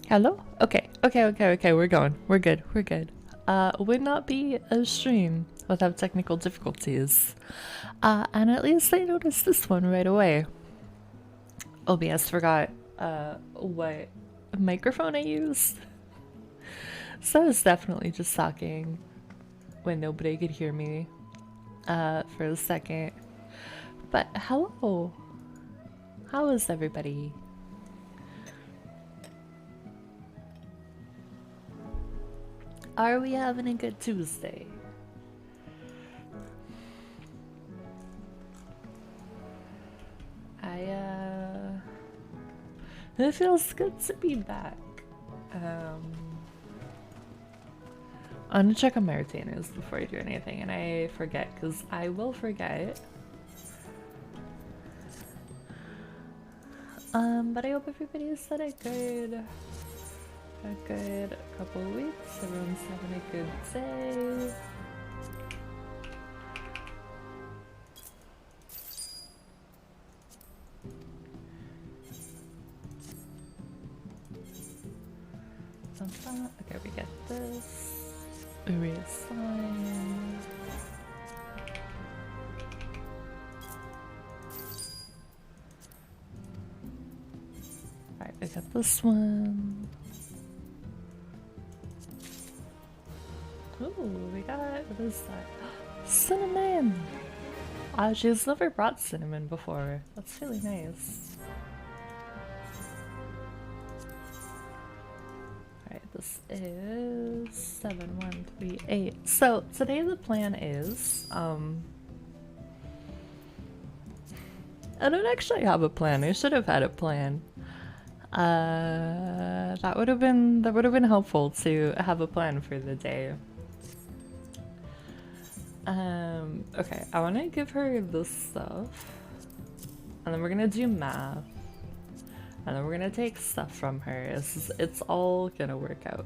Hello? Okay, we're going. We're good, we're good. Would not be a stream without technical difficulties. And at least I noticed this one right away. OBS forgot, what microphone I used. So I was definitely just talking when nobody could hear me, for a second. But hello! How is everybody? Are we having a good Tuesday? It feels good to be back. I'm gonna check on my retainers before I do anything, and I forget, because I will forget. But I hope everybody's had a good couple of weeks. Everyone's having a good day. Okay, we get this. Reassign. Alright, I got this one. Ooh, we got, what is that? Cinnamon! She's never brought cinnamon before. That's really nice. Alright, this is 7138. So today the plan is, I don't actually have a plan. I should have had a plan. That would have been helpful to have a plan for the day. Okay, I want to give her this stuff, and then we're gonna do math, and then we're gonna take stuff from her. It's all gonna work out.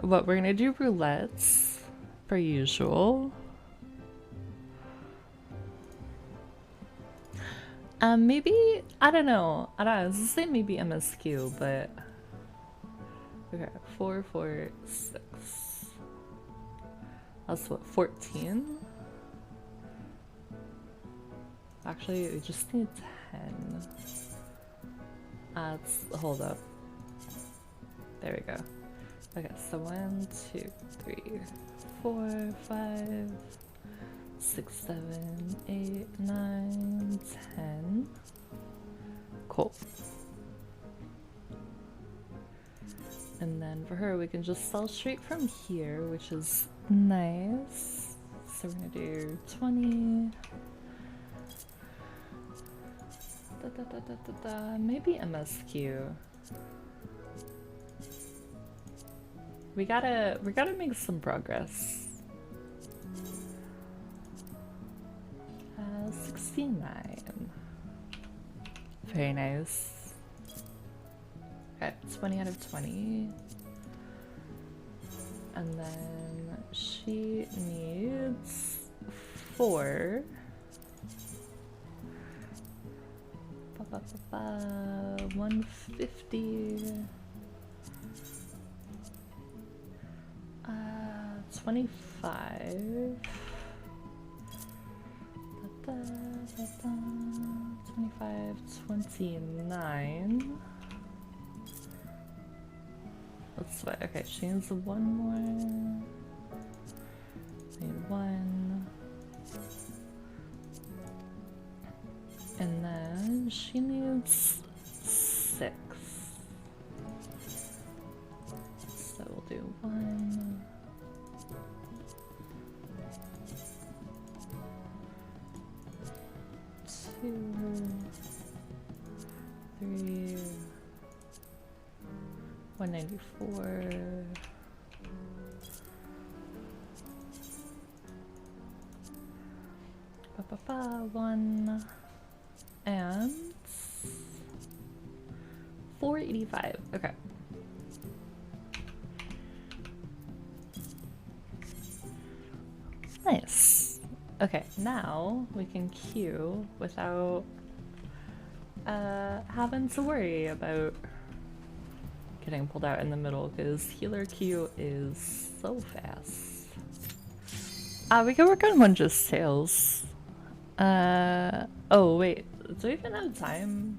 What we're gonna do roulettes, per usual. Maybe, I don't know, I was gonna say maybe MSQ, but okay, 4, 4, 6. That's what, 14? Actually, we just need 10. Hold up. There we go. Okay, so 1, 2, 3, 4, 5, 6, 7, 8, 9, 10. Cool. And then for her, we can just sell straight from here, which is nice. So we're gonna do 20. Maybe MSQ. We gotta make some progress. 69. Very nice. Okay, 20 out of 20. And then she needs 4. 150. 25. 25, 29. Let's wait. Okay, she needs one more. Need 1. And then she needs 6. So we'll do 1. 2, 3, 194. 1 and 485. Okay. Nice. Okay, now we can queue without having to worry about getting pulled out in the middle because healer Q is so fast. We can work on one just tails. Oh wait, do we even have time?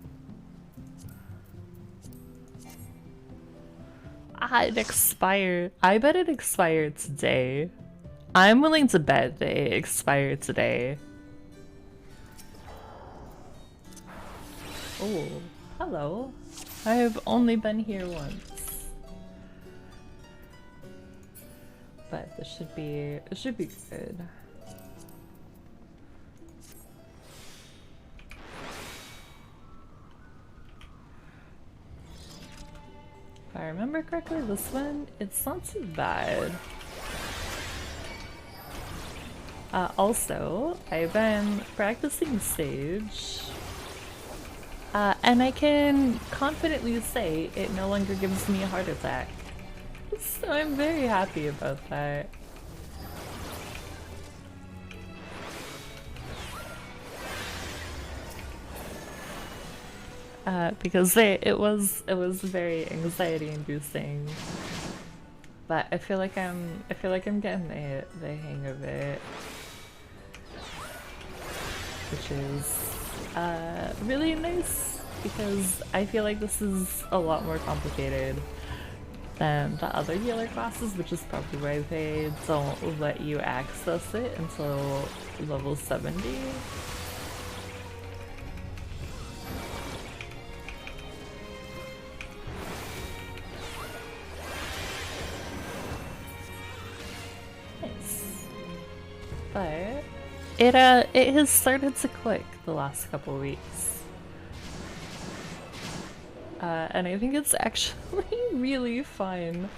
It expired. I bet it expired today. I'm willing to bet they expired today. Oh, hello. I have only been here once. But it should be good. If I remember correctly, this one, it's not too bad. Also, I've been practicing Sage, and I can confidently say it no longer gives me a heart attack. So I'm very happy about that. Because it was very anxiety inducing. But I feel like I'm getting the hang of it. Which is really nice because I feel like this is a lot more complicated than the other healer classes, which is probably why they don't let you access it until level 70. Nice. But it has started to click the last couple weeks. And I think it's actually really fun.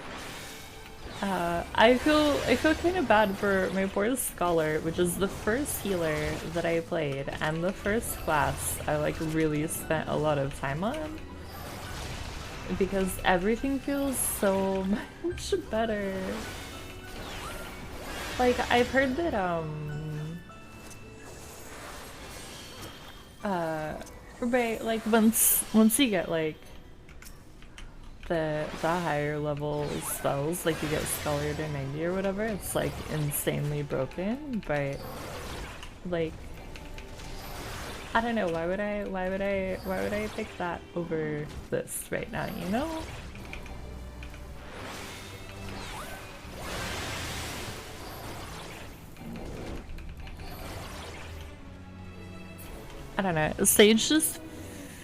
I feel kind of bad for my poor Scholar, which is the first healer that I played and the first class I like really spent a lot of time on. Because everything feels so much better. Like, I've heard that right, like once you get like the higher level spells, like you get Scholar to 90 or whatever, it's like insanely broken, but like I don't know, why would I pick that over this right now, you know? I don't know, Sage just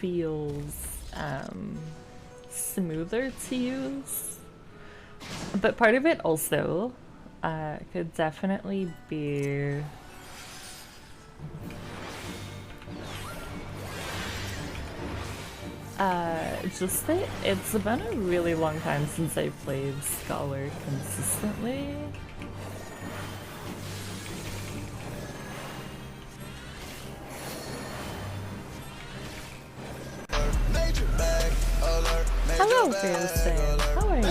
feels smoother to use, but part of it also could definitely be just that it's been a really long time since I played Scholar consistently. Hello, Fairson. How are you?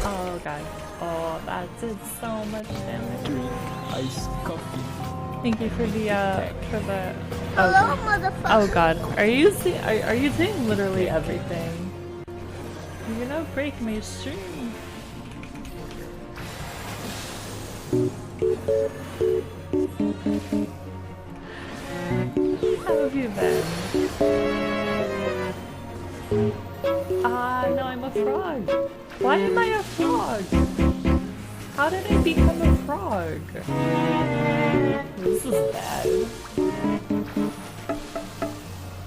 Oh god. Oh, that did so much damage. Ice coffee. Thank you for the Hello, motherfucker. Oh god. Are you doing literally everything? You're gonna break my stream. How have you been? No, I'm a frog. Why am I a frog? How did I become a frog? This is bad.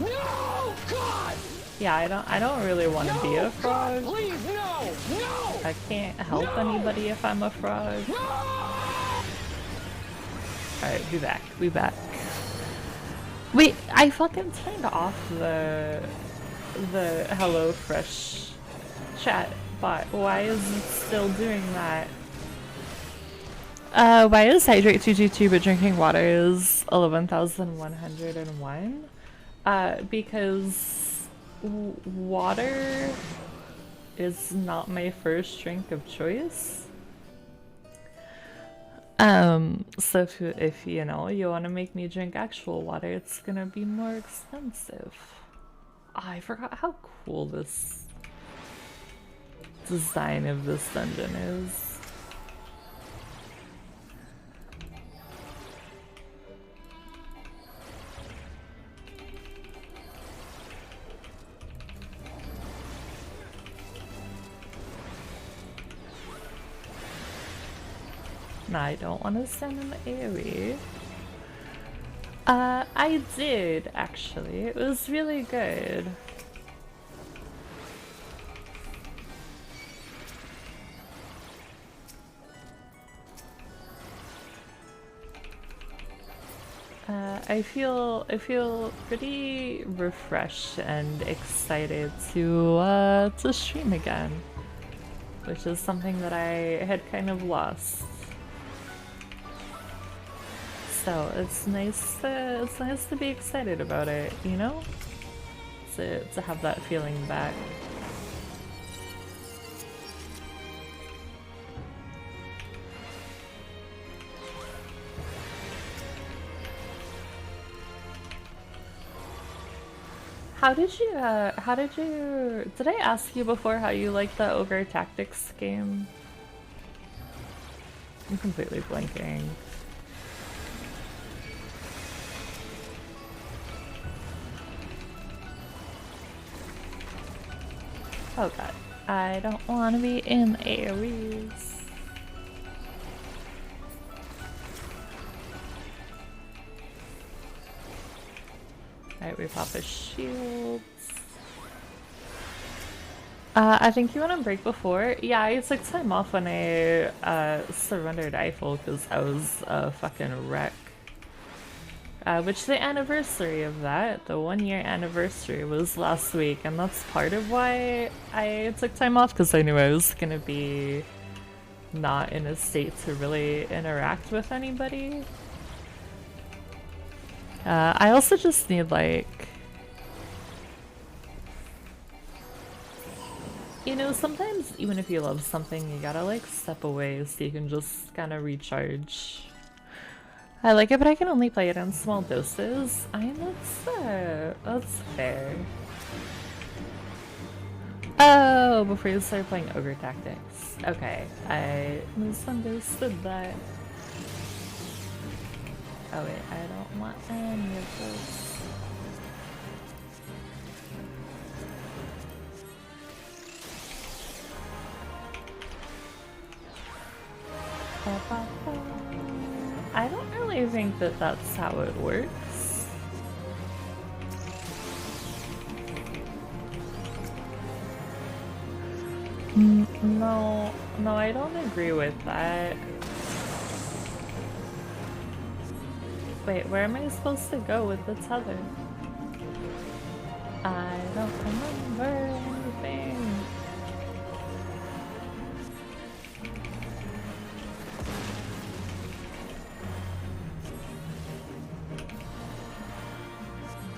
No, God! Yeah, I don't really want to be a frog. Please, no! No! I can't help anybody if I'm a frog. No! Alright, be back. We back. Wait, I fucking turned off the HelloFresh chat bot. Why is it still doing that? Why is Hydrate 222 but drinking water is 11,101? Because water is not my first drink of choice. So if you know, you want to make me drink actual water, it's gonna be more expensive. Oh, I forgot how cool this design of this dungeon is. No, I don't want to stand in the area. I did actually. It was really good. I feel pretty refreshed and excited to stream again, which is something that I had kind of lost. So it's nice to be excited about it, you know? To have that feeling back. Did I ask you before how you like the Ogre Tactics game? I'm completely blanking. Oh god, I don't want to be in Aries. Alright, we pop a shield. I think you went on break before. Yeah, I took time off when I surrendered Eiffel because I was a fucking wreck. Which the anniversary of that, the 1-year anniversary, was last week, and that's part of why I took time off, because I knew I was gonna be not in a state to really interact with anybody. I also just need, like, you know, sometimes even if you love something, you gotta like step away so you can just kind of recharge. I like it, but I can only play it in small doses. That's fair. Oh, before you start playing Ogre Tactics. Okay, I misunderstood that. Oh wait, I don't want any of this. I don't really think that that's how it works. No, I don't agree with that. Wait, where am I supposed to go with the tether? I don't remember anything.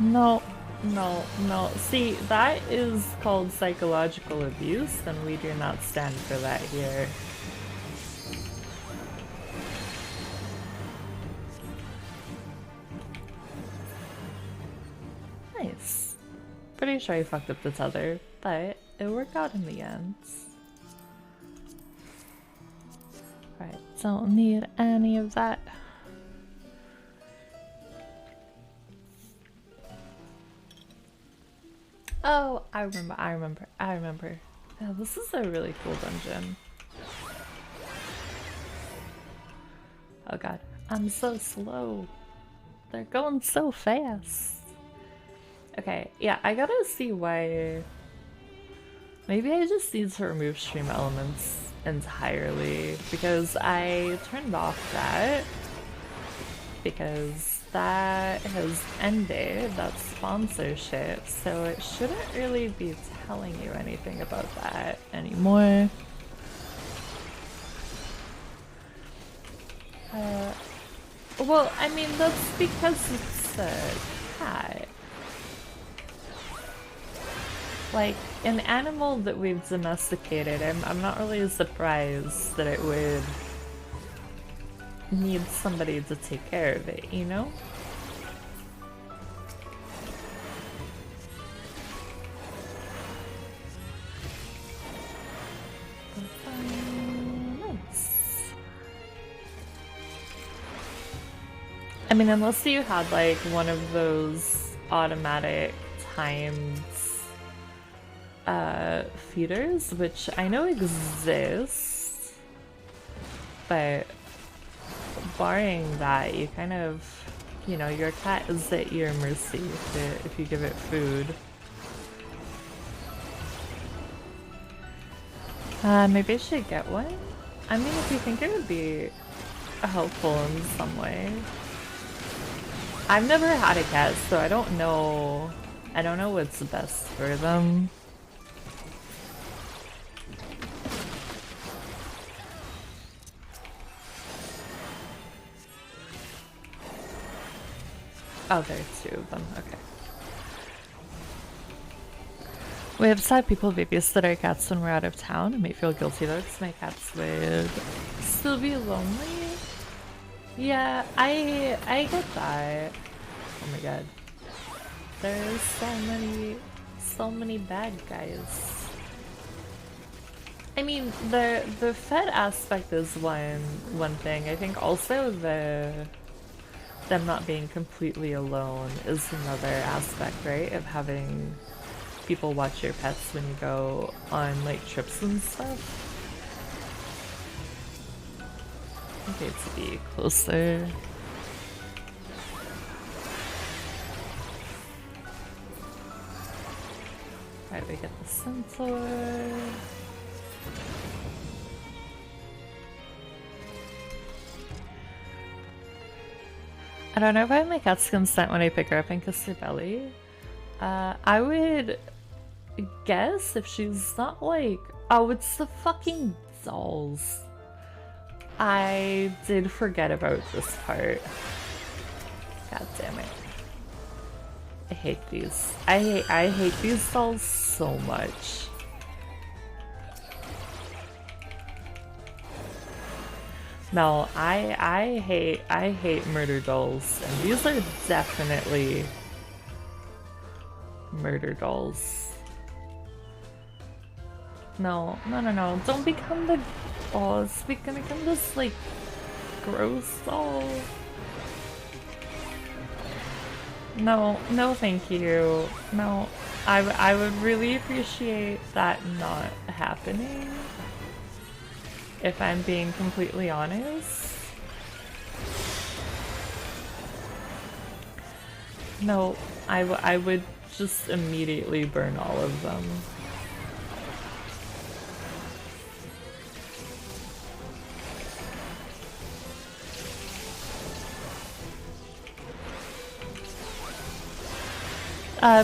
No. See, that is called psychological abuse, and we do not stand for that here. Nice. Pretty sure I fucked up the tether, but it worked out in the end. Alright, don't need any of that. Oh, I remember. Oh, this is a really cool dungeon. Oh god, I'm so slow. They're going so fast. Okay, yeah, I gotta see why. Maybe I just need to remove stream elements entirely because I turned off that because that has ended, that sponsorship, so it shouldn't really be telling you anything about that anymore. Well, I mean, that's because it's a cat. Like, an animal that we've domesticated, I'm not really surprised that it would need somebody to take care of it, you know? I mean, unless you had like one of those automatic timed feeders, which I know exist, but barring that, you kind of, you know, your cat is at your mercy if you give it food. Maybe I should get one? I mean, if you think it would be helpful in some way. I've never had a cat, so I don't know what's best for them. Oh, there's two of them. Okay. We have sad people babysit our cats when we're out of town. I may feel guilty though, because my cats would still be lonely. Yeah, I get that. Oh my god. There's so many bad guys. I mean, the fed aspect is one thing. I think also them not being completely alone is another aspect, right? Of having people watch your pets when you go on like trips and stuff. Okay, to be closer. Alright, we get the centaur. I don't know if I have my cat's consent when I pick her up and kiss her belly. I would guess if she's not like... Oh, it's the fucking dolls. I did forget about this part. God damn it. I hate these. I hate these dolls so much. No, I hate murder dolls, and these are definitely murder dolls. No, don't become the... Oh, it's gonna become this, like, gross doll. No, thank you. No, I would really appreciate that not happening, if I'm being completely honest. No, I would just immediately burn all of them.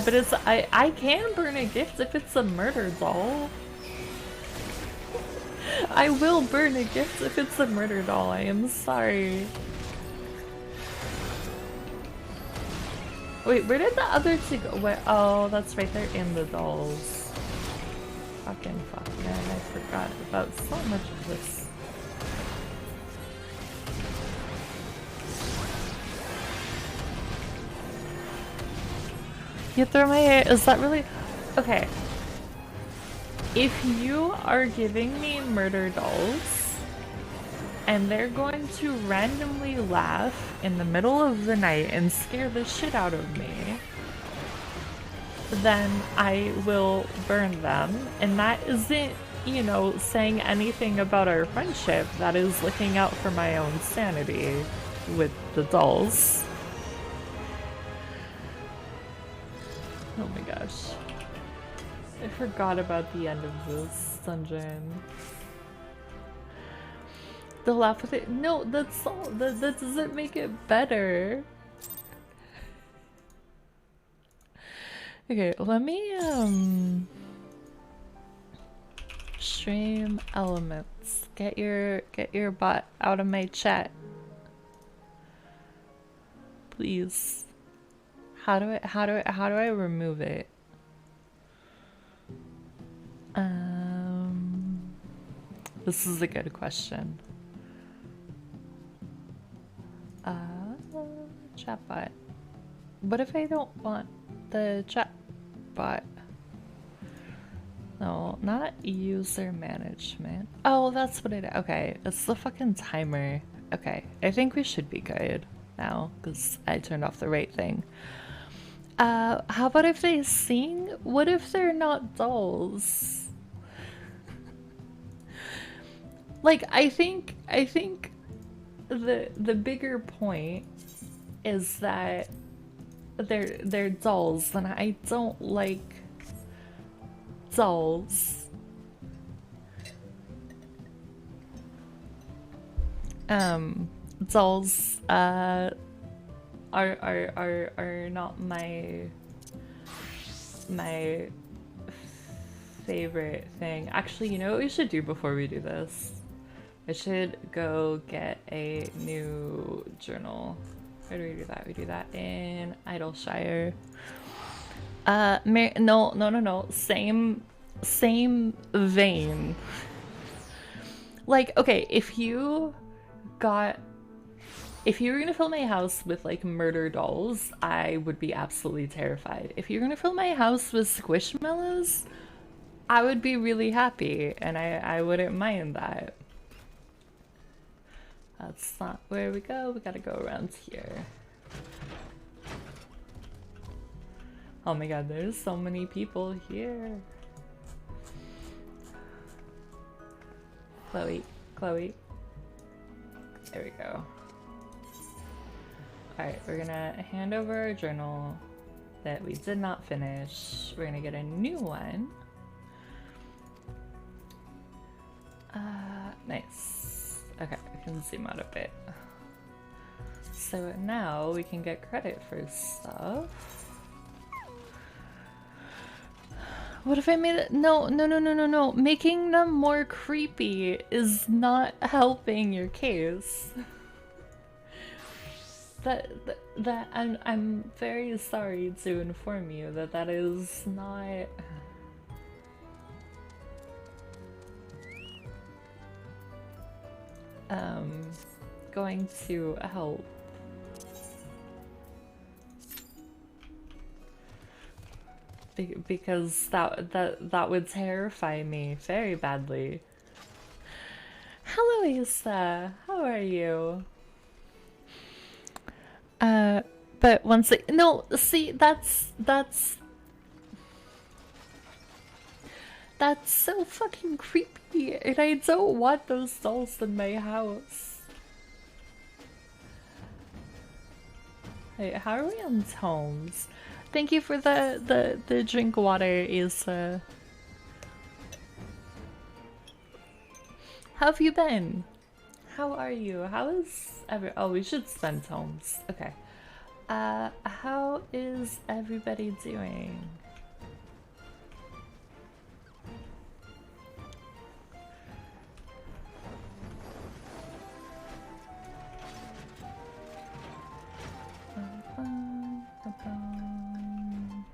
But it's I can burn a gift if it's a murder doll. I will burn a gift if it's a murder doll. I am sorry. Wait, where did the other two go? Where? Oh, that's right. They're in the dolls. Fucking fuck, man. I forgot about so much of this. You throw my hair. Is that really... Okay. If you are giving me murder dolls, and they're going to randomly laugh in the middle of the night and scare the shit out of me, then I will burn them. And that isn't, you know, saying anything about our friendship. That is looking out for my own sanity with the dolls. Oh my gosh. I forgot about the end of this dungeon. The laugh with it. No, that's all. That doesn't make it better. Okay, let me stream elements. Get your bot out of my chat, please. How do I remove it? This is a good question. Chatbot. What if I don't want the chatbot? No, not user management. Oh, that's what it is. Okay, it's the fucking timer. Okay, I think we should be good. now because I turned off the right thing. How about if they sing? What if they're not dolls? Like, I think the bigger point is that they're dolls, and I don't like dolls. Dolls are not my favorite thing. Actually, you know what we should do before we do this? I should go get a new journal. Where do we do that? We do that in Idleshire. No. Same vein. Like, okay, if you were gonna fill my house with like murder dolls, I would be absolutely terrified. If you're gonna fill my house with squishmallows, I would be really happy, and I wouldn't mind that. That's not where we go. We gotta go around here. Oh my god, there's so many people here. Chloe. There we go. Alright, we're gonna hand over our journal that we did not finish. We're gonna get a new one. Nice. Okay, I can zoom out a bit. So now we can get credit for stuff. What if I made it? No. Making them more creepy is not helping your case. I'm very sorry to inform you that that is not going to help. Because that would terrify me very badly. Hello, Issa. How are you? But once no, see, that's so fucking creepy, and I don't want those dolls in my house. Hey, how are we on tomes? Thank you for the drink water, Issa. How have you been? How are you? How is oh, we should spend tomes. Okay. How is everybody doing?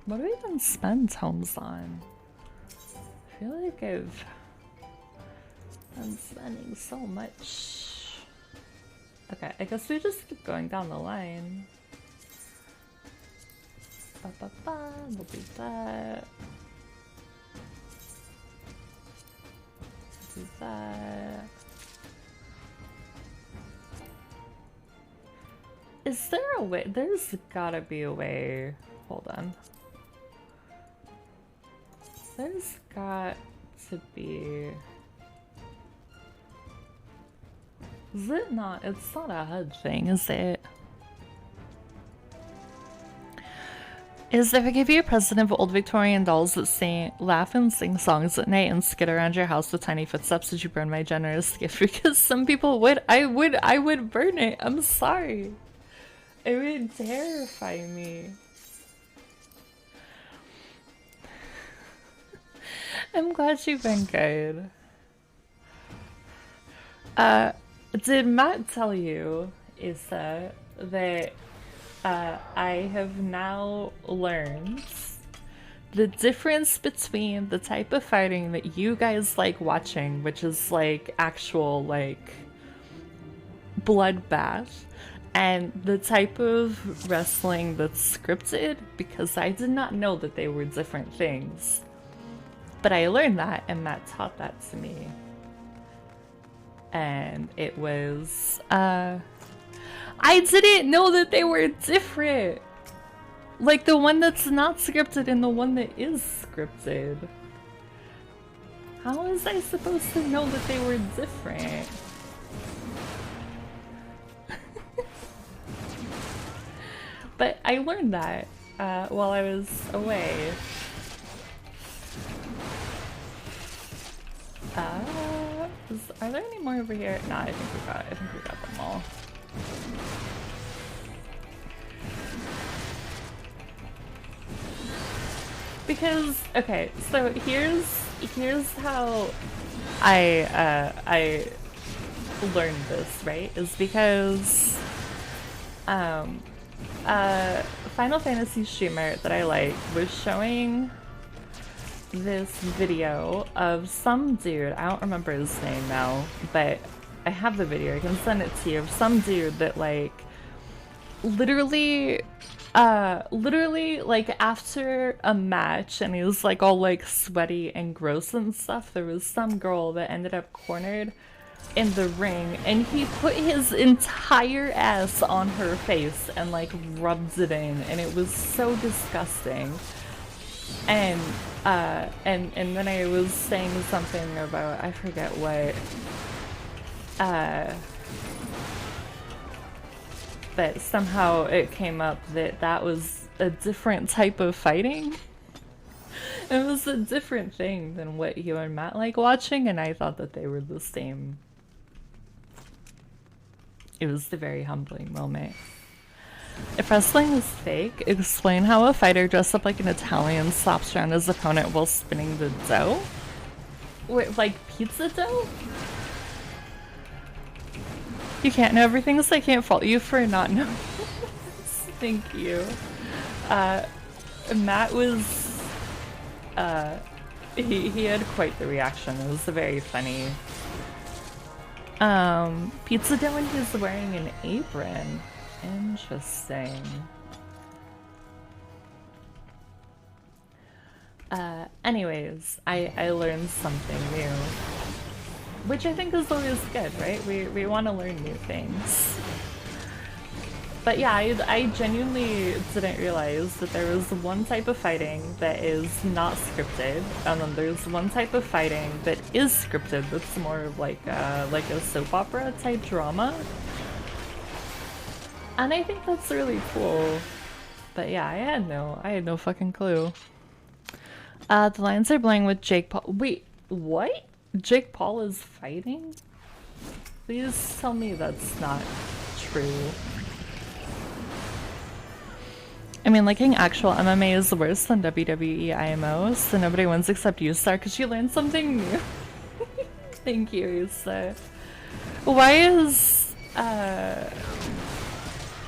What do we even spend tomes on? I feel like I'm spending so much. Okay, I guess we just keep going down the line. We'll do that. Do that. Is there a way? There's gotta be a way. Hold on. There's got to be. Is it not? It's not a HUD thing, is it? Is if I give you a present of old Victorian dolls that laugh and sing songs at night and skid around your house with tiny footsteps, would you burn my generous gift? Because some people would. I would burn it. I'm sorry. It would terrify me. I'm glad you've been good. Did Matt tell you, Issa, that I have now learned the difference between the type of fighting that you guys like watching, which is like actual like bloodbath, and the type of wrestling that's scripted, because I did not know that they were different things. But I learned that, and Matt taught that to me. And it was, I I didn't know that they were different. Like the one that's not scripted and the one that is scripted. How was I supposed to know that they were different? But I learned that while I was away. Are there any more over here? No, I think we got them all. Because okay, so here's how I learned this, right? Is because Final Fantasy streamer that I like was showing this video of some dude, I don't remember his name now, but I have the video, I can send it to you, of some dude that like literally like after a match and he was like all like sweaty and gross and stuff, there was some girl that ended up cornered in the ring and he put his entire ass on her face and like rubbed it in, and it was so disgusting. And then I was saying something about, I forget what, but somehow it came up that that was a different type of fighting. It was a different thing than what you and Matt like watching, and I thought that they were the same. It was a very humbling moment. If wrestling is fake, explain how a fighter dressed up like an Italian slaps around his opponent while spinning the dough? Wait, like pizza dough? You can't know everything, so I can't fault you for not knowing. Thank you. Matt was, he had quite the reaction. It was very funny. Pizza dough and he's wearing an apron. Interesting. Anyways, I learned something new. Which I think is always good, right? We want to learn new things. But yeah, I genuinely didn't realize that there was one type of fighting that is not scripted, and then there's one type of fighting that is scripted that's more of like a soap opera type drama. And I think that's really cool. But yeah, I had no fucking clue. The lines are blurring with Jake Paul. Wait, what? Jake Paul is fighting? Please tell me that's not true. I mean, liking actual MMA is worse than WWE IMO, so nobody wins except you, Star, because you learned something new. Thank you, Issa. Why is,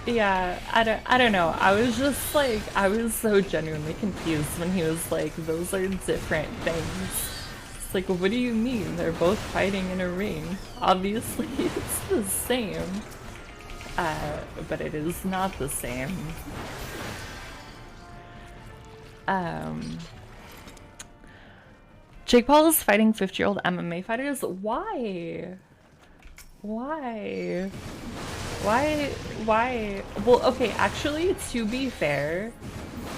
yeah, I don't know. I was just like, I was so genuinely confused when he was like, those are different things. It's like, what do you mean? They're both fighting in a ring. Obviously, it's the same. But it is not the same. Jake Paul is fighting 50-year-old MMA fighters? Why? Why? Why? Well, okay, actually, to be fair,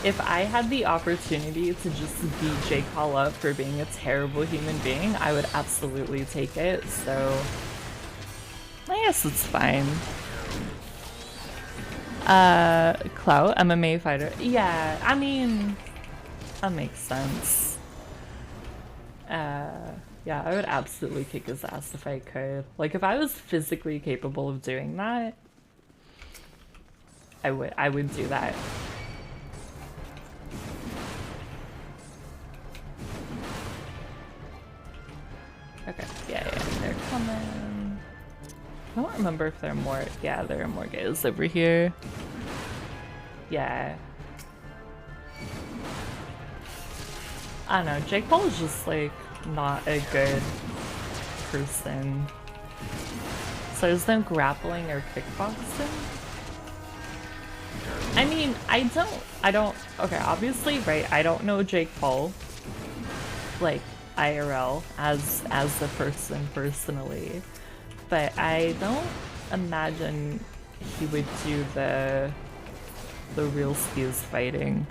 if I had the opportunity to just beat Jake Paul up for being a terrible human being, I would absolutely take it, so I guess it's fine. Clout, MMA fighter. Yeah, I mean, that makes sense. Yeah, I would absolutely kick his ass if I could. Like, if I was physically capable of doing that, I would do that. Okay, yeah, they're coming. I don't remember if there are more. Yeah, there are more guys over here. Yeah. I don't know, Jake Paul is just like not a good person. So there's no grappling or kickboxing? I mean, I don't, okay, obviously, right, I don't know Jake Paul, like, IRL, as the person personally, but I don't imagine he would do the real skis fighting.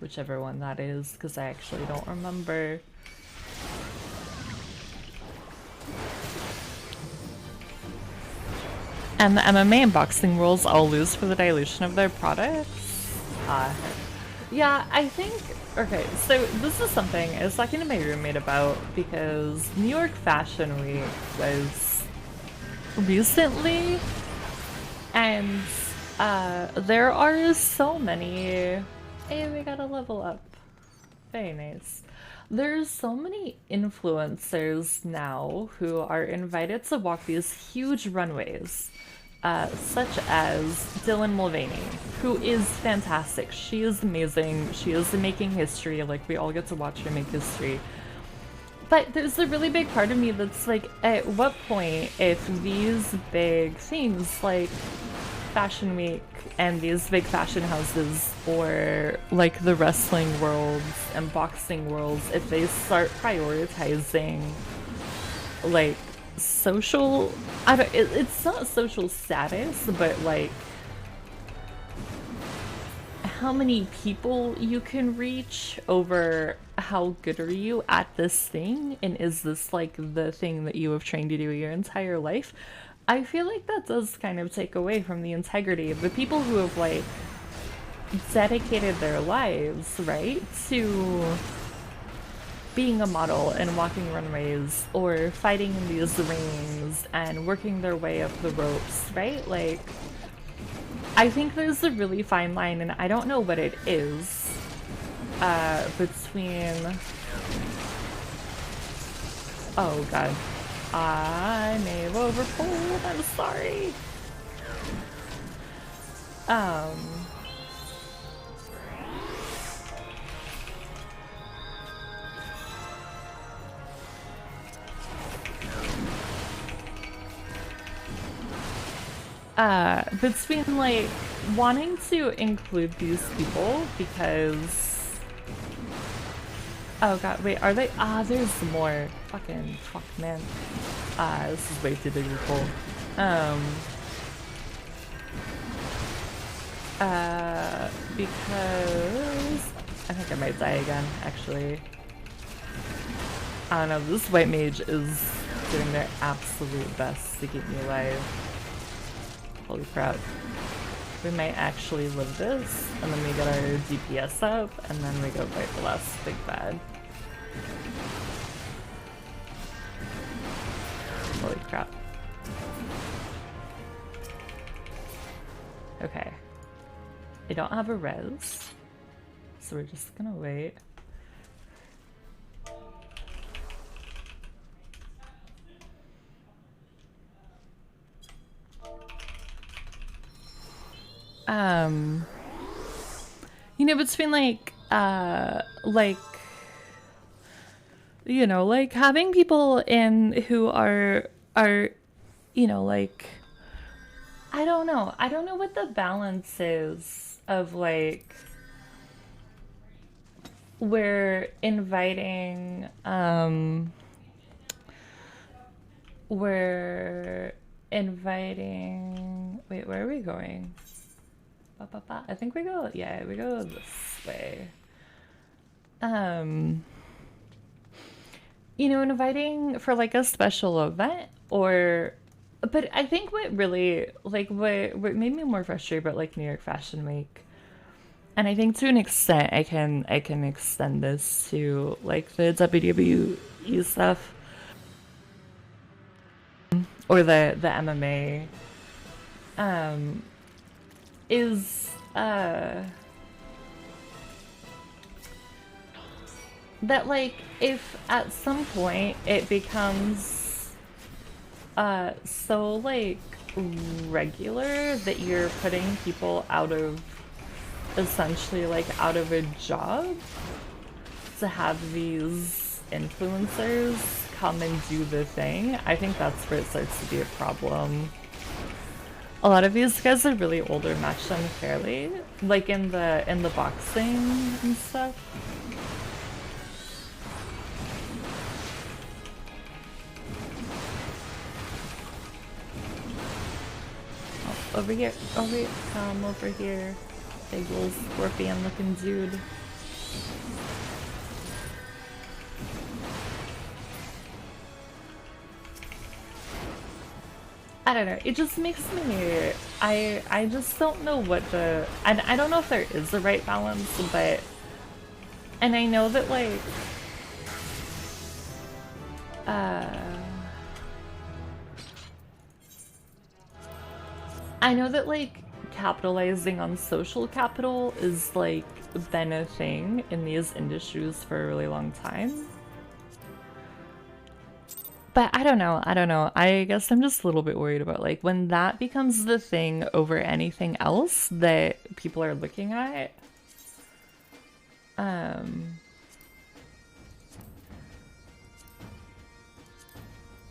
Whichever one that is, because I actually don't remember. And the MMA and boxing rules all lose for the dilution of their products? Yeah, I think... Okay, so this is something I was talking to my roommate about because New York Fashion Week was recently, and there are so many... Hey, we gotta level up. Very nice. There's so many influencers now who are invited to walk these huge runways, such as Dylan Mulvaney, who is fantastic. She is amazing. She is making history. Like, we all get to watch her make history. But there's a really big part of me that's like, at what point, if these big things like Fashion Week and these big fashion houses, or like the wrestling worlds and boxing worlds, if they start prioritizing like social, it's not social status, but like how many people you can reach over how good are you at this thing, and is this like the thing that you have trained to do your entire life? I feel like that does kind of take away from the integrity of the people who have like dedicated their lives, right, to being a model and walking runways or fighting in these rings and working their way up the ropes, right? Like, I think there's a really fine line, and I don't know what it is, between... Oh god. I may have overpulled, I'm sorry. Between like wanting to include these people because, oh god, wait, are they? There's more. Fucking fuck, man. This is way too difficult. Because I think I might die again, actually. I don't know, this white mage is doing their absolute best to keep me alive. Holy crap. We might actually live this, and then we get our DPS up, and then we go fight the last big bad. Holy crap. Okay. I don't have a res, so we're just gonna wait. You know, between like, you know, like having people in who are, you know, like, I don't know what the balance is of like, we're inviting, wait, where are we going? I think we go, yeah, we go this way. You know, inviting for like a special event, or, but I think what really, like, what made me more frustrated about like New York Fashion Week, and I think to an extent I can extend this to like the WWE stuff, or the MMA, is that like if at some point it becomes so like regular that you're putting people out of, essentially like out of a job, to have these influencers come and do the thing, I think that's where it starts to be a problem. A lot of these guys are really older, matched unfairly, like in the boxing and stuff. over here, over here, come over here. Big little scorpion looking dude. I don't know, it just makes me, I just don't know what the, I don't know if there is a right balance, but, and I know that like, I know that like capitalizing on social capital is like been a thing in these industries for a really long time. But I don't know, I guess I'm just a little bit worried about like when that becomes the thing over anything else that people are looking at.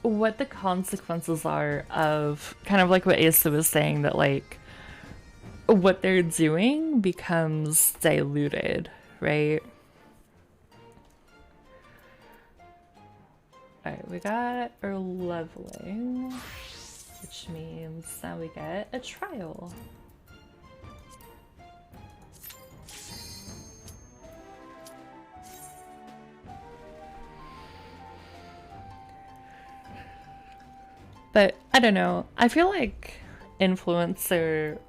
What the consequences are of kind of like what Asa was saying, that like what they're doing becomes diluted, right? Alright, we got our leveling, which means now we get a trial. But I don't know, I feel like influencer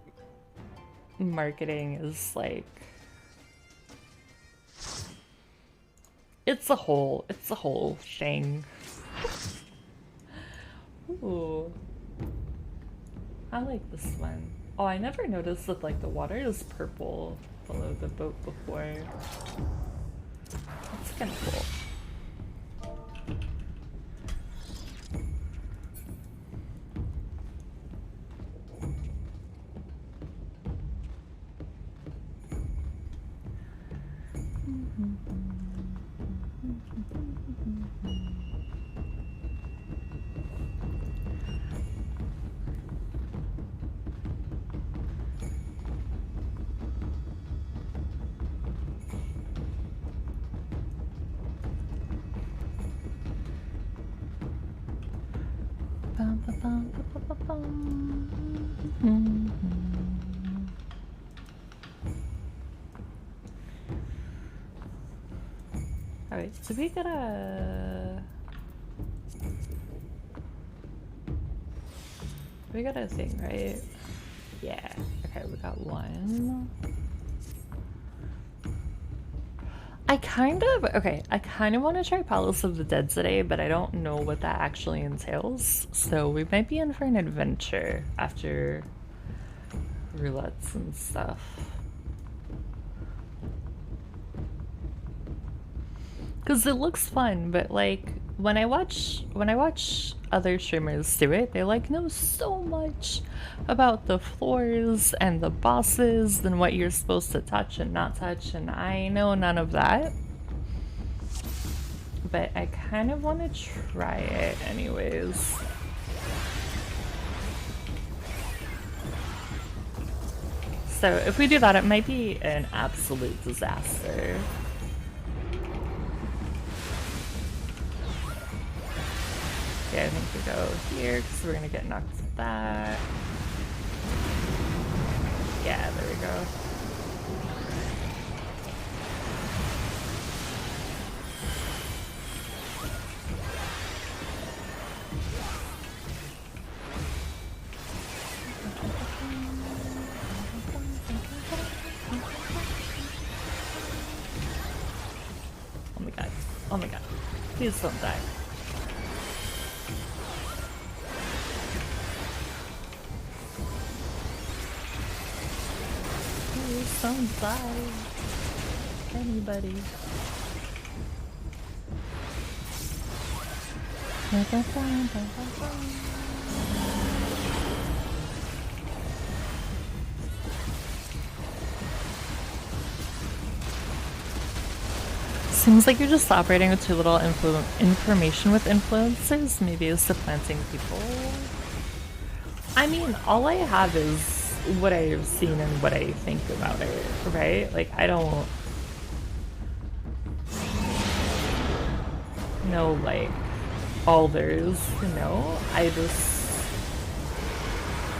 marketing is like, it's a whole thing. Ooh, I like this one. Oh, I never noticed that like the water is purple below the boat before. That's kind of cool. Alright, so we got a thing, right? Yeah. Okay, we got one. I kind of want to try Palace of the Dead today, but I don't know what that actually entails. So we might be in for an adventure after roulettes and stuff. Because it looks fun, but like when I watch other streamers do it, they like know so much about the floors and the bosses and what you're supposed to touch and not touch, and I know none of that. But I kind of want to try it anyways. So if we do that, it might be an absolute disaster. Okay, I think we go here because we're gonna get knocked back. Yeah, there we go. Oh my god. Oh my god. Please don't die. Please don't die. Anybody. Seems like you're just operating with too little information with influencers. Maybe is supplanting people. I mean, all I have is what I've seen and what I think about it, right? Like, I don't know, like, all there is to know. I just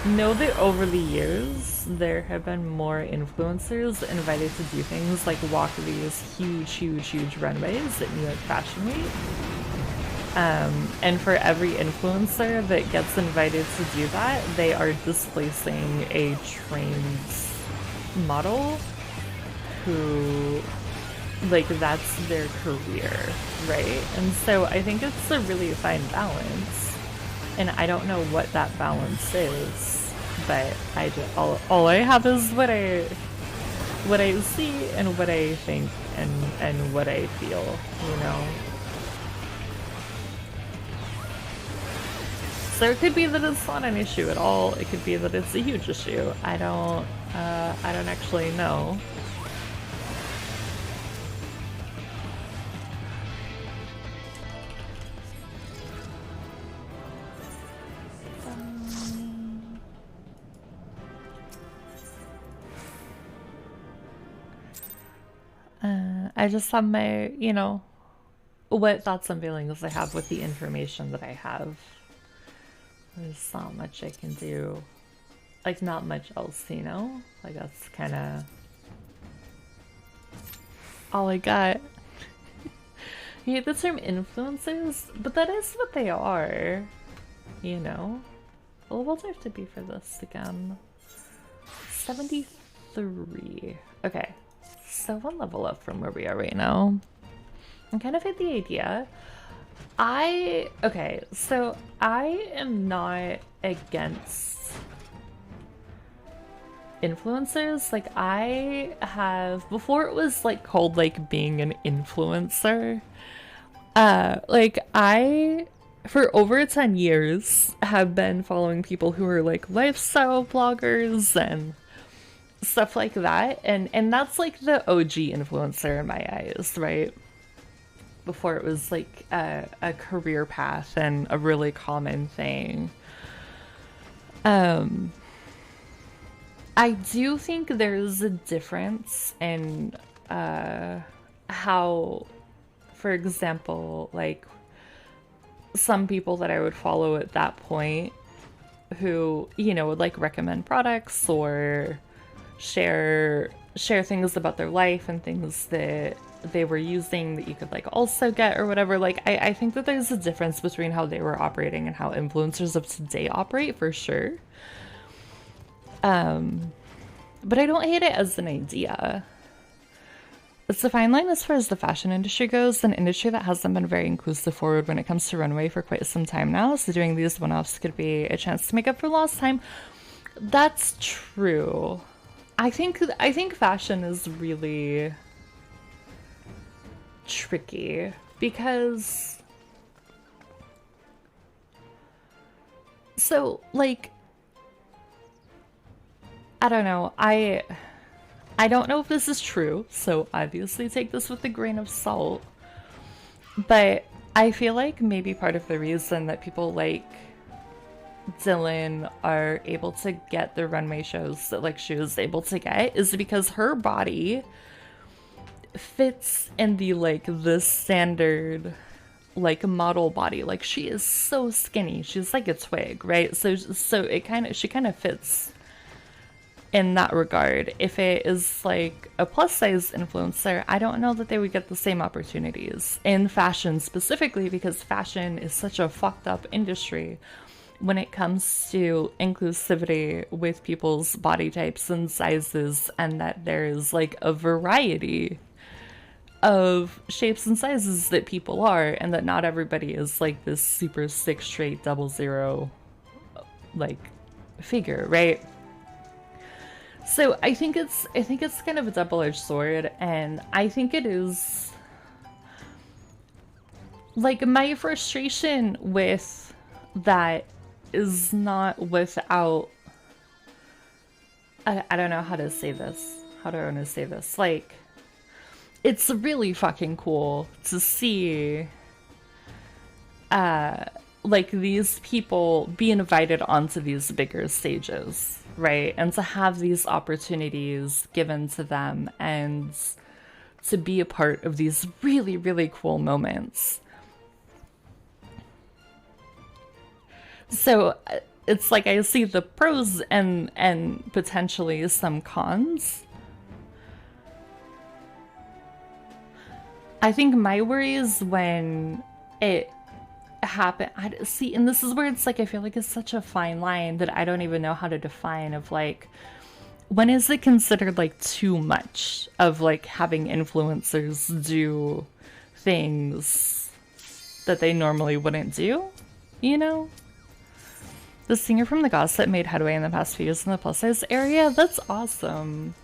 know that over the years there have been more influencers invited to do things like walk these huge runways at New York Fashion Week. And for every influencer that gets invited to do that, they are displacing a trained model who, like, that's their career, right? And so I think it's a really fine balance. And I don't know what that balance is, but I just, all I have is what I see and what I think and what I feel, you know? So it could be that it's not an issue at all. It could be that it's a huge issue. I don't actually know. I just have my, you know, what thoughts and feelings I have with the information that I have. There's not much I can do. Like, not much else, you know? Like, that's kind of all I got. You hate the term influencers, but that is what they are, you know? Well, what do I have to be for this again? 73. Okay, so one level up from where we are right now. I kind of hate the idea. Okay, so I am not against influencers. Like, I have, before it was like called like being an influencer, like I, for over 10 years, have been following people who are like lifestyle bloggers and stuff like that, and that's like the OG influencer in my eyes, right? Before it was like a career path and a really common thing. I do think there's a difference in how, for example, like some people that I would follow at that point who, you know, would like recommend products or share things about their life and things that they were using that you could like also get or whatever. Like I think that there's a difference between how they were operating and how influencers of today operate, for sure. But I don't hate it as an idea. It's a fine line as far as the fashion industry goes, an industry that hasn't been very inclusive forward when it comes to runway for quite some time now, so doing these one-offs could be a chance to make up for lost time. That's true. I think fashion is really tricky because, so like, I don't know, I don't know if this is true, so obviously take this with a grain of salt, but I feel like maybe part of the reason that people like Dylan are able to get the runway shows that like she was able to get is because her body fits in the like the standard like model body. Like, she is so skinny, she's like a twig, right? So it she kind of fits in that regard. If it is like a plus size influencer, I don't know that they would get the same opportunities in fashion, specifically because fashion is such a fucked up industry when it comes to inclusivity with people's body types and sizes, and that there's like a variety of shapes and sizes that people are, and that not everybody is like this super sick straight 00 like figure, right? So I think it's kind of a double-edged sword, and I think it is like, my frustration with that is not without, I don't know how to say this. How do I want to say this? Like, it's really fucking cool to see like these people be invited onto these bigger stages, right? And to have these opportunities given to them and to be a part of these really, really cool moments. So it's like I see the pros and potentially some cons. I think my worry is when it happened. See, and this is where it's like I feel like it's such a fine line that I don't even know how to define of like when is it considered like too much of like having influencers do things that they normally wouldn't do, you know? The singer from The Gossip made headway in the past few years in the plus size area. That's awesome.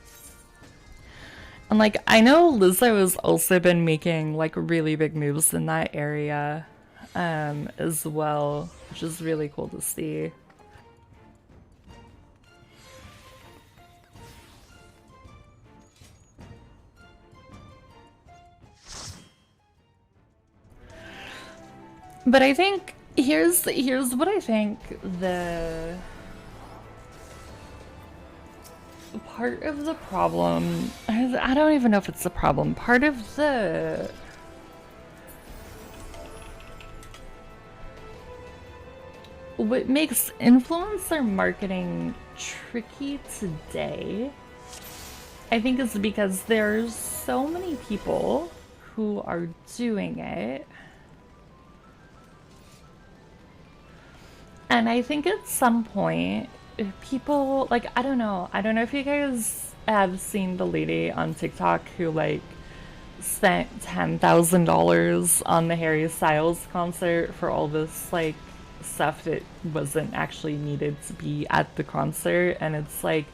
And like, I know Lizzo has also been making like really big moves in that area as well, which is really cool to see. But I think here's what I think the part of the problem, I don't even know if it's the problem, part of the what makes influencer marketing tricky today, I think is because there's so many people who are doing it. And I think at some point, people, like, I don't know if you guys have seen the lady on TikTok who, like, spent $10,000 on the Harry Styles concert for all this, like, stuff that wasn't actually needed to be at the concert. And it's like,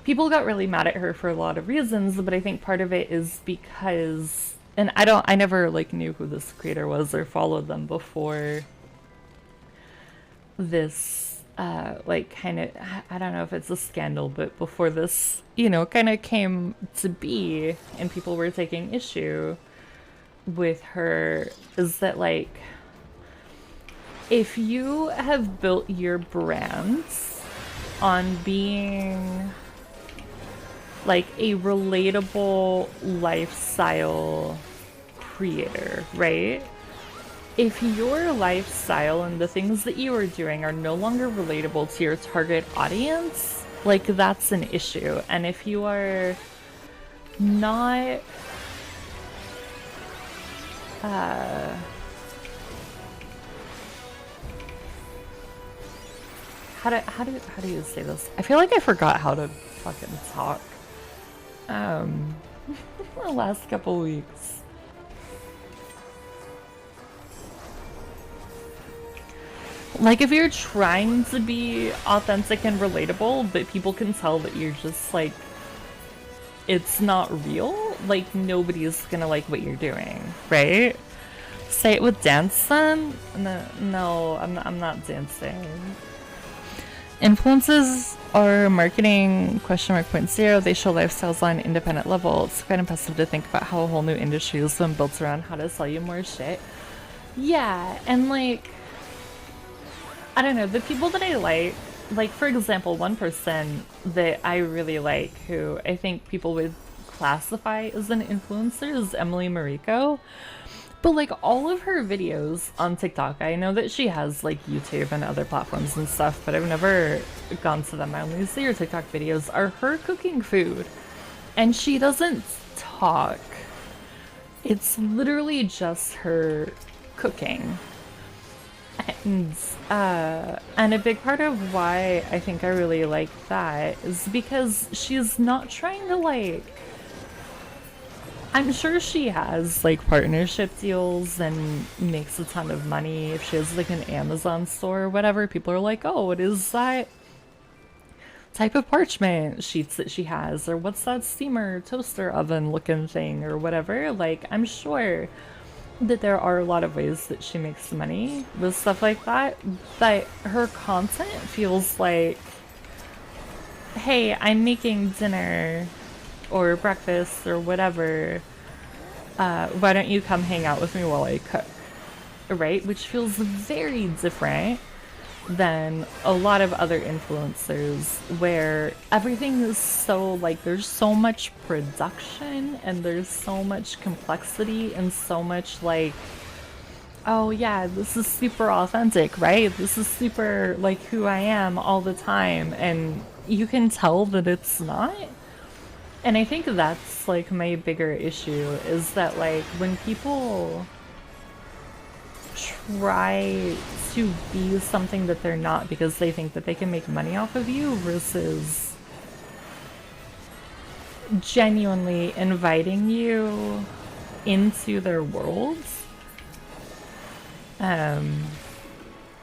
people got really mad at her for a lot of reasons, but I think part of it is because, and I never, like, knew who this creator was or followed them before this like kind of, I don't know if it's a scandal, but before this, you know, kind of came to be and people were taking issue with her, is that like if you have built your brands on being like a relatable lifestyle creator, right? If your lifestyle and the things that you are doing are no longer relatable to your target audience, like that's an issue. And if you are not how do you say this? I feel like I forgot how to fucking talk the last couple weeks. Like, if you're trying to be authentic and relatable, but people can tell that you're just, like, it's not real, like, nobody's gonna like what you're doing, right? Say it with dance, then? No, I'm not dancing. Influences or marketing .0. They show lifestyles on an independent level. It's quite impressive to think about how a whole new industry has been built around how to sell you more shit. Yeah, and, like, I don't know, the people that I like for example, one person that I really like who I think people would classify as an influencer is Emily Mariko. But like all of her videos on TikTok, I know that she has like YouTube and other platforms and stuff, but I've never gone to them. I only see her TikTok videos are her cooking food. And she doesn't talk. It's literally just her cooking. And a big part of why I think I really like that is because she's not trying to like, I'm sure she has like partnership deals and makes a ton of money. If she has like an Amazon store or whatever, people are like, oh, what is that type of parchment sheets that she has? Or what's that steamer toaster oven looking thing or whatever? Like, I'm sure that there are a lot of ways that she makes money with stuff like that, but her content feels like, hey, I'm making dinner or breakfast or whatever, why don't you come hang out with me while I cook, right? Which feels very different than a lot of other influencers where everything is so like there's so much production and there's so much complexity and so much like oh yeah, this is super authentic, right? This is super like who I am all the time, and you can tell that it's not. And I think that's like my bigger issue is that like when people try to be something that they're not because they think that they can make money off of you versus genuinely inviting you into their worlds. And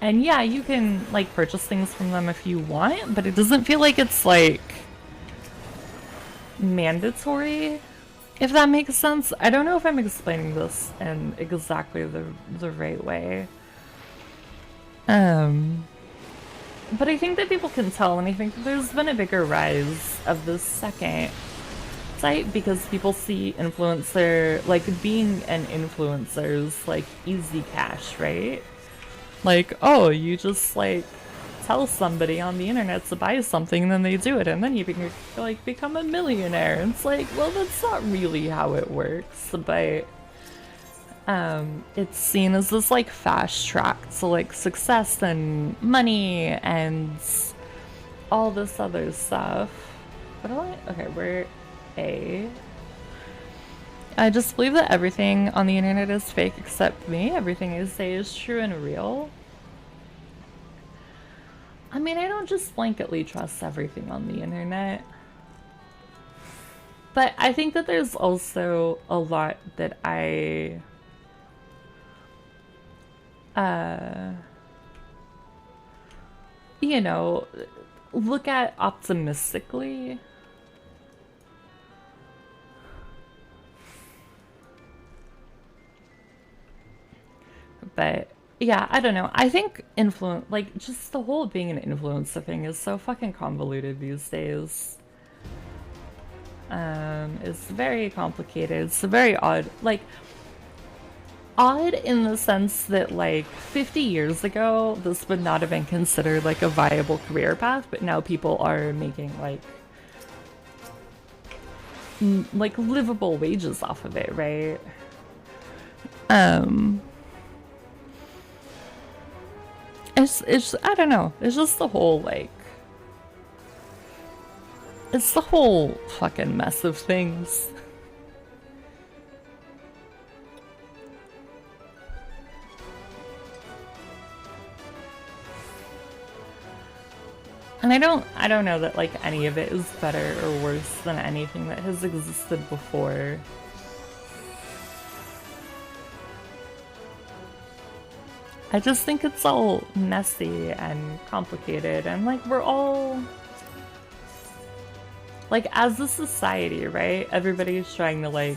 yeah, you can like purchase things from them if you want, but it doesn't feel like it's like mandatory, if that makes sense. I don't know if I'm explaining this in exactly the right way. But I think that people can tell, and I think that there's been a bigger rise of the second type because people see influencer, like being an influencer's like easy cash, right? Like, oh, you just like tell somebody on the internet to buy something and then they do it and then you become a millionaire. And it's like, well, that's not really how it works, but it's seen as this like fast track to like success and money and all this other stuff. What do I? Okay, we're A. I just believe that everything on the internet is fake except me. Everything I say is true and real. I mean, I don't just blanketly trust everything on the internet. But I think that there's also a lot that I you know, look at optimistically. But yeah, I don't know. I think like just the whole being an influencer thing is so fucking convoluted these days. It's very complicated. It's very odd. Like, odd in the sense that like 50 years ago this would not have been considered like a viable career path, but now people are making like livable wages off of it, right? It's I don't know, it's just the whole like it's the whole fucking mess of things. And I don't know that like any of it is better or worse than anything that has existed before. I just think it's all messy and complicated, and like we're all like, as a society, right? Everybody's trying to like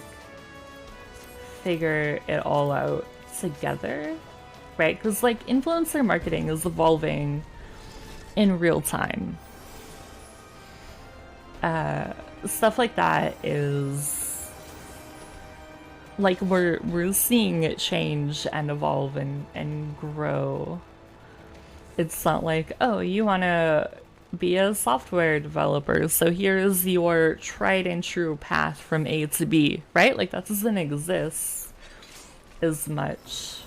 figure it all out together, right? Because like influencer marketing is evolving in real time. Stuff like that is like we're seeing it change and evolve and grow. It's not like, oh, you want to be a software developer, so here's your tried and true path from A to B, right? Like that doesn't exist as much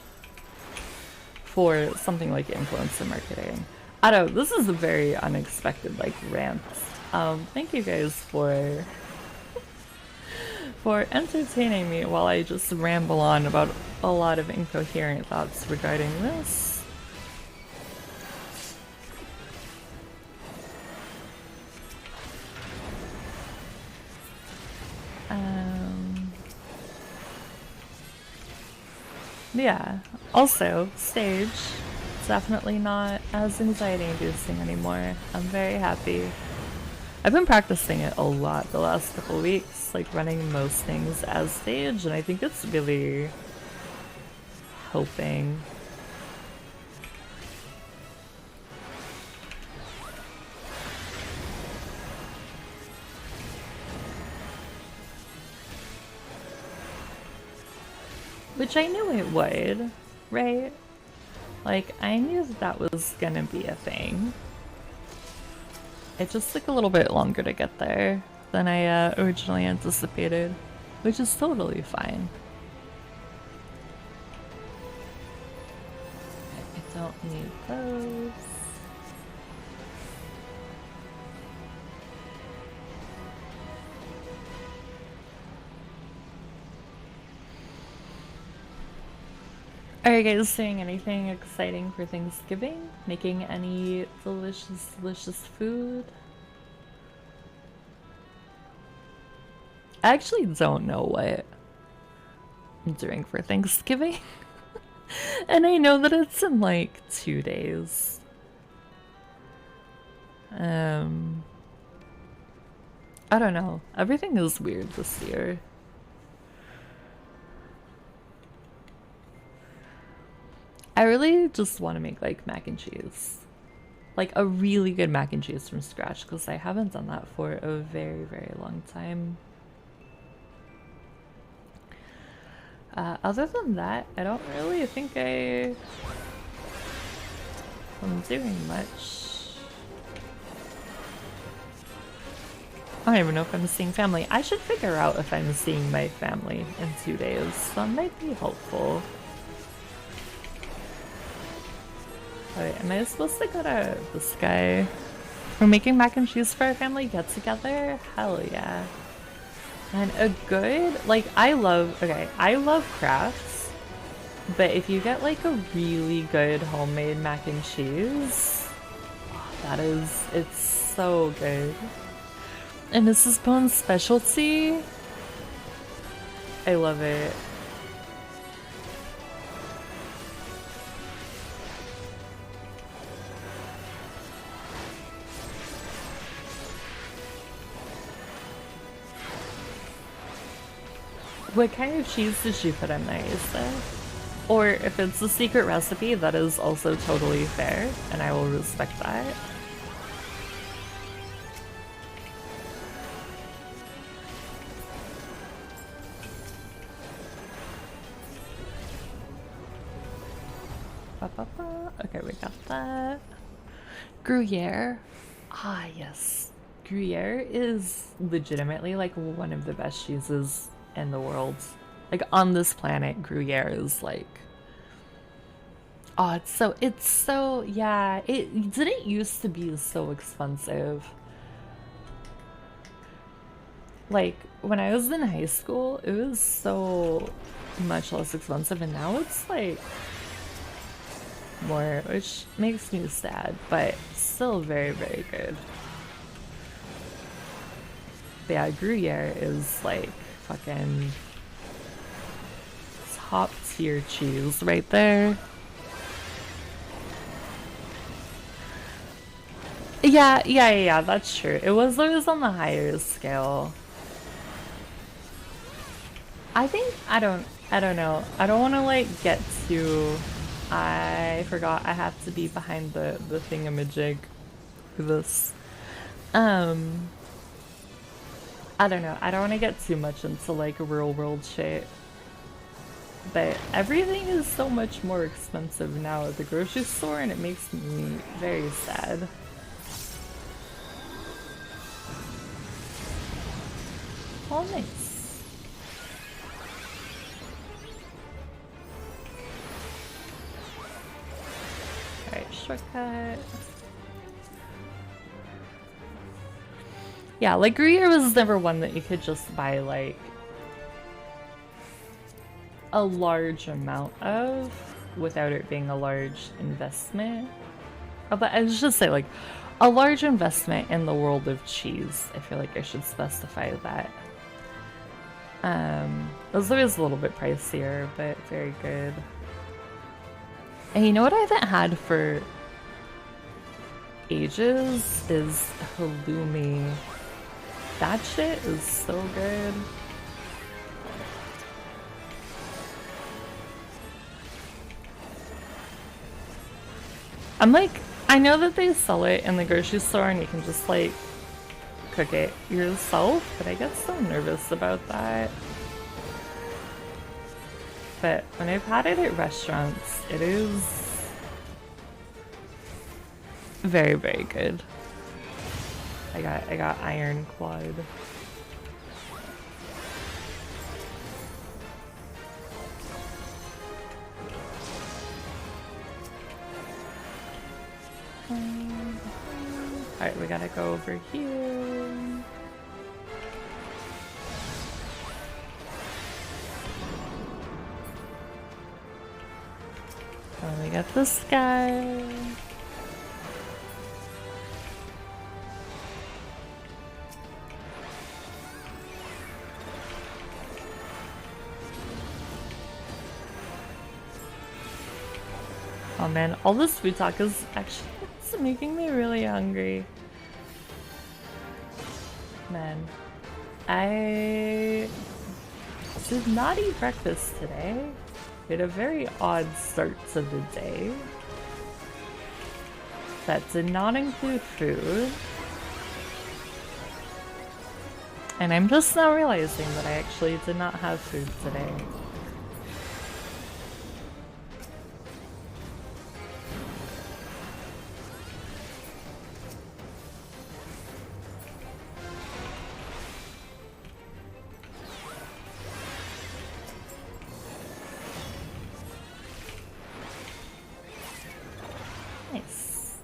for something like influencer marketing. I don't know, this is a very unexpected like rant. Thank you guys for entertaining me while I just ramble on about a lot of incoherent thoughts regarding this. Yeah, also, stage, definitely not as anxiety inducing anymore. I'm very happy. I've been practicing it a lot the last couple weeks, like running most things as stage, and I think it's really helping. Which I knew it would, right? Like, I knew that was gonna be a thing. It just took a little bit longer to get there than I originally anticipated, which is totally fine. Need those. Are you guys doing anything exciting for Thanksgiving? Making any delicious, delicious food? I actually don't know what I'm doing for Thanksgiving. And I know that it's in like 2 days. I don't know. Everything is weird this year. I really just want to make like mac and cheese. Like a really good mac and cheese from scratch because I haven't done that for a very, very long time. Other than that, I don't really think I'm doing much. I don't even know if I'm seeing family. I should figure out if I'm seeing my family in 2 days. That might be helpful. Wait, am I supposed to go to this guy? We're making mac and cheese for our family get together? Hell yeah. And a good, like, I love crafts, but if you get like a really good homemade mac and cheese, it's so good. And this is Bone's specialty. I love it. What kind of cheese did you put in there, is there? Or if it's a secret recipe, that is also totally fair, and I will respect that. Okay, we got that. Gruyere. Ah, yes. Gruyere is legitimately like one of the best cheeses in the world. Like on this planet, Gruyere is like, oh, it's so yeah, it didn't used to be so expensive. Like when I was in high school, it was so much less expensive, and now it's like more, which makes me sad, but still very, very good. But yeah, Gruyere is like fucking top tier cheese right there. Yeah, that's true. It was always on the higher scale. I think, I don't know. I don't want to like get too, I forgot I have to be behind the thingamajig for this. I don't know. I don't want to get too much into like real world shit. But everything is so much more expensive now at the grocery store, and it makes me very sad. Oh, nice. Alright, shortcut. Yeah, like Gruyere was never one that you could just buy like a large amount of without it being a large investment. Oh, but I should say like a large investment in the world of cheese. I feel like I should specify that. It was always a little bit pricier, but very good. And you know what I haven't had for ages is halloumi. That shit is so good. I'm like, I know that they sell it in the grocery store and you can just like cook it yourself, but I get so nervous about that. But when I've had it at restaurants, it is very, very good. I got iron quad. Alright, we gotta go over here. And we got this guy. Oh man, all this food talk is actually it's making me really hungry. Man, I did not eat breakfast today. We had a very odd start to the day. That did not include food. And I'm just now realizing that I actually did not have food today. Nice.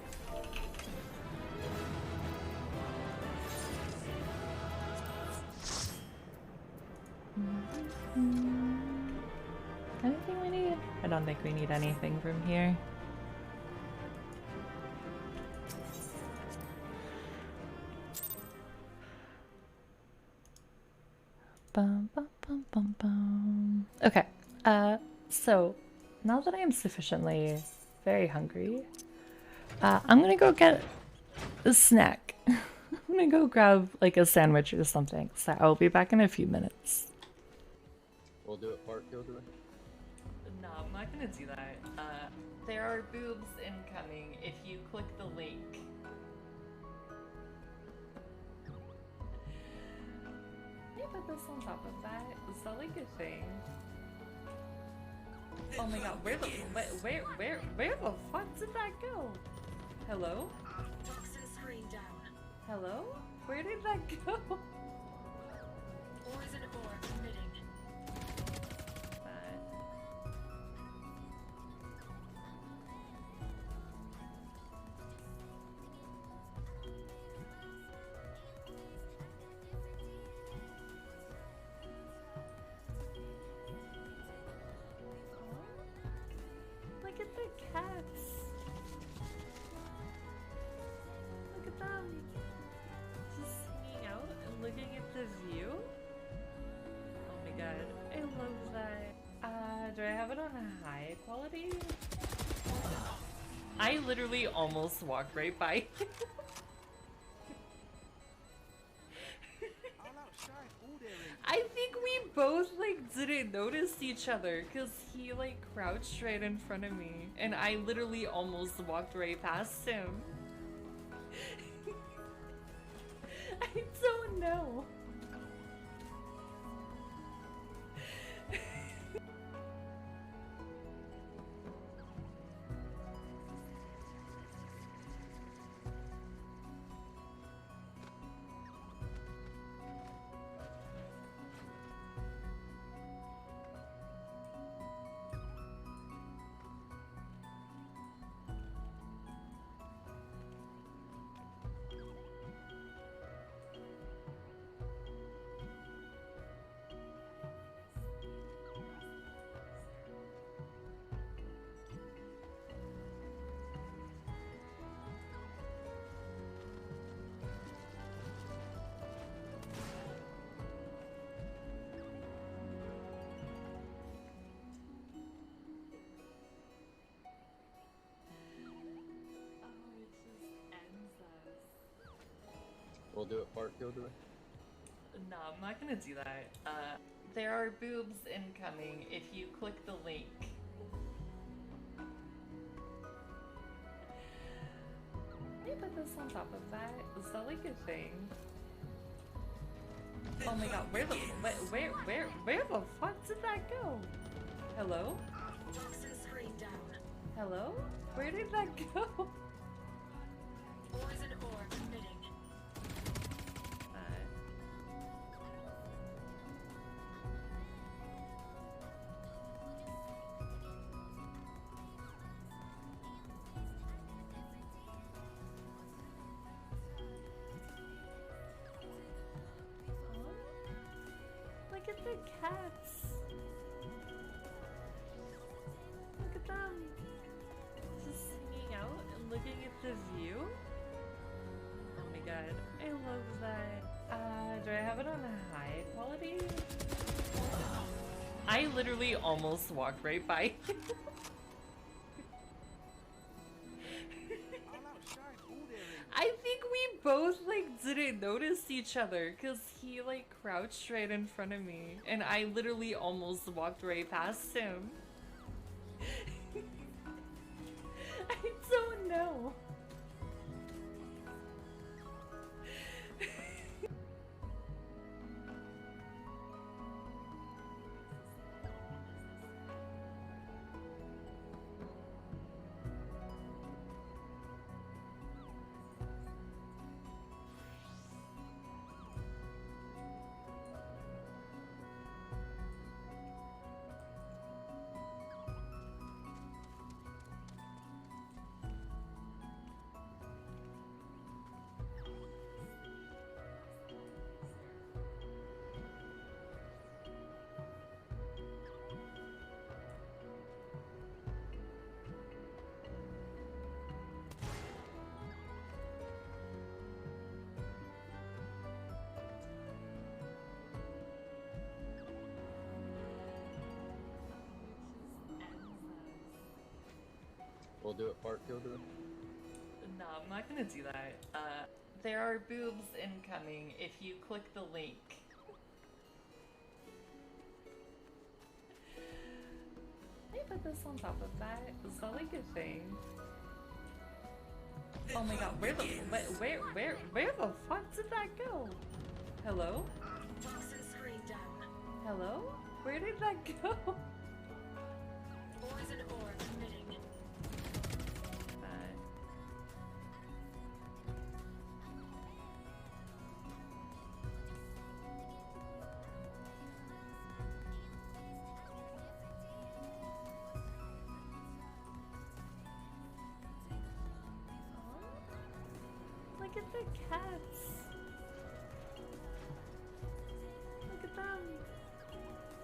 Anything we need? I don't think we need anything from here. Bum, bum, bum, bum, bum. Okay, so now that I am sufficiently very hungry, I'm gonna go get a snack. I'm gonna go grab like a sandwich or something, so I'll be back in a few minutes. We'll do it part kill, do it? No, I'm not gonna do that. There are boobs incoming if you click the link. Can you put this on top of that? Is that like a thing? Oh my god, where the fuck did that go? Hello? Toxin screen down. Hello? Where did that go? Poison orb emitting. Look at the cats. Look at them. Just hanging out and looking at the view. Oh my god, I love that. Do I have it on a high quality? I literally almost walked right by. I think we both like didn't notice each other because he like crouched right in front of me and I literally almost walked right past him. I don't know. We'll do it part kill, do it? No, I'm not gonna do that. There are boobs incoming if you click the link. Can you put this on top of that? Is that like a thing? Oh my god, where the fuck did that go? Hello? Toxin screen down. Hello? Where did that go? Poison orb emitting. the cats. Look at them. Just hanging out and looking at the view. Oh my god, I love that. Do I have it on high quality? I literally almost walked right by him. I think we both like didn't notice each other because he like crouched right in front of me and I literally almost walked right past him. I don't know. We'll do it part kill, do it. No, I'm not gonna do that. There are boobs incoming if you click the link. Let me put this on top of that. Is that like a thing? Oh my god, where the fuck did that go? Hello? Toxin screen down. Hello? Where did that go? Poison orb emitting. Look at the cats. Look at them.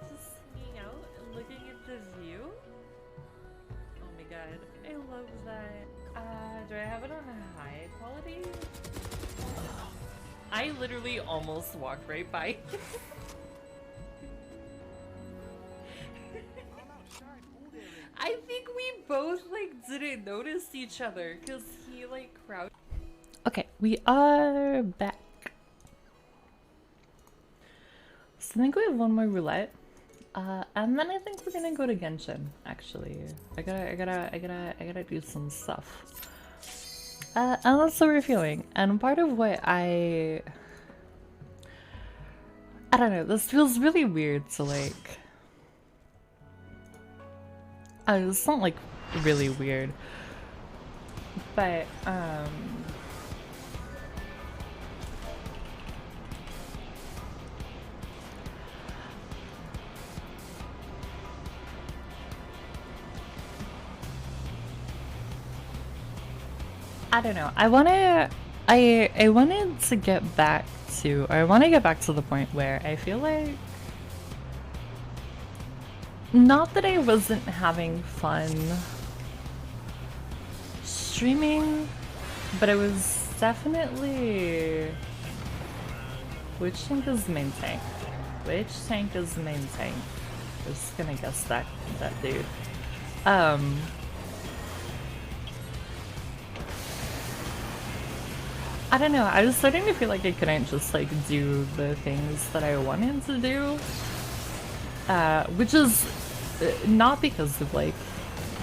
Just hanging out and looking at the view. Oh my god, I love that. Do I have it on high quality? I literally almost walked right by him. I think we both like didn't notice each other because he like crouched. Okay, we are back. So I think we have one more roulette. And then I think we're gonna go to Genshin, actually. I gotta do some stuff. And that's what we're feeling. And part of what I don't know, this feels really weird to like... it's not like really weird. But, I don't know. I wanted to get back to, or I want to get back to the point where I feel like, not that I wasn't having fun streaming, but it was definitely, which tank is main tank? Which tank is main tank? Just gonna guess that dude. I don't know, I was starting to feel like I couldn't just like do the things that I wanted to do. Which is not because of like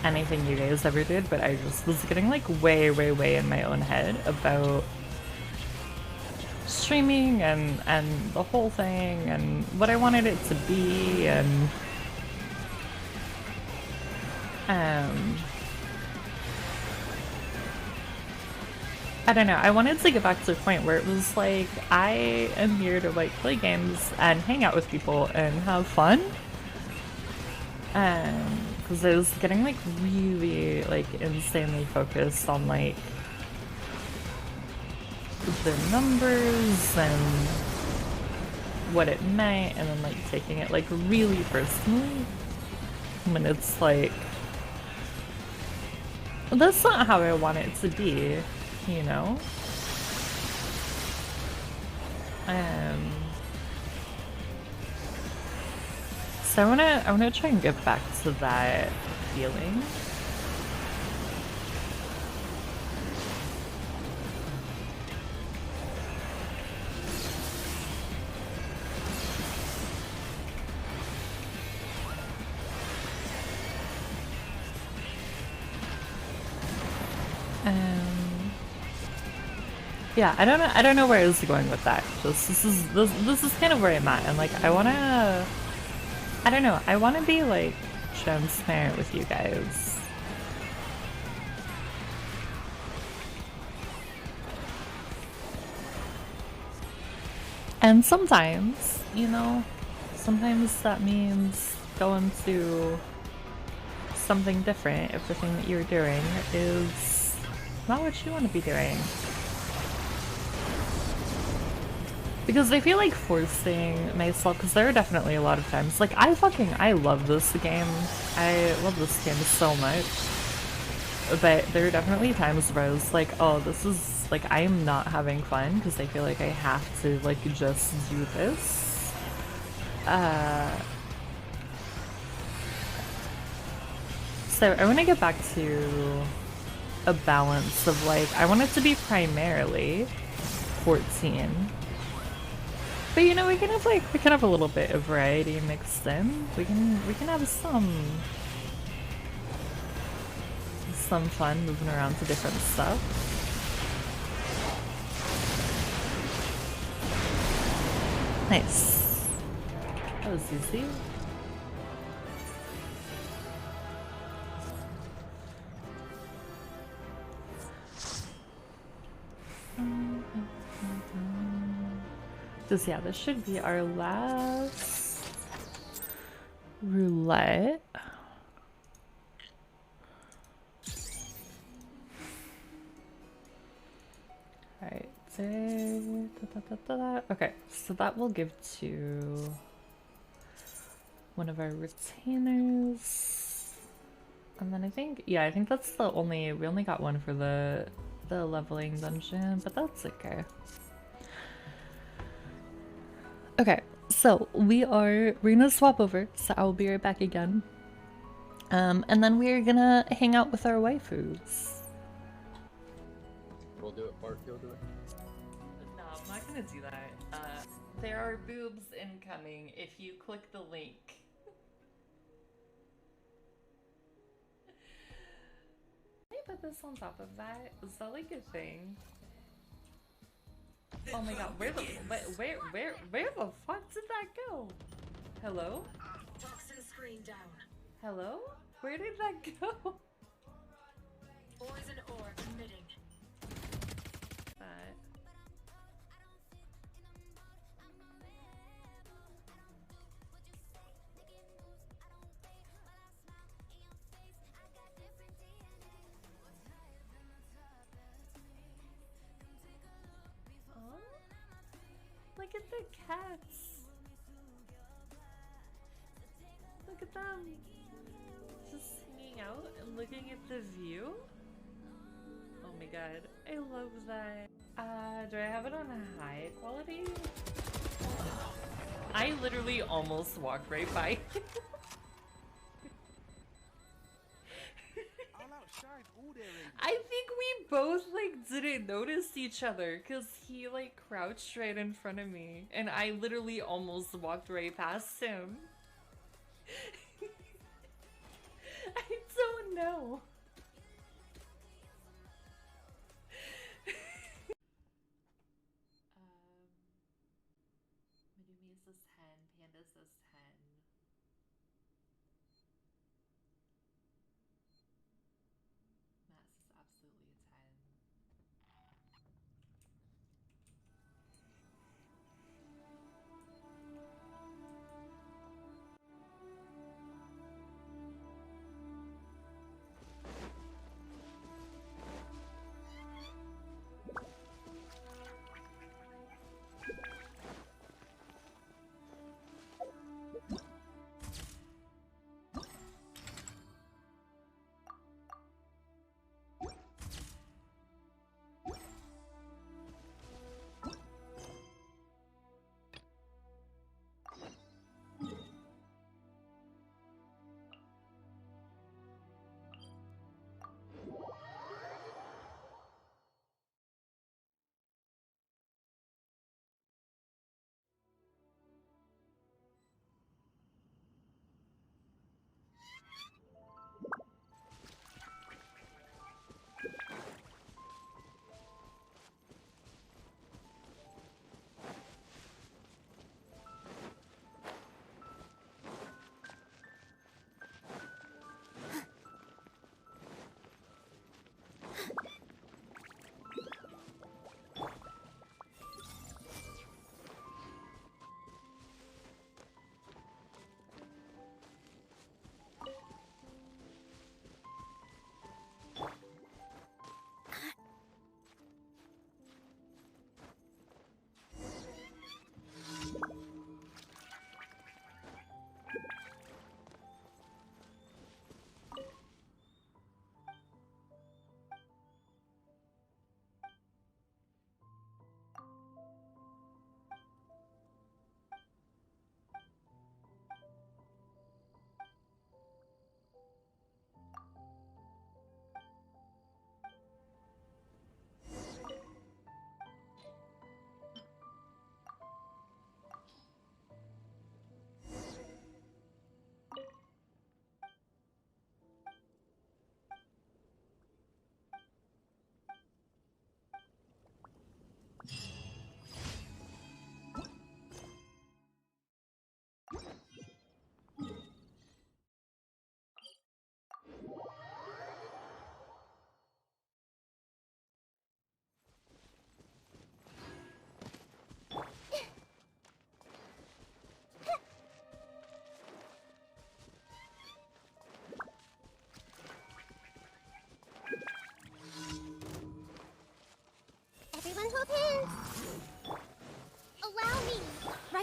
anything you guys ever did, but I just was getting like way in my own head about streaming and the whole thing and what I wanted it to be and I don't know, I wanted to get back to a point where it was like, I am here to like play games and hang out with people and have fun. Because I was getting like really like insanely focused on like the numbers and what it meant and then like taking it like really personally when it's like that's not how I want it to be, you know? So I wanna try and get back to that feeling. Yeah, I don't know where I was going with that. Just this is kind of where I'm at, and like I don't know, I wanna be like transparent with you guys. And sometimes, you know, sometimes that means going to something different if the thing that you're doing is not what you want to be doing. Because I feel like forcing myself, because there are definitely a lot of times, like I love this game. I love this game so much. But there are definitely times where I was like, oh, this is, like, I am not having fun because I feel like I have to, like, just do this. So I want to get back to a balance of, like, I want it to be primarily 14. But you know, we can have a little bit of variety mixed in. We can have some fun moving around to different stuff. Nice. That was easy. Yeah, this should be our last roulette. Alright, okay, so that will give to one of our retainers. And then I think that's the only, we only got one for the leveling dungeon, but that's okay. Okay, so we're gonna swap over, so I'll be right back again. And then we're gonna hang out with our waifus. We'll do it part kill, do it? No, I'm not gonna do that. There are boobs incoming if you click the link. Can I put this on top of that? Is that like a thing? Oh my god, where the fuck did that go? Hello? Toxin screen down. Hello? Where did that go? Poison orb emitting. Look at the cats. Look at them. Just hanging out and looking at the view. Oh my god, I love that. Do I have it on a high quality? I literally almost walked right by. I think we both like didn't notice each other because he like crouched right in front of me and I literally almost walked right past him. I don't know. Medumi says 10, Panda says 10. Matt says absolutely a 10.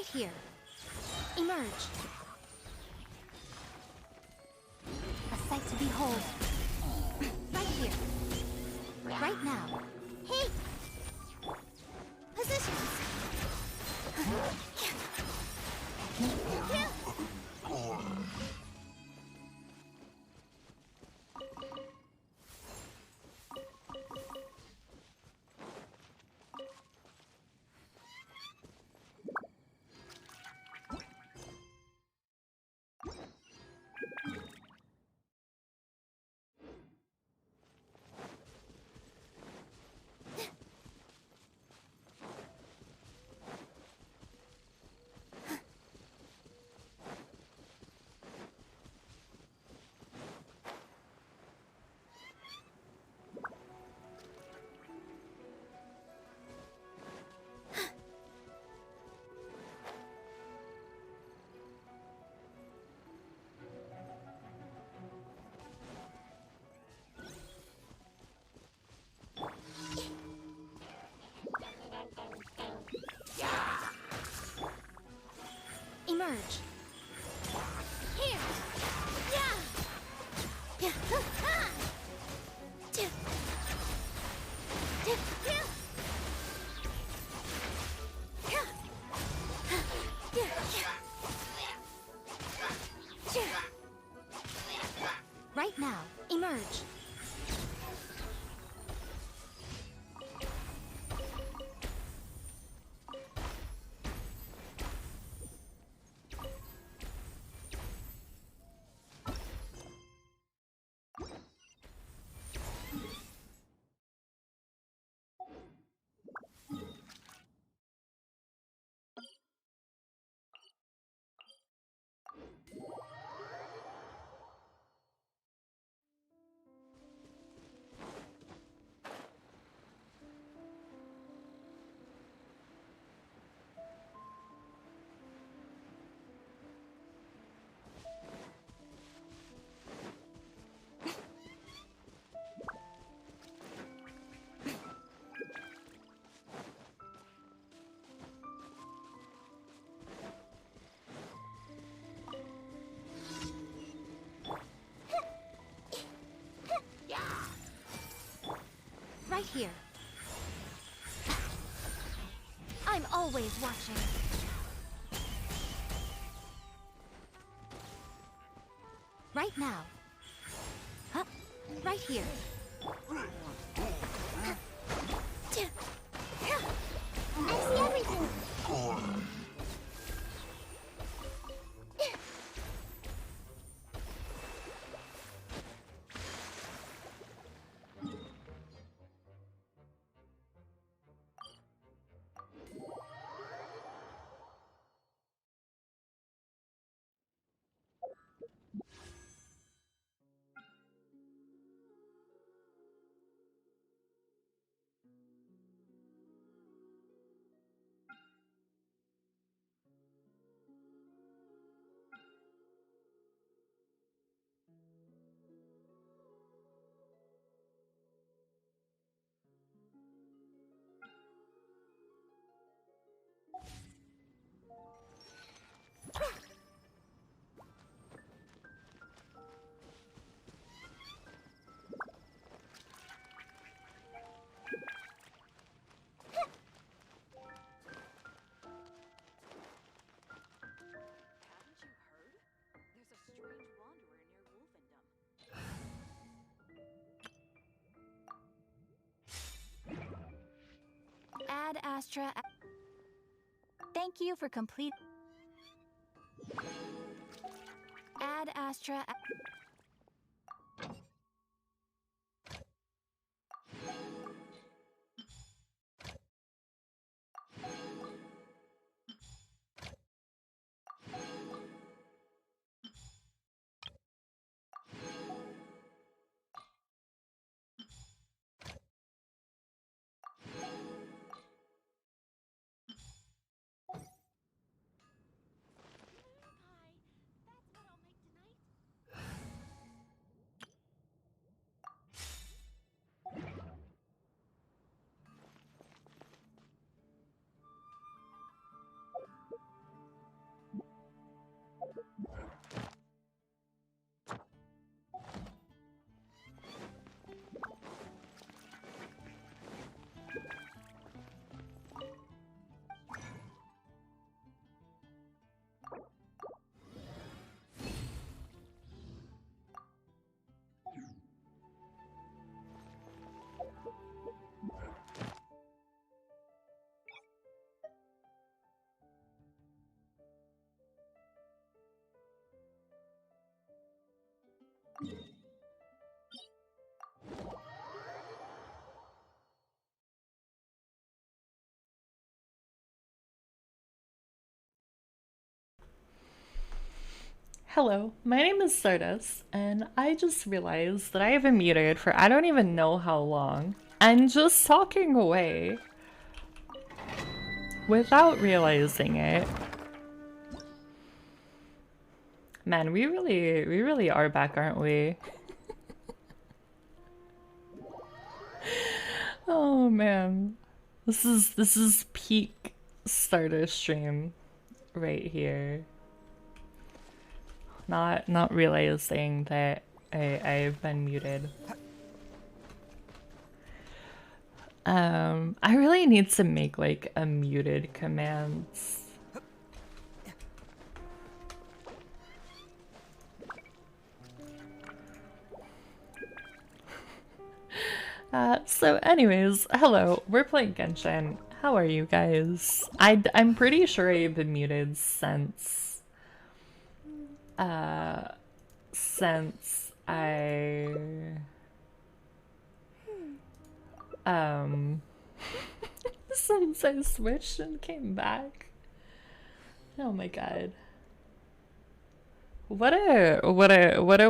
Right here. Emerge. A sight to behold. Right here. Right now. Hey! Positions! Emerge. Here. Yeah. Yeah. Ha. Yeah. Yeah. Yeah. Yeah. Yeah. Right now, emerge. Right here. I'm always watching. Right now. Huh? Right here. I see everything. Haven't you heard? There's a strange wanderer near Wolfendom. Ad Astra. Thank you for complete. Ad Astra. Pie, that's what I'll make tonight. Hello, my name is Stardust, and I just realized that I have been muted for I don't even know how long, and just talking away without realizing it. Man, we really are back, aren't we? Oh man, this is peak starter stream right here. Not realizing that I've been muted. I really need to make like a muted commands. So anyways, hello, we're playing Genshin. How are you guys? I'm pretty sure I've been muted since I since I switched and came back. Oh my god. What a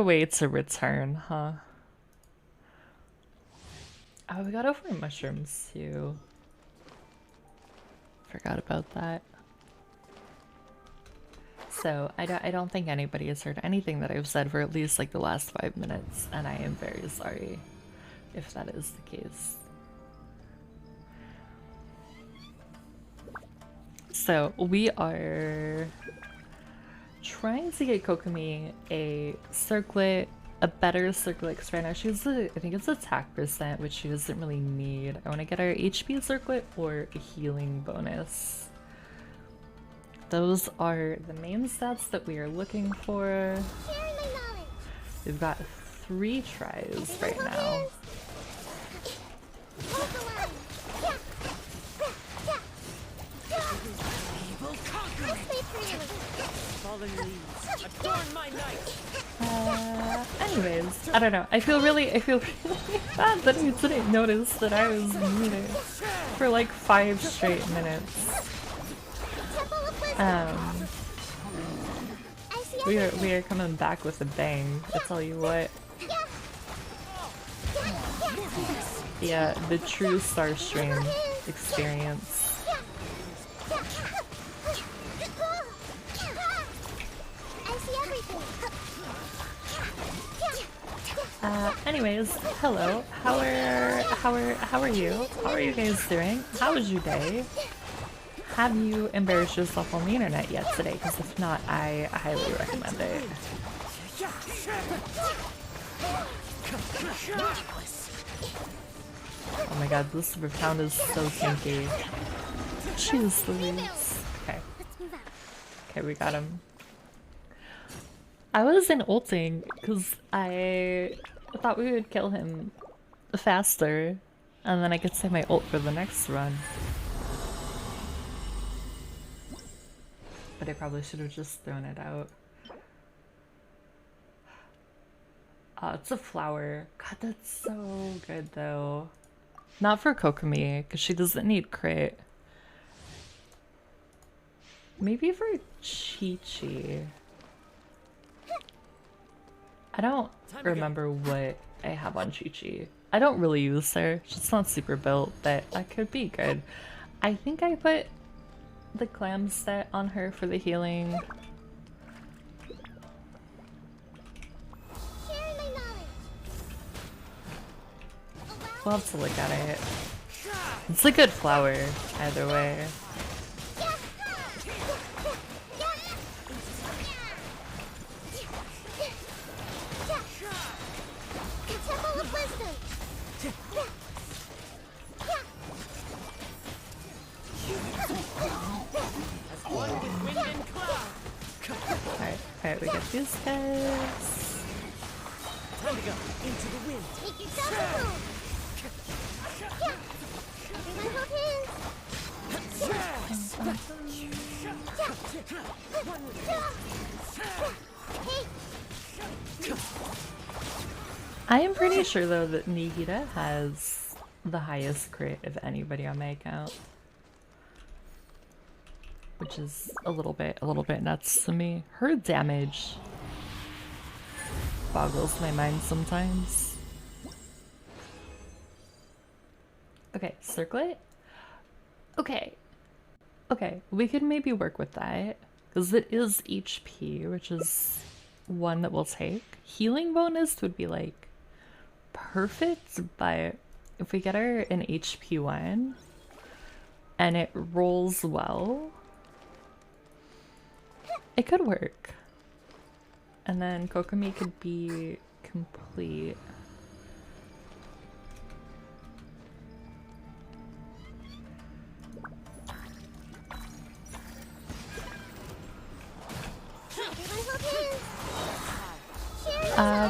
way to return, huh? Oh, we got over mushrooms too. Forgot about that. So I don't think anybody has heard anything that I've said for at least like the last 5 minutes, and I am very sorry if that is the case. So we are trying to get Kokomi a circlet, a better circlet, because right now she has I think it's attack percent, which she doesn't really need. I want to get her HP circlet or a healing bonus. Those are the main stats that we are looking for. We've got 3 tries right now. Anyways, I don't know. I feel really bad that I didn't notice that I was muted for like 5 straight minutes. We are coming back with a bang. I tell you what. Yeah, the true Starstream experience. Anyways, hello. How are you? How are you guys doing? How was your day? Have you embarrassed yourself on the internet yet today? Because if not, I highly recommend it. Oh my god, this town is so kinky. Jeez Louise. Okay. Okay, we got him. I was in ulting because I thought we would kill him faster, and then I could save my ult for the next run. But I probably should have just thrown it out. It's a flower. God, that's so good though. Not for Kokomi, because she doesn't need crit. Maybe for Chi-Chi. I don't remember what I have on Chi-Chi. I don't really use her. She's not super built, but that could be good. I think I put the clam set on her for the healing. We'll have to look at it. It's a good flower, either way. Alright, we got these guys. Time to go into the wind. Make yourself move. I am pretty sure though that Nihida has the highest crit of anybody on my account, which is a little bit nuts to me. Her damage boggles my mind sometimes. Okay, circlet? Okay. Okay, we could maybe work with that. Because it is HP, which is one that we'll take. Healing bonus would be like perfect, but if we get her an HP one and it rolls well, it could work. And then Kokomi could be complete.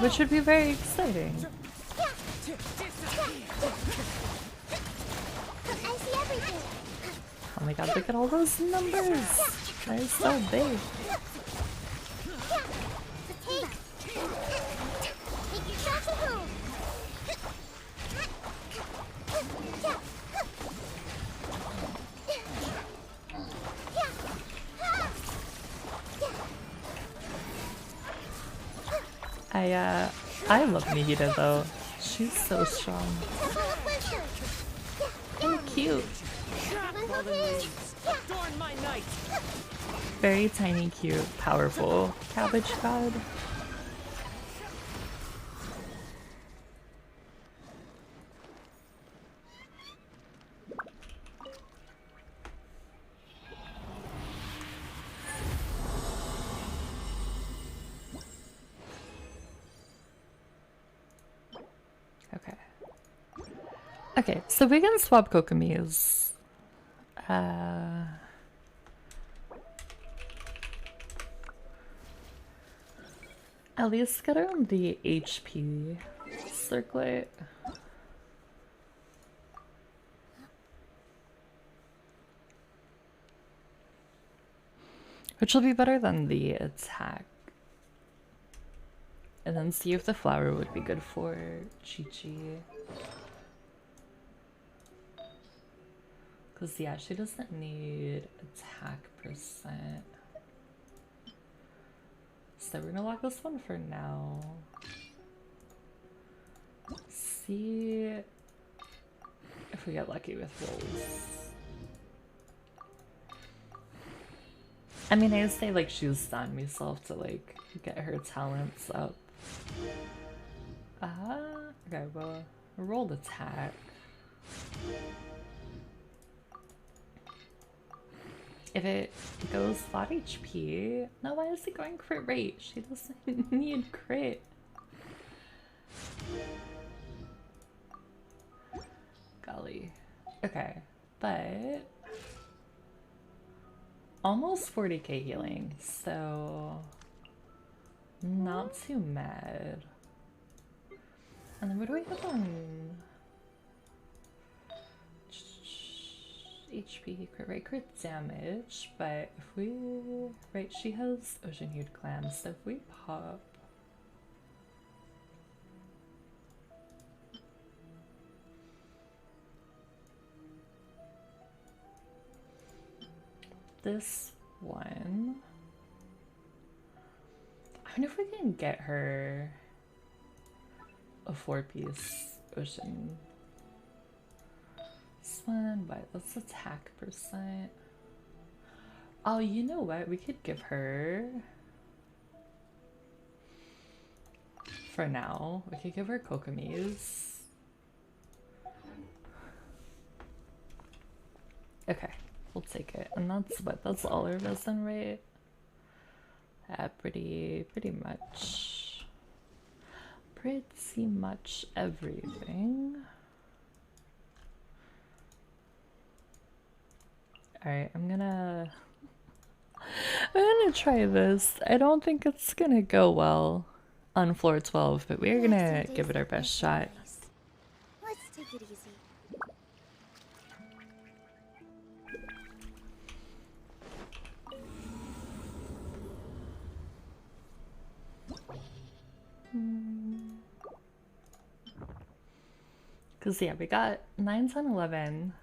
Which would be very exciting. Oh my god, look at all those numbers! They're so big. I love Nihida though. She's so strong. And cute. Very tiny, cute, powerful cabbage god. Okay, so we can swap Kokomis. At least get her on the HP circlet. Which will be better than the attack. And then see if the flower would be good for Chi-Chi. Because, yeah, she doesn't need attack percent. So we're gonna lock this one for now. See if we get lucky with rolls. I mean, I would say, like, she was stunned myself to, like, get her talents up. Okay, well, rolled attack. If it goes flat HP, no, why is it going crit rate? She doesn't need crit. Golly. Okay, but almost 40k healing, so not too mad. And then what do we have on HP, crit rate, crit damage? But if we, right, she has ocean hued clams, so if we pop this one, I wonder if we can get her a 4-piece ocean. This one, but let's attack percent. Oh, you know what? We could give her, for now, we could give her Kokomis. Okay, we'll take it. And that's what, that's all our resin, right? Yeah, pretty much. Pretty much everything. Alright, I'm gonna try this. I don't think it's gonna go well on floor 12, but we're gonna give it our best shot. Let's take it easy. Because, yeah, we got 9, 10, 11.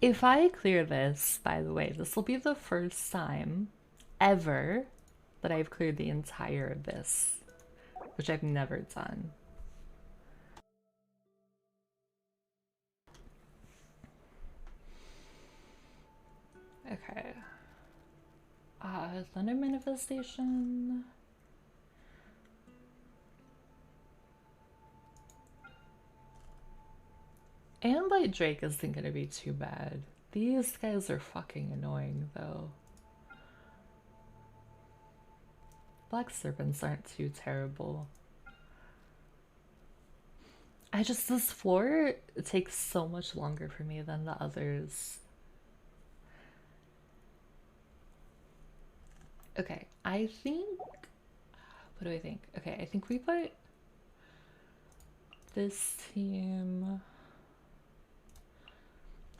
If I clear this, by the way, this will be the first time ever that I've cleared the entire abyss, which I've never done. Okay. Thunder manifestation. And Light Drake isn't gonna be too bad. These guys are fucking annoying though. Black Serpents aren't too terrible. This floor takes so much longer for me than the others. Okay, I think, what do I think? Okay, I think we put this team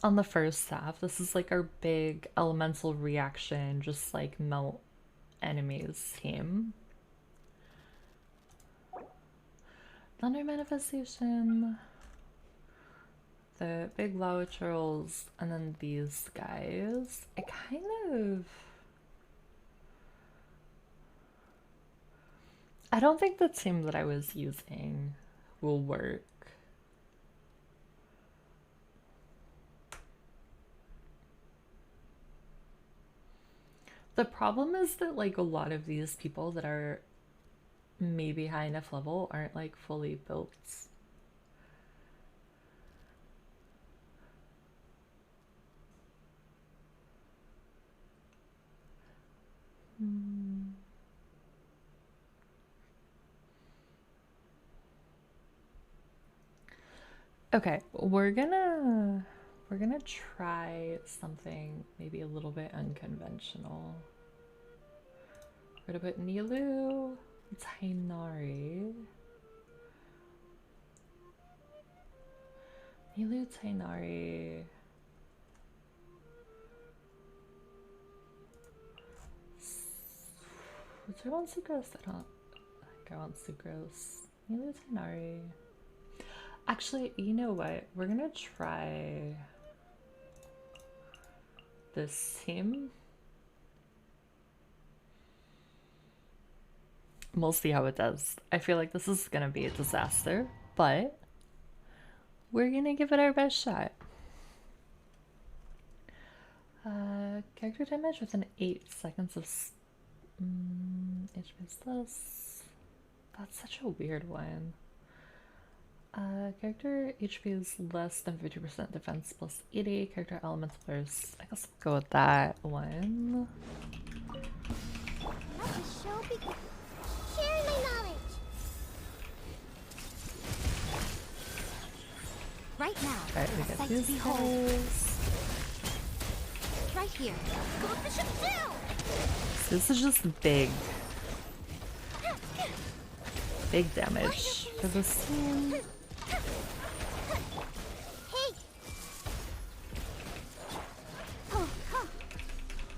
on the first half. This is like our big elemental reaction, just like melt enemies team. Thunder manifestation, the big lava trolls, and then these guys. I don't think the team that I was using will work. The problem is that like a lot of these people that are maybe high enough level aren't like fully built. Okay, we're gonna try something maybe a little bit unconventional. We're gonna put Nilu, Tainari. Nilu, Tainari. Do I want Sucrose? I don't think I want Sucrose. Nilu, Tainari. Actually, you know what? We're gonna try this team. We'll see how it does. I feel like this is gonna be a disaster, but we're gonna give it our best shot. Character damage within 8 seconds of HP plus. That's such a weird one. Character HP is less than 50% defense plus 80. Character elemental burst. I guess we'll go with that one. Let the show begin. Share my knowledge. Right now. Alright, we got Sight these to behold. guys. Right here. Go Bishop down. So this is just big damage for this team. Hey. Oh, huh.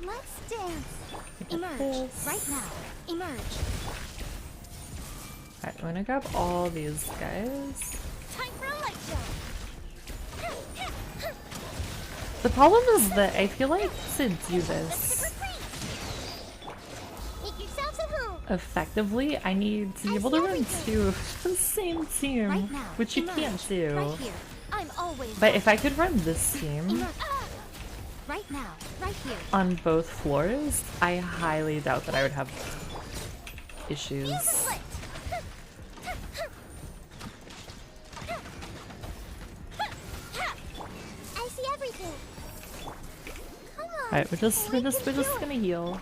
Let's dance. Emerge. This. Right now. Emerge. Alright, I'm gonna grab all these guys. Time for a light show. The problem is that I feel like to do this Make yourselves at home. effectively, I need to be able to run two of the same team, Right now. which you Emerge. can't do. Right here. I'm always But if I could run this team Emerge. Right now. Right here. on both floors, I highly doubt that I would have issues. Split. I see everything. Come on. Alright, we're just gonna heal.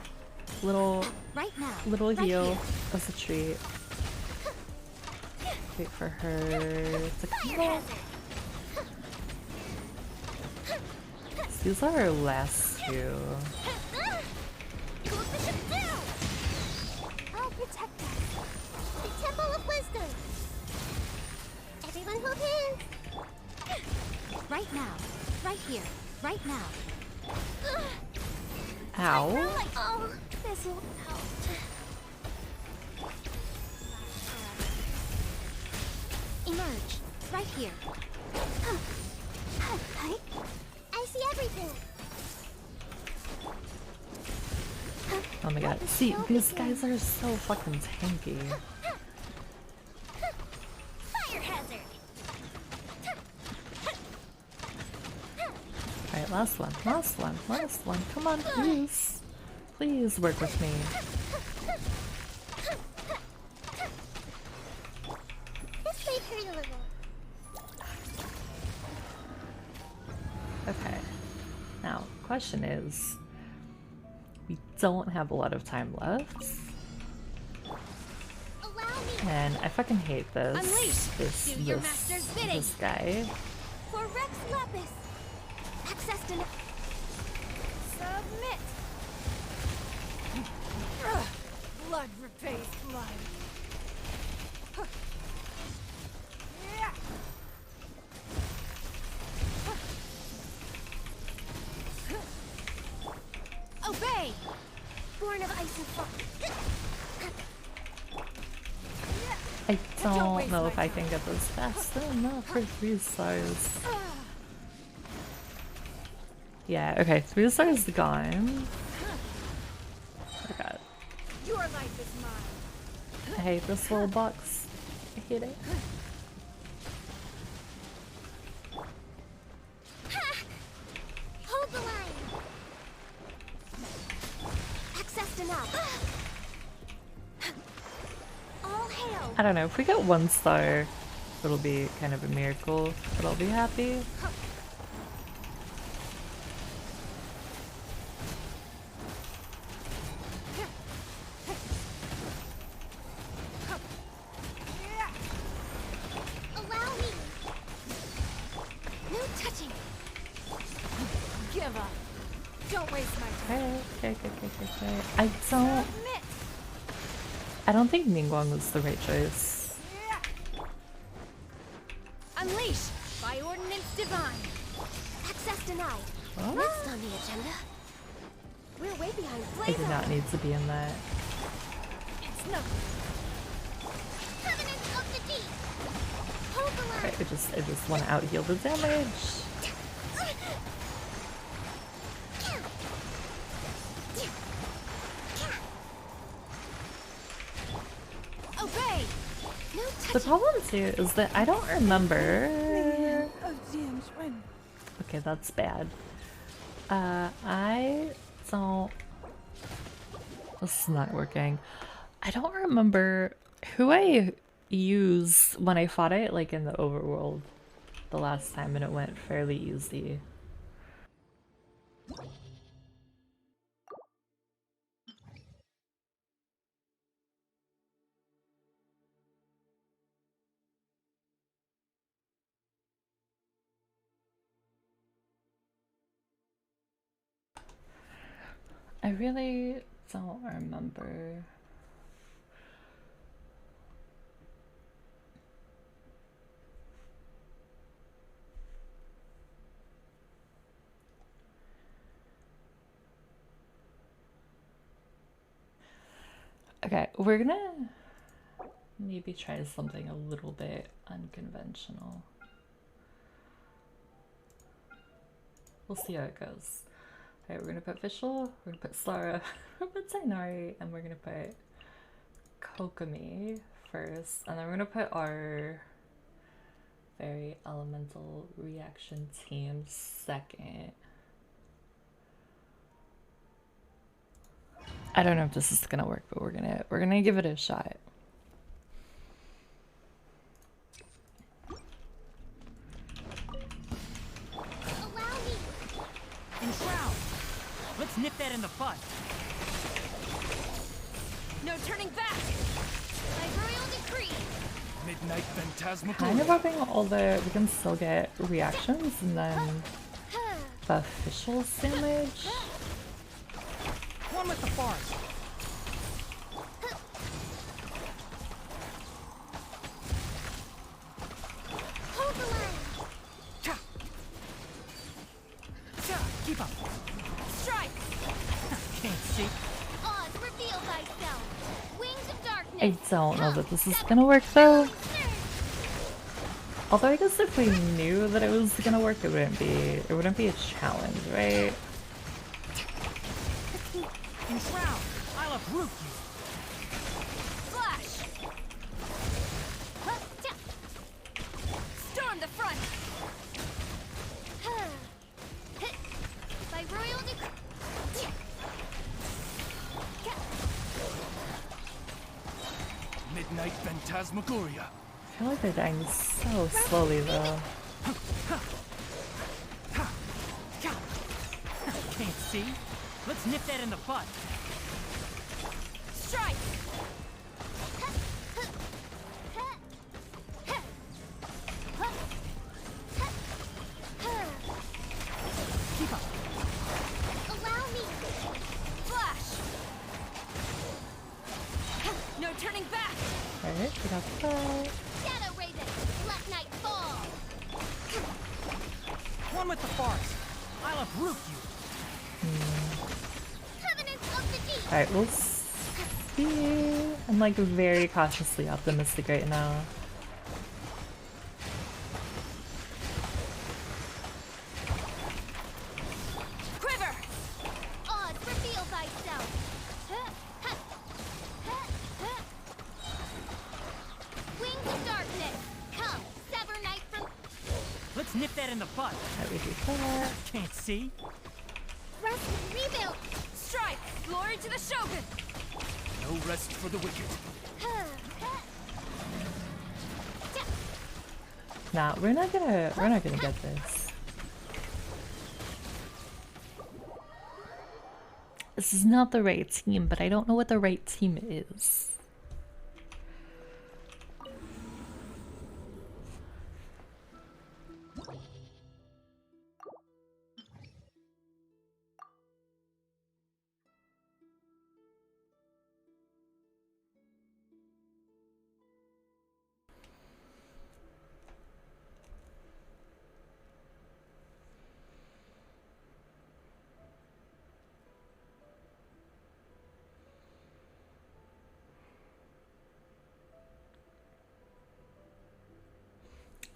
Little Right now. little Right heal here. as a treat. Wait for her to come back. These are our last two. Go Bishop down. I'll protect us. The Temple of Wisdom. Everyone hold hands. Right now. Right here. Right now. Ow. Oh, this will help. Emerge. Right here. I see everything. Oh my god. See, these guys are so fucking tanky. Fire hazard. Alright, last one, last one, last one. Come on, please. Please work with me. This may hurt a little. Okay. Now, question is, we don't have a lot of time left. Allow me. And I fucking hate this. Unleash! Do your master's bidding. This guy. For Rex Lapis. Access denied. Submit. Blood repays blood. Obey! Born of ice and fire. I don't know if I can get this fast enough for 3 stars. Yeah, okay, 3 stars gone. Oh god. Your life is mine. I hate this little box. I hate it. Hold the line. Access denied. All hail. I don't know, if we get 1 star, it'll be kind of a miracle, but I'll be happy. Allow me. No touching. Give up. Don't waste my time. Okay. I don't think Ningguang was the right choice. Unleash by ordinance divine. Access denied. What? Next on the agenda. We're way behind I did Blazer. not need to be in that. It's nothing. Covenant of the deep. Hold the line. Okay, I just want to out heal the damage. Obey. No The touching. problem too is that I don't remember. Of James Ren. Okay, that's bad. I don't. This is not working. I don't remember who I used when I fought it, like in the overworld, the last time, and it went fairly easy. I really don't remember. Okay, we're gonna maybe try something a little bit unconventional. We'll see how it goes. Alright, we're gonna put Fischl, we're gonna put Slara, we're gonna put Tainari, and we're gonna put Kokomi first, and then we're gonna put our very elemental reaction team second. I don't know if this is gonna work, but we're gonna give it a shot. Allow me. Enshroud! Let's nip that in the bud. No turning back. By royal decree. Midnight Phantasmagoria. Kind of hoping all the we can still get reactions and then the official damage. One with the forest. Hold the line. Cha! Cha! Keep up. Strike. Can't see. Oz, reveal thyself. Wings of darkness. I don't know that this is gonna work though. Although I guess if we knew that it was gonna work, it wouldn't be a challenge, right? Enshroud! uproot you. Flash! Huh, ja. Storm the front! Huh. Hit. By royal decree. Midnight Phantasmagoria. I feel like they're dying so slowly though. Can't see? Let's nip that in the butt. Strike! Keep up. Allow me! Flash! No turning back! Alright, we got that. Shadow Raven! Let night fall! One with the farce. I'll uproot you. Covenants of the Deep! Alright, we'll see. I'm like very cautiously optimistic right now. Quiver! Odds, reveal thyself! Wings of darkness! Come, sever night from... Let's nip that in the butt. Alright, we do that. Can't see? Rest, rebuild! Strike! Glory to the Shogun! No rest for the wicked. Nah, we're not gonna get this. This is not the right team, but I don't know what the right team is.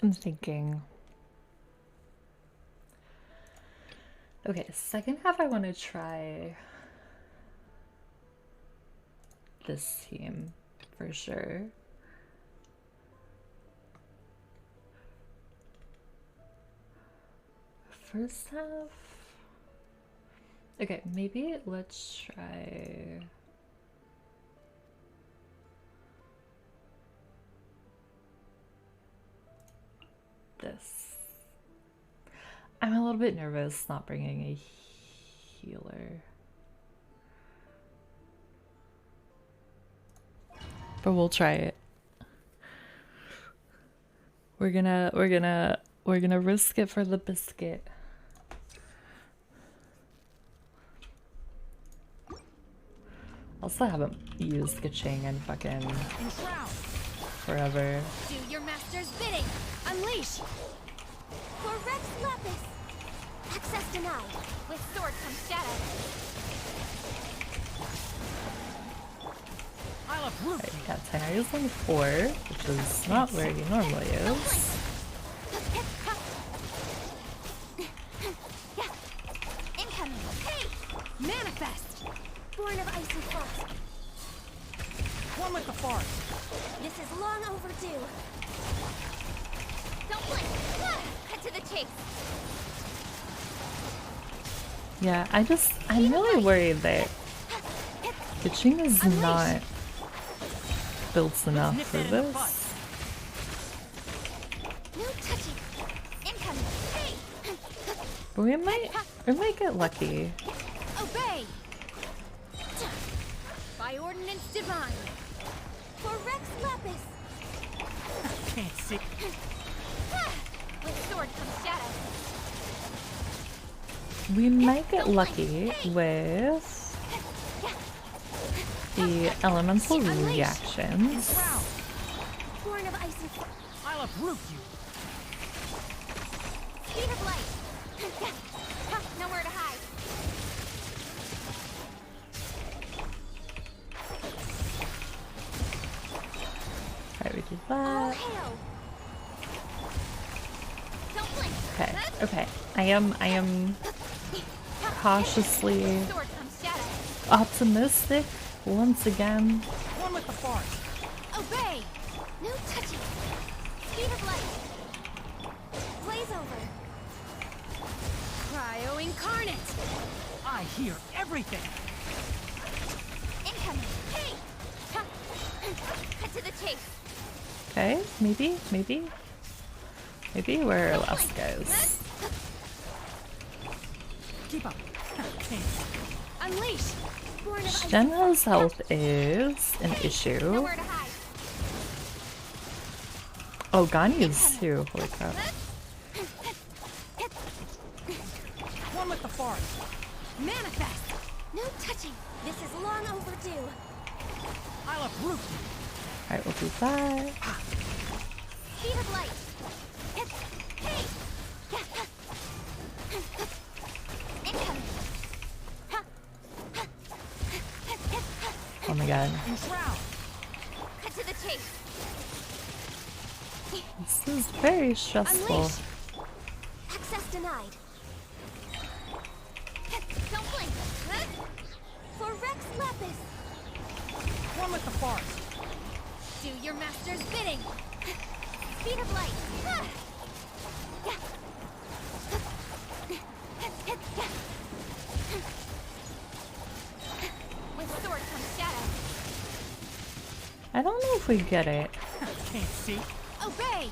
I'm thinking. Okay, second half I want to try this team for sure. First half. Okay, maybe let's try. This. I'm a little bit nervous not bringing a healer. But we'll try it. We're gonna risk it for the biscuit. Also haven't used Kaching in fucking forever. Do your master's bidding! Unleash! For Rex Lapis! Access denied! With sword comes shadow! I'll uproot Right, you. got 10. I use only 4, which is not where he normally is. Incoming! Hey! Manifest! Born of icy frost! One with the farce. This is long overdue! Don't blink! Ah, cut to the chase! Yeah, I'm really worried that Kaching is not built enough Nip for that in the this. butt. No touching! Incoming! Hey! But we might get lucky. Obey! By ordinance divine! For Rex Lapis! Can't see. With sword comes shadow! We might get lucky with the elemental reactions. Born of icy frost! I'll uproot you. Speed of light! Nowhere to hide! Alright, we did All that. hail! Don't blink! Okay, okay. I am cautiously Sword comes shadow! optimistic once again. One with the forest. Obey! No touching! Speed of light! Blaze over! Cryo incarnate! I hear everything. Incoming! Hey! Ha! Cut to the chase! Okay, maybe where our last goes. Keep up. Thanks. Unleash! Born of ice. Jenna's health is an issue. Nowhere to hide. Oh, Gani's too. Holy crap. One with the forest. Manifest! No touching! This is long overdue. I'll uproot you. Alright, we'll do that. Speed of light! Hey! Incoming! Oh my god. Enshroud. Cut to the chase! This is very stressful. Unleash! Access denied. Don't blink! For Rex Lapis! One with the forest. Do your master's bidding! Speed of light! With sword comes shadow. I don't know if we get it. Can't see. Obey!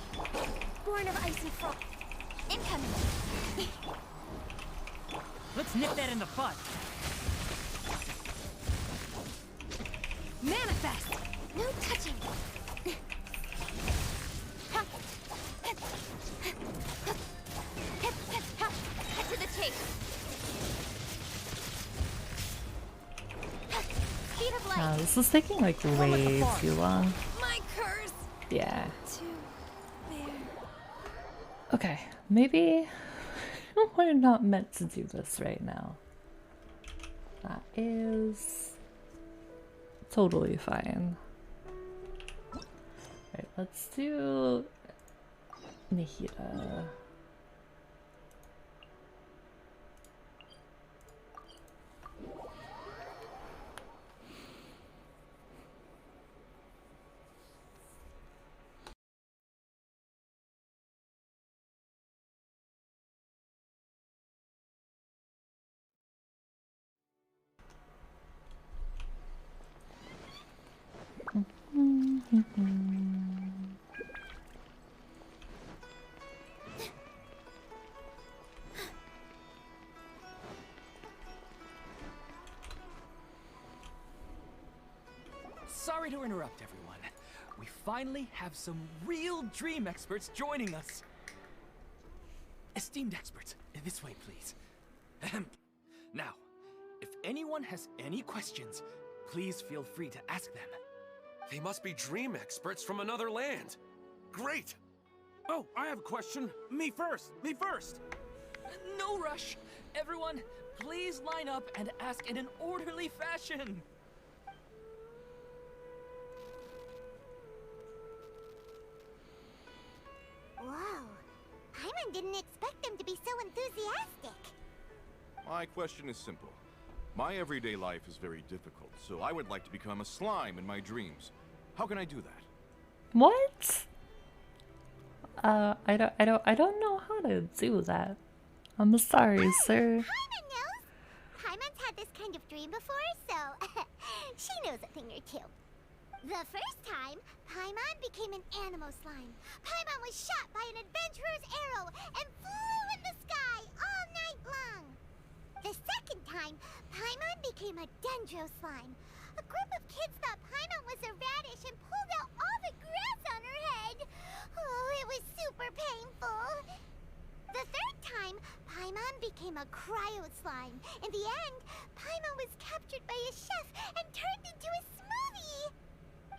Born of ice and frost. Incoming! Let's nip that in the bud. Manifest! No touching! Cut to the chase! Speed of light! This is taking like way too long. My curse! Yeah. To there. Okay, maybe we're not meant to do this right now. That is totally fine. Alright, let's do Nihita. Sorry to interrupt, everyone. We finally have some real dream experts joining us. Esteemed experts, this way, please. Ahem. Now, if anyone has any questions, please feel free to ask them. They must be dream experts from another land. Great! Oh, I have a question. Me first! Me first! No rush. Everyone, please line up and ask in an orderly fashion. Whoa. Paimon didn't expect them to be so enthusiastic. My question is simple. My everyday life is very difficult, so I would like to become a slime in my dreams. How can I do that? What? I don't know how to do that. I'm sorry, sir. Paimon knows. Paimon's had this kind of dream before, so she knows a thing or two. The first time, Paimon became an animal slime. Paimon was shot by an adventurer's arrow and flew in the sky all night long. The second time, Paimon became a dendro slime. A group of kids thought Paimon was a radish and pulled out all the grass on her head. Oh, it was super painful. The third time, Paimon became a cryo slime. In the end, Paimon was captured by a chef and turned into a smoothie.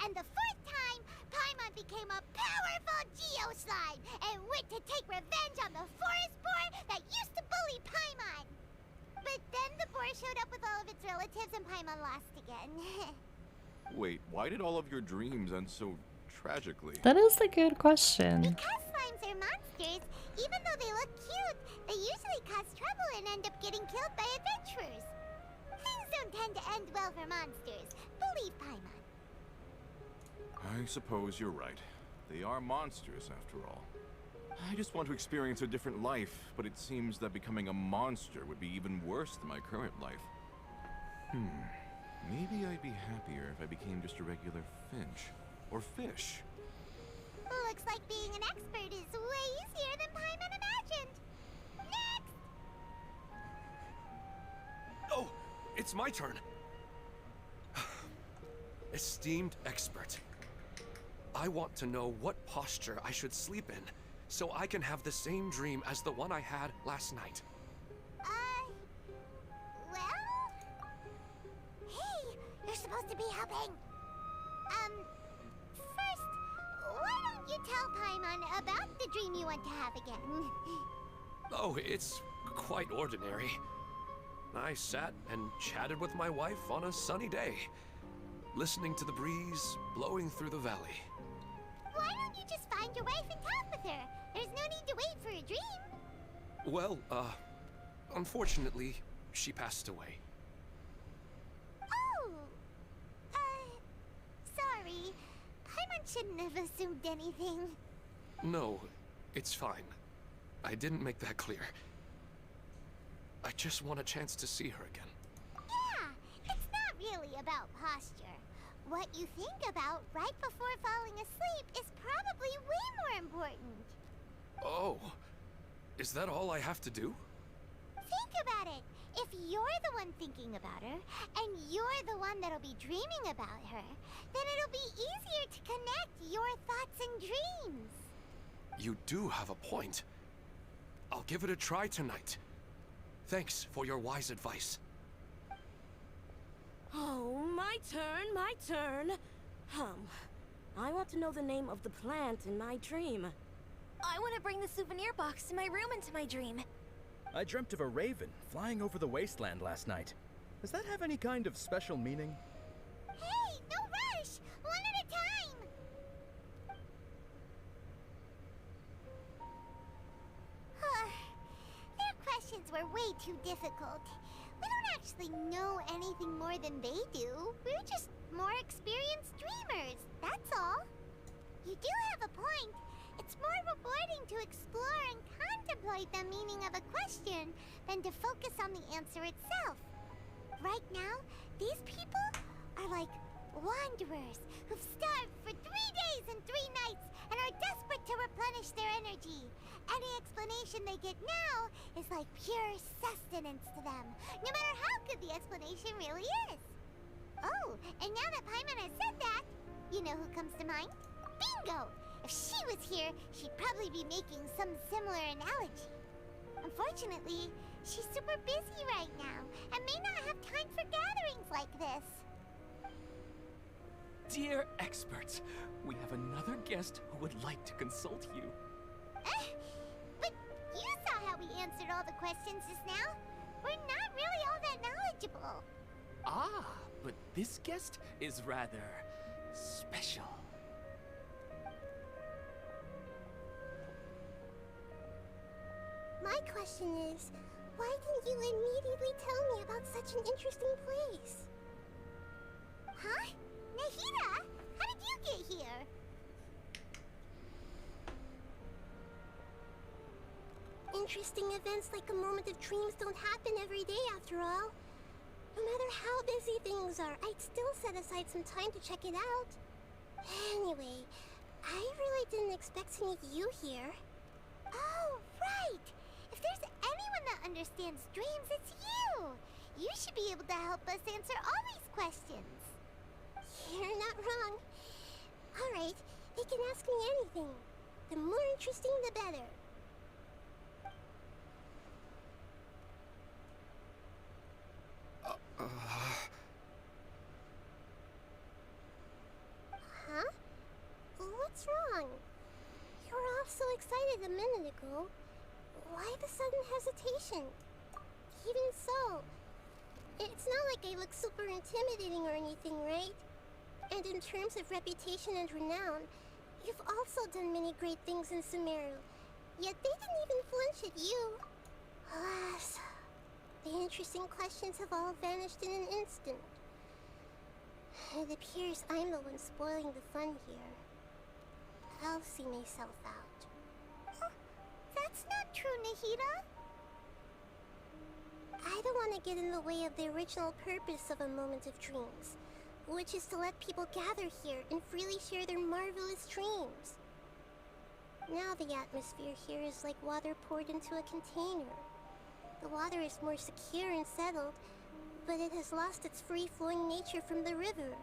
And the fourth time, Paimon became a powerful Geo slime and went to take revenge on the forest boar that used to bully Paimon. But then the boar showed up with all of its relatives and Paimon lost again. Wait, why did all of your dreams end so tragically? That is a good question. Because slimes are monsters, even though they look cute, they usually cause trouble and end up getting killed by adventurers. Things don't and end well for monsters. Believe Paimon. I suppose you're right. They are monsters, after all. I just want to experience a different life, but it seems that becoming a monster would be even worse than my current life. Maybe I'd be happier if I became just a regular finch. Or fish. Looks like being an expert is way easier than Paimon imagined. Next! Oh, it's my turn. Esteemed expert, I want to know what posture I should sleep in so I can have the same dream as the one I had last night. Well? Hey, you're supposed to be helping. First, why don't you tell Paimon about the dream you want to have again? Oh, it's quite ordinary. I sat and chatted with my wife on a sunny day, listening to the breeze blowing through the valley. Why don't you just find your wife and talk with her? There's no need to wait for a dream. Well, unfortunately, she passed away. Oh! Sorry. Paimon shouldn't have assumed anything. No, it's fine. I didn't make that clear. I just want a chance to see her again. Yeah, it's not really about posture. What you think about right before falling asleep is probably way more important. Oh, is that all I have to do? Think about it. If you're the one thinking about her, and you're the one that'll be dreaming about her, then it'll be easier to connect your thoughts and dreams. You do have a point. I'll give it a try tonight. Thanks for your wise advice. Oh, my turn, my turn. I want to know the name of the plant in my dream. I want to bring the souvenir box to my room into my dream. I dreamt of a raven flying over the wasteland last night. Does that have any kind of special meaning? Hey, no rush! One at a time! Their questions were way too difficult. We don't actually know anything more than they do. We're just more experienced dreamers, that's all. You do have a point. It's more rewarding to explore and contemplate the meaning of a question than to focus on the answer itself. Right now, these people are like wanderers who've starved for 3 days and 3 nights and are desperate to replenish their energy. Any explanation they get now is like pure sustenance to them, no matter how good the explanation really is. Oh, and now that Paimon has said that, you know who comes to mind? Bingo! If she was here, she'd probably be making some similar analogy. Unfortunately, she's super busy right now and may not have time for gatherings like this. Dear experts, we have another guest who would like to consult you. But you saw how we answered all the questions just now. We're not really all that knowledgeable. Ah, but this guest is rather special. My question is, why didn't you immediately tell me about such an interesting place? Huh? Nahida? How did you get here? Interesting events like a moment of dreams don't happen every day after all. No matter how busy things are, I'd still set aside some time to check it out. Anyway, I really didn't expect to meet you here. Oh, right! If there's anyone that understands dreams, it's you! You should be able to help us answer all these questions. You're not wrong. Alright, they can ask me anything. The more interesting, the better. Huh? What's wrong? You were all so excited a minute ago. Why the sudden hesitation? Even so, it's not like I look super intimidating or anything, right? And in terms of reputation and renown, you've also done many great things in Sumeru. Yet they didn't even flinch at you. Alas. The interesting questions have all vanished in an instant. It appears I'm the one spoiling the fun here. I'll see myself out. Oh, that's not true, Nahida. I don't want to get in the way of the original purpose of a Moment of Dreams, which is to let people gather here and freely share their marvelous dreams. Now the atmosphere here is like water poured into a container. The water is more secure and settled, but it has lost its free-flowing nature from the river.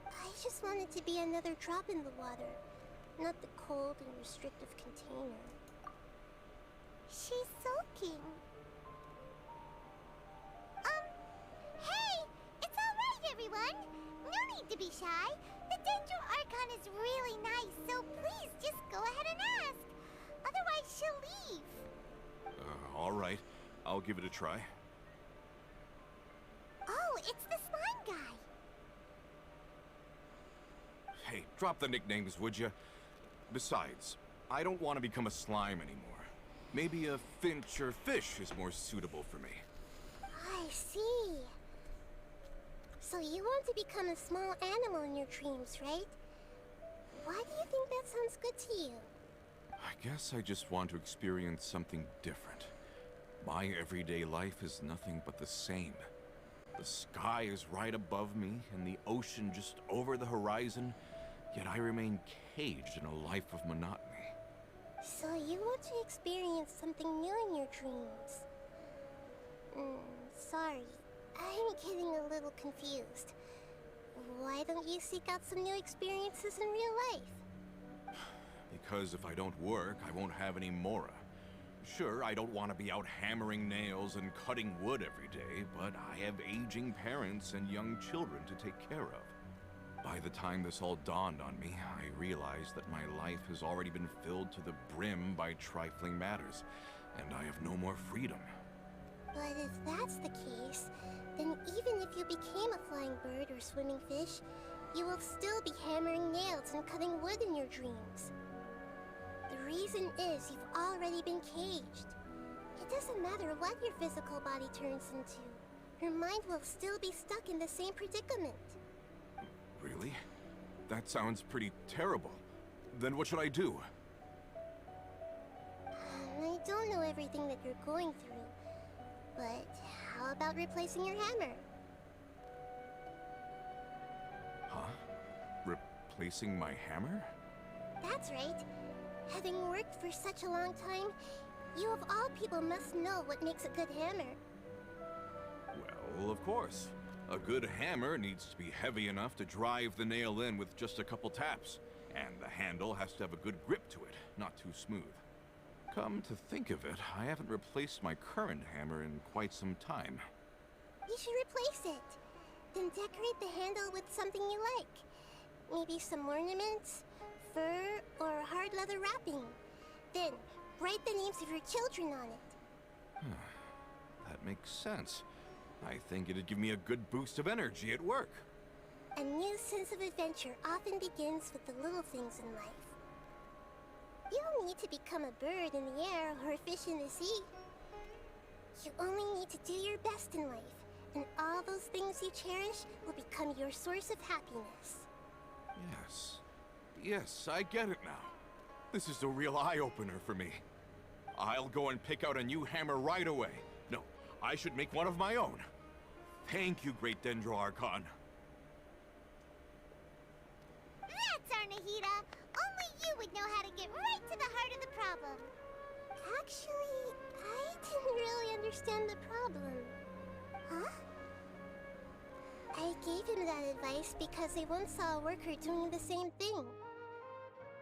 I just want it to be another drop in the water, not the cold and restrictive container. She's sulking. Hey! It's alright, everyone! No need to be shy. The Dendro Archon is really nice, so please just go ahead and ask. Otherwise, she'll leave. Alright. I'll give it a try. Oh, it's the slime guy. Hey, drop the nicknames, would you? Besides, I don't want to become a slime anymore. Maybe a finch or fish is more suitable for me. I see. So you want to become a small animal in your dreams, right? Why do you think that sounds good to you? I guess I just want to experience something different. My everyday life is nothing but the same. The sky is right above me and the ocean just over the horizon, yet I remain caged in a life of monotony. So you want to experience something new in your dreams? Sorry. I'm getting a little confused. Why don't you seek out some new experiences in real life? Because if I don't work, I won't have any mora. Sure, I don't want to be out hammering nails and cutting wood every day, but I have aging parents and young children to take care of. By the time this all dawned on me, I realized that my life has already been filled to the brim by trifling matters, and I have no more freedom. But if that's the case, then even if you became a flying bird or swimming fish, you will still be hammering nails and cutting wood in your dreams. The reason is you've already been caged. It doesn't matter what your physical body turns into. Your mind will still be stuck in the same predicament. Really? That sounds pretty terrible. Then what should I do? I don't know everything that you're going through, but how about replacing your hammer? Huh? Replacing my hammer? That's right. Having worked for such a long time, you of all people must know what makes a good hammer. Well, of course. A good hammer needs to be heavy enough to drive the nail in with just a couple taps, and the handle has to have a good grip to it, not too smooth. Come to think of it, I haven't replaced my current hammer in quite some time. You should replace it. Then decorate the handle with something you like. Maybe some ornaments, fur, or hard leather wrapping. Then, write the names of your children on it. That makes sense. I think it'd give me a good boost of energy at work. A new sense of adventure often begins with the little things in life. You don't need to become a bird in the air or a fish in the sea. You only need to do your best in life, and all those things you cherish will become your source of happiness. Yes. Yes, I get it now. This is a real eye-opener for me. I'll go and pick out a new hammer right away. No, I should make one of my own. Thank you, Great Dendro Archon. That's our Nahida! Only you would know how to get right to the heart of the problem. Actually, I didn't really understand the problem. Huh? I gave him that advice because I once saw a worker doing the same thing.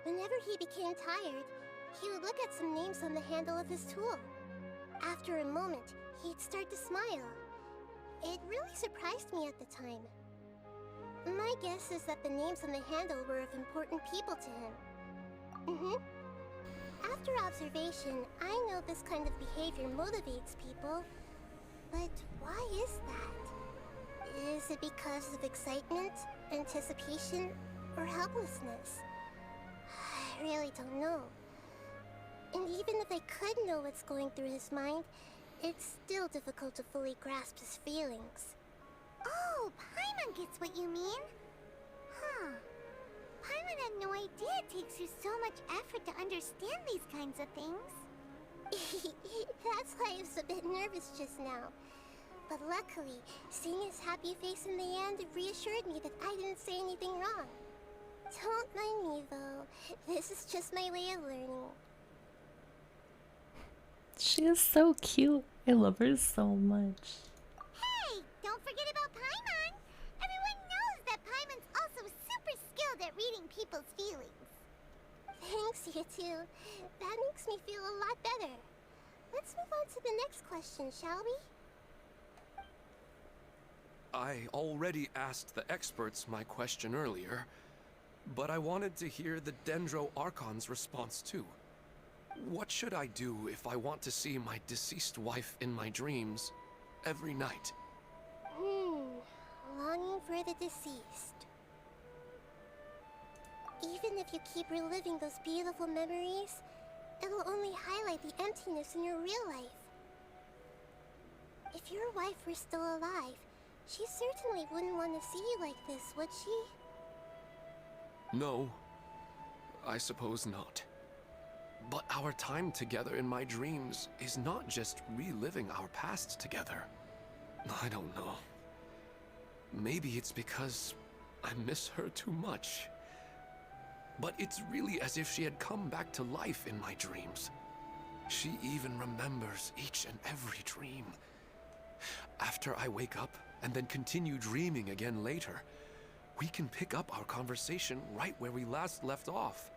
Whenever he became tired, he would look at some names on the handle of his tool. After a moment, he'd start to smile. It really surprised me at the time. My guess is that the names on the handle were of important people to him. After observation, I know this kind of behavior motivates people. But why is that? Is it because of excitement, anticipation, or helplessness? I really don't know. And even if I could know what's going through his mind, it's still difficult to fully grasp his feelings. Oh, Paimon gets what you mean. Huh. Paimon had no idea it takes you so much effort to understand these kinds of things. That's why I was a bit nervous just now. But luckily, seeing his happy face in the end reassured me that I didn't say anything wrong. Don't mind me though. This is just my way of learning. She is so cute. I love her so much. Hey, don't forget about Paimon. Everyone knows that Paimon's also super skilled at reading people's feelings. Thanks, you two. That makes me feel a lot better. Let's move on to the next question, shall we? I already asked the experts my question earlier, but I wanted to hear the Dendro Archon's response too. What should I do if I want to see my deceased wife in my dreams every night? Longing for the deceased. Even if you keep reliving those beautiful memories, it'll only highlight the emptiness in your real life. If your wife were still alive, she certainly wouldn't want to see you like this, would she? No, I suppose not. But our time together in my dreams is not just reliving our past together. I don't know. Maybe it's because I miss her too much. But it's really as if she had come back to life in my dreams. She even remembers each and every dream. After I wake up and then continue dreaming again later, we can pick up our conversation right where we last left off.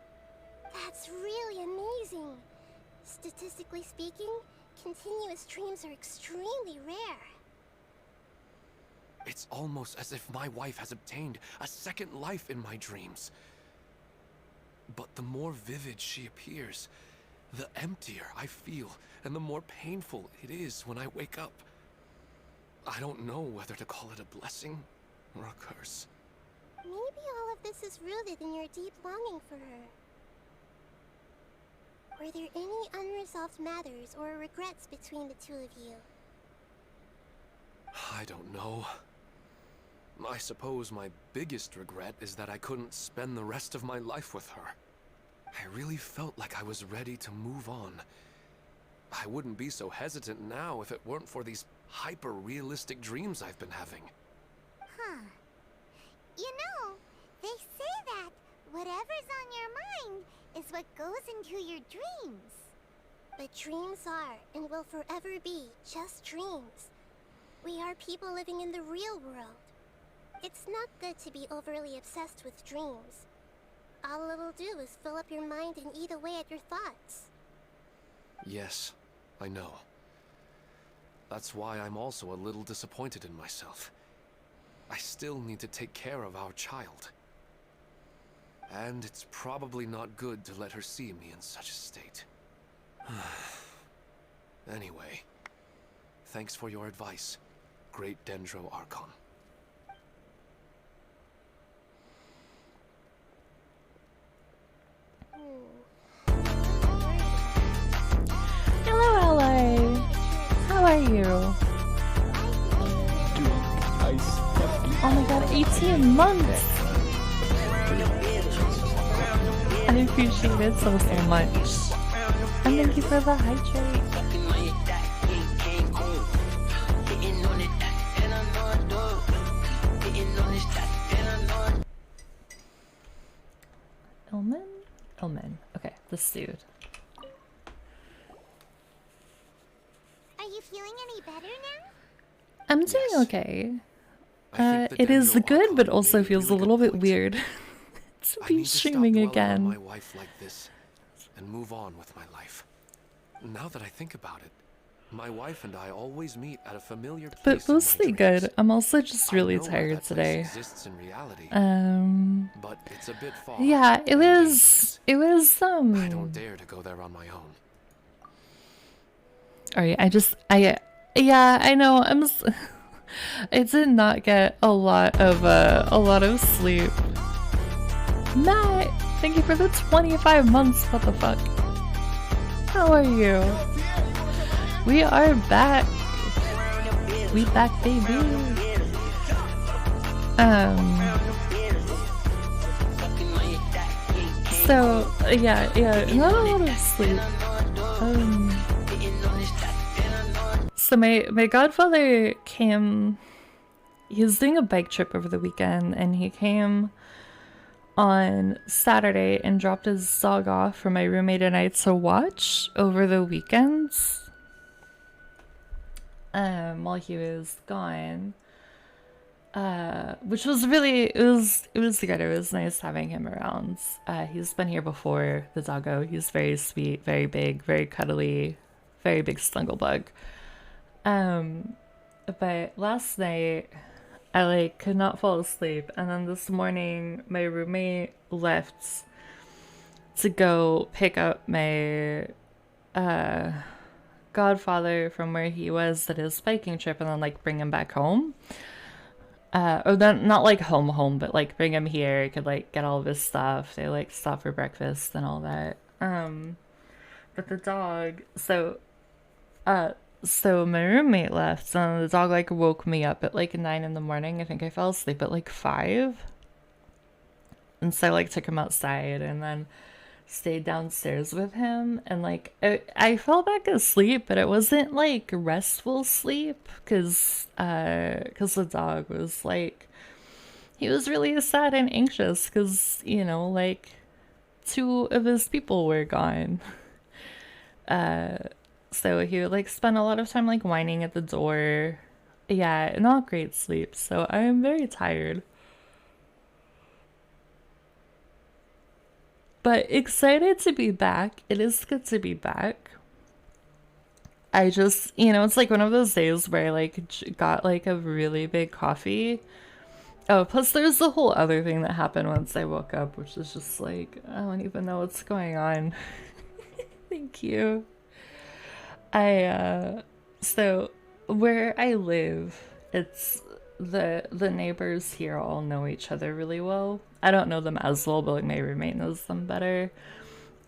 That's really amazing. Statistically speaking, continuous dreams are extremely rare. It's almost as if my wife has obtained a second life in my dreams. But the more vivid she appears, the emptier I feel, and the more painful it is when I wake up. I don't know whether to call it a blessing or a curse. Maybe all of this is rooted in your deep longing for her. Were there any unresolved matters or regrets between the two of you? I don't know. I suppose my biggest regret is that I couldn't spend the rest of my life with her. I really felt like I was ready to move on. I wouldn't be so hesitant now if it weren't for these hyper-realistic dreams I've been having. Huh. You know, they say that whatever's on your mind is what goes into your dreams. But dreams are, and will forever be, just dreams. We are people living in the real world. It's not good to be overly obsessed with dreams. All it'll do is fill up your mind and eat away at your thoughts. Yes, I know. That's why I'm also a little disappointed in myself. I still need to take care of our child. And it's probably not good to let her see me in such a state. Anyway, thanks for your advice, Great Dendro Archon. Hello, LA. How are you? Oh my god, 18 months! I appreciate it so much. And thank you for the hydrate. Elman? Elman. Okay, the suit. Are you feeling any better now? I'm doing okay. It is good, but also feels a little bit weird to be streaming again. My wife like this and move on with my life. Now that I think about it, my wife and I always meet at a familiar place. But mostly good. I'm also just really tired today. Exists in reality, but it's a bit far. Yeah, it was I don't dare to go there on my own. Alright, yeah, I know. I did not get a lot of sleep. Matt, thank you for the 25 months. What the fuck? How are you? We are back. We back, baby. So yeah, not a lot of sleep. So my godfather came. He was doing a bike trip over the weekend, and he came on Saturday and dropped his dog off for my roommate and I to watch over the weekends. While he was gone, which was really it was good. It was nice having him around. He's been here before, the doggo. He's very sweet, very big, very cuddly, very big snugglebug. But last night I could not fall asleep, and then this morning my roommate left to go pick up my godfather from where he was at his biking trip, and then bring him back home. Or not home, but bring him here. He could get all of his stuff. They stop for breakfast and all that. But the dog, so my roommate left, and the dog woke me up at 9 in the morning. I think I fell asleep at 5. And so I took him outside and then stayed downstairs with him, and I fell back asleep, but it wasn't restful sleep, because the dog was he was really sad and anxious because 2 of his people were gone. So he would spend a lot of time whining at the door. Yeah, not great sleep, so I am very tired. But excited to be back. It is good to be back. I just, it's one of those days where I got a really big coffee. Oh, plus there's the whole other thing that happened once I woke up, which is just I don't even know what's going on. Thank you. So where I live, it's the neighbors here all know each other really well. I don't know them as well, but my roommate knows them better.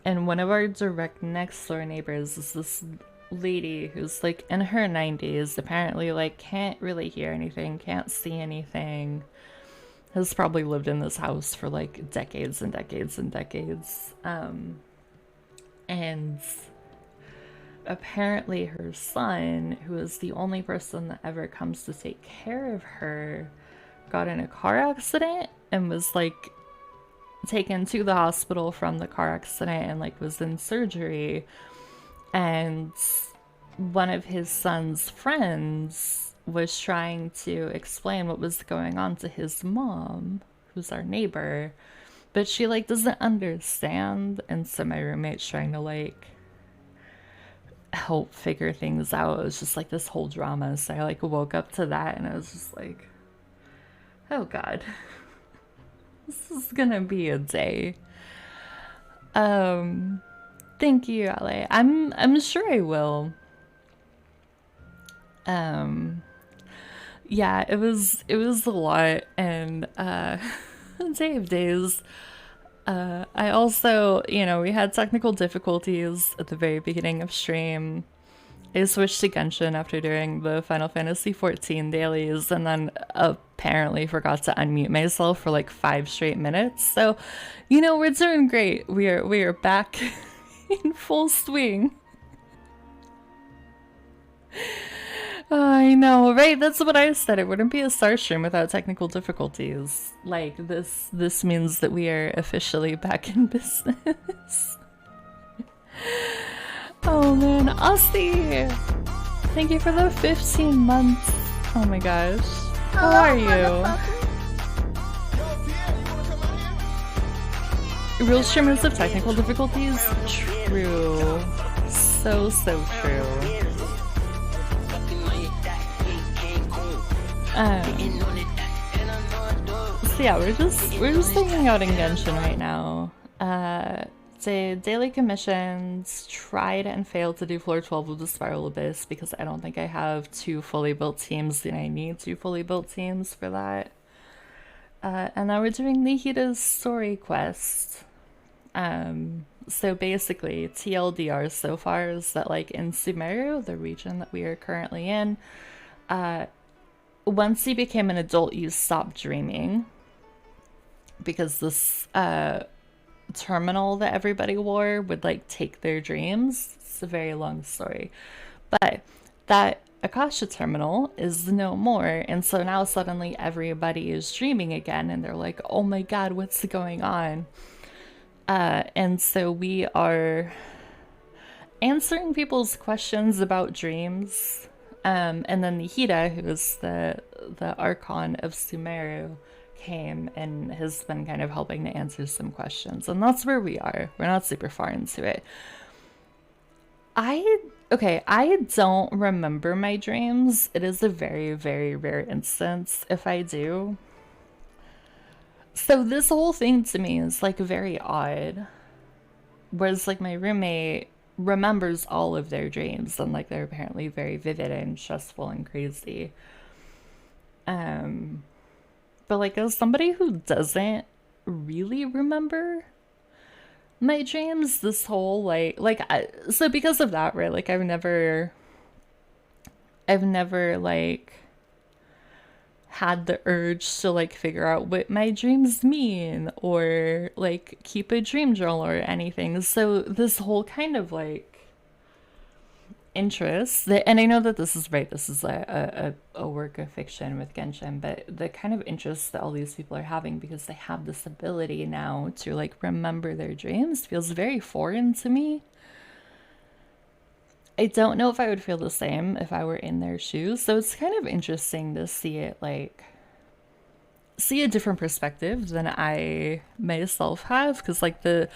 And one of our direct next door neighbors is this lady who's in her 90s, apparently can't really hear anything, can't see anything, has probably lived in this house for decades and decades and decades. And apparently her son, who is the only person that ever comes to take care of her, got in a car accident and was taken to the hospital from the car accident and was in surgery. And one of his son's friends was trying to explain what was going on to his mom, who's our neighbor, but she doesn't understand. And so my roommate's trying to help figure things out. It was just this whole drama. So I woke up to that, and I was just oh god, this is gonna be a day. Thank you, Ale. I'm sure I will. Yeah, it was a lot, and day of days. I also, we had technical difficulties at the very beginning of stream. I switched to Genshin after doing the Final Fantasy XIV dailies, and then apparently forgot to unmute myself for 5 straight minutes. So, we're doing great. We are back in full swing. I know, right? That's what I said. It wouldn't be a star stream without technical difficulties. This means that we are officially back in business. Oh man, Aussie! Thank you for the 15 months. Oh my gosh. How are you? Real streamers have technical difficulties? True. So true. So yeah, we're just hanging out in Genshin right now. Daily commissions, tried and failed to do floor 12 of the Spiral Abyss because I don't think I have 2 fully built teams, and I need 2 fully built teams for that. And now we're doing Nihida's story quest. So basically, TLDR so far is that like in Sumeru, the region that we are currently in, once you became an adult, you stopped dreaming because this terminal that everybody wore would like take their dreams. It's a very long story, but that Akasha terminal is no more, and so now suddenly everybody is dreaming again, and they're like, oh my god, what's going on? And so we are answering people's questions about dreams. And then Nihida, who is the Archon of Sumeru, came and has been kind of helping to answer some questions. And that's where we are. We're not super far into it. I don't remember my dreams. It is a very, very rare instance if I do. So this whole thing to me is like very odd. Whereas like my roommate remembers all of their dreams and like they're apparently very vivid and stressful and crazy. But like as somebody who doesn't really remember my dreams, this whole so because of that, right, like I've never like had the urge to like figure out what my dreams mean or like keep a dream journal or anything. So this whole kind of like interest that, and I know that this is a work of fiction with Genshin, but the kind of interest that all these people are having because they have this ability now to like remember their dreams feels very foreign to me. I don't know if I would feel the same if I were in their shoes. So it's kind of interesting to see a different perspective than I myself have. Because like the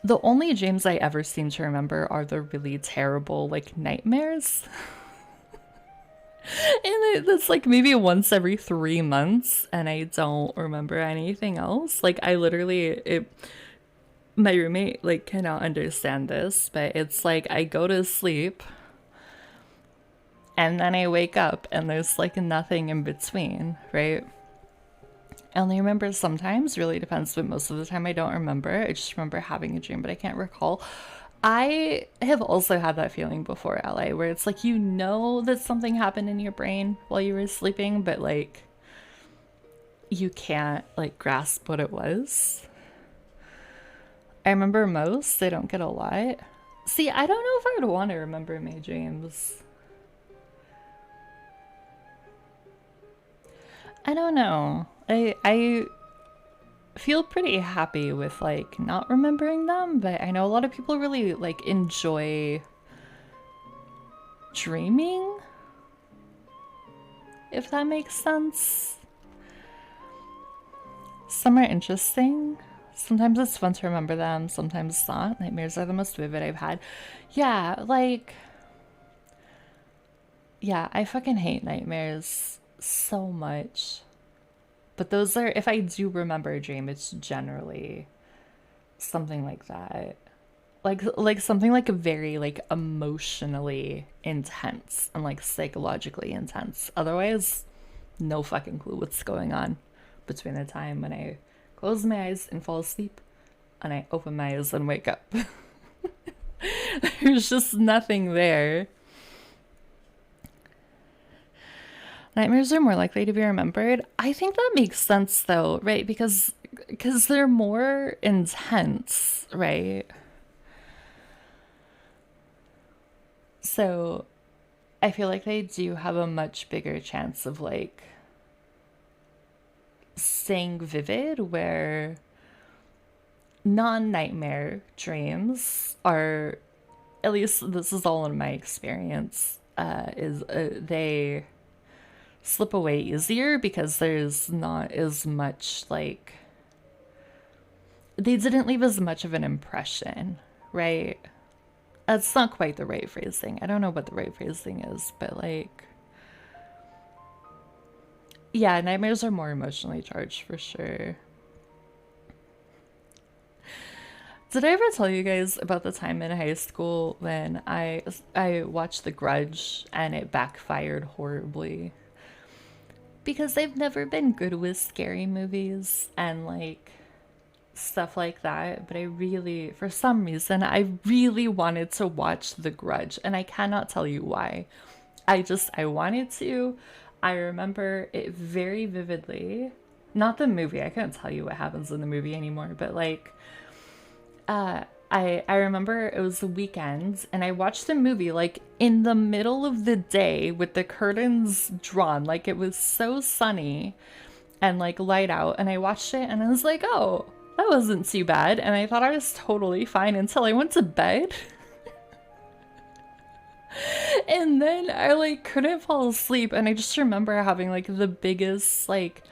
only dreams I ever seem to remember are the really terrible like nightmares. And that's like maybe once every 3 months. And I don't remember anything else. Like I literally, my roommate like cannot understand this, but it's like I go to sleep and then I wake up and there's like nothing in between, right? I only remember sometimes, really depends, but most of the time I don't remember. I just remember having a dream, but I can't recall. I have also had that feeling before, LA, where it's like you know that something happened in your brain while you were sleeping, but like you can't like grasp what it was. I remember most, I don't get a lot. See, I don't know if I would want to remember my dreams. I don't know. I feel pretty happy with like not remembering them, but I know a lot of people really like enjoy dreaming, if that makes sense. Some are interesting. Sometimes it's fun to remember them, sometimes it's not. Nightmares are the most vivid I've had. Yeah, like... Yeah, I fucking hate nightmares so much. But those are... If I do remember a dream, it's generally something like that. Like something like very, like, emotionally intense and, like, psychologically intense. Otherwise, no fucking clue what's going on between the time when I close my eyes and fall asleep and I open my eyes and wake up. There's just nothing there. Nightmares are more likely to be remembered. I think that makes sense though, right? Because they're more intense, right? So I feel like they do have a much bigger chance of like staying vivid, where non-nightmare dreams are, at least this is all in my experience, they slip away easier because there's not as much like, they didn't leave as much of an impression, right? That's not quite the right phrasing. I don't know what the right phrasing is, but like, yeah, nightmares are more emotionally charged for sure. Did I ever tell you guys about the time in high school when I watched The Grudge and it backfired horribly? Because I've never been good with scary movies, and like stuff like that, but I really, for some reason, I really wanted to watch The Grudge, and I cannot tell you why. I wanted to. I remember it very vividly. Not the movie, I can't tell you what happens in the movie anymore, but like, I remember it was the weekend, and I watched the movie like in the middle of the day with the curtains drawn, like it was so sunny and like light out, and I watched it and I was like, oh, that wasn't too bad, and I thought I was totally fine until I went to bed. And then I like couldn't fall asleep, and I just remember having like the biggest, like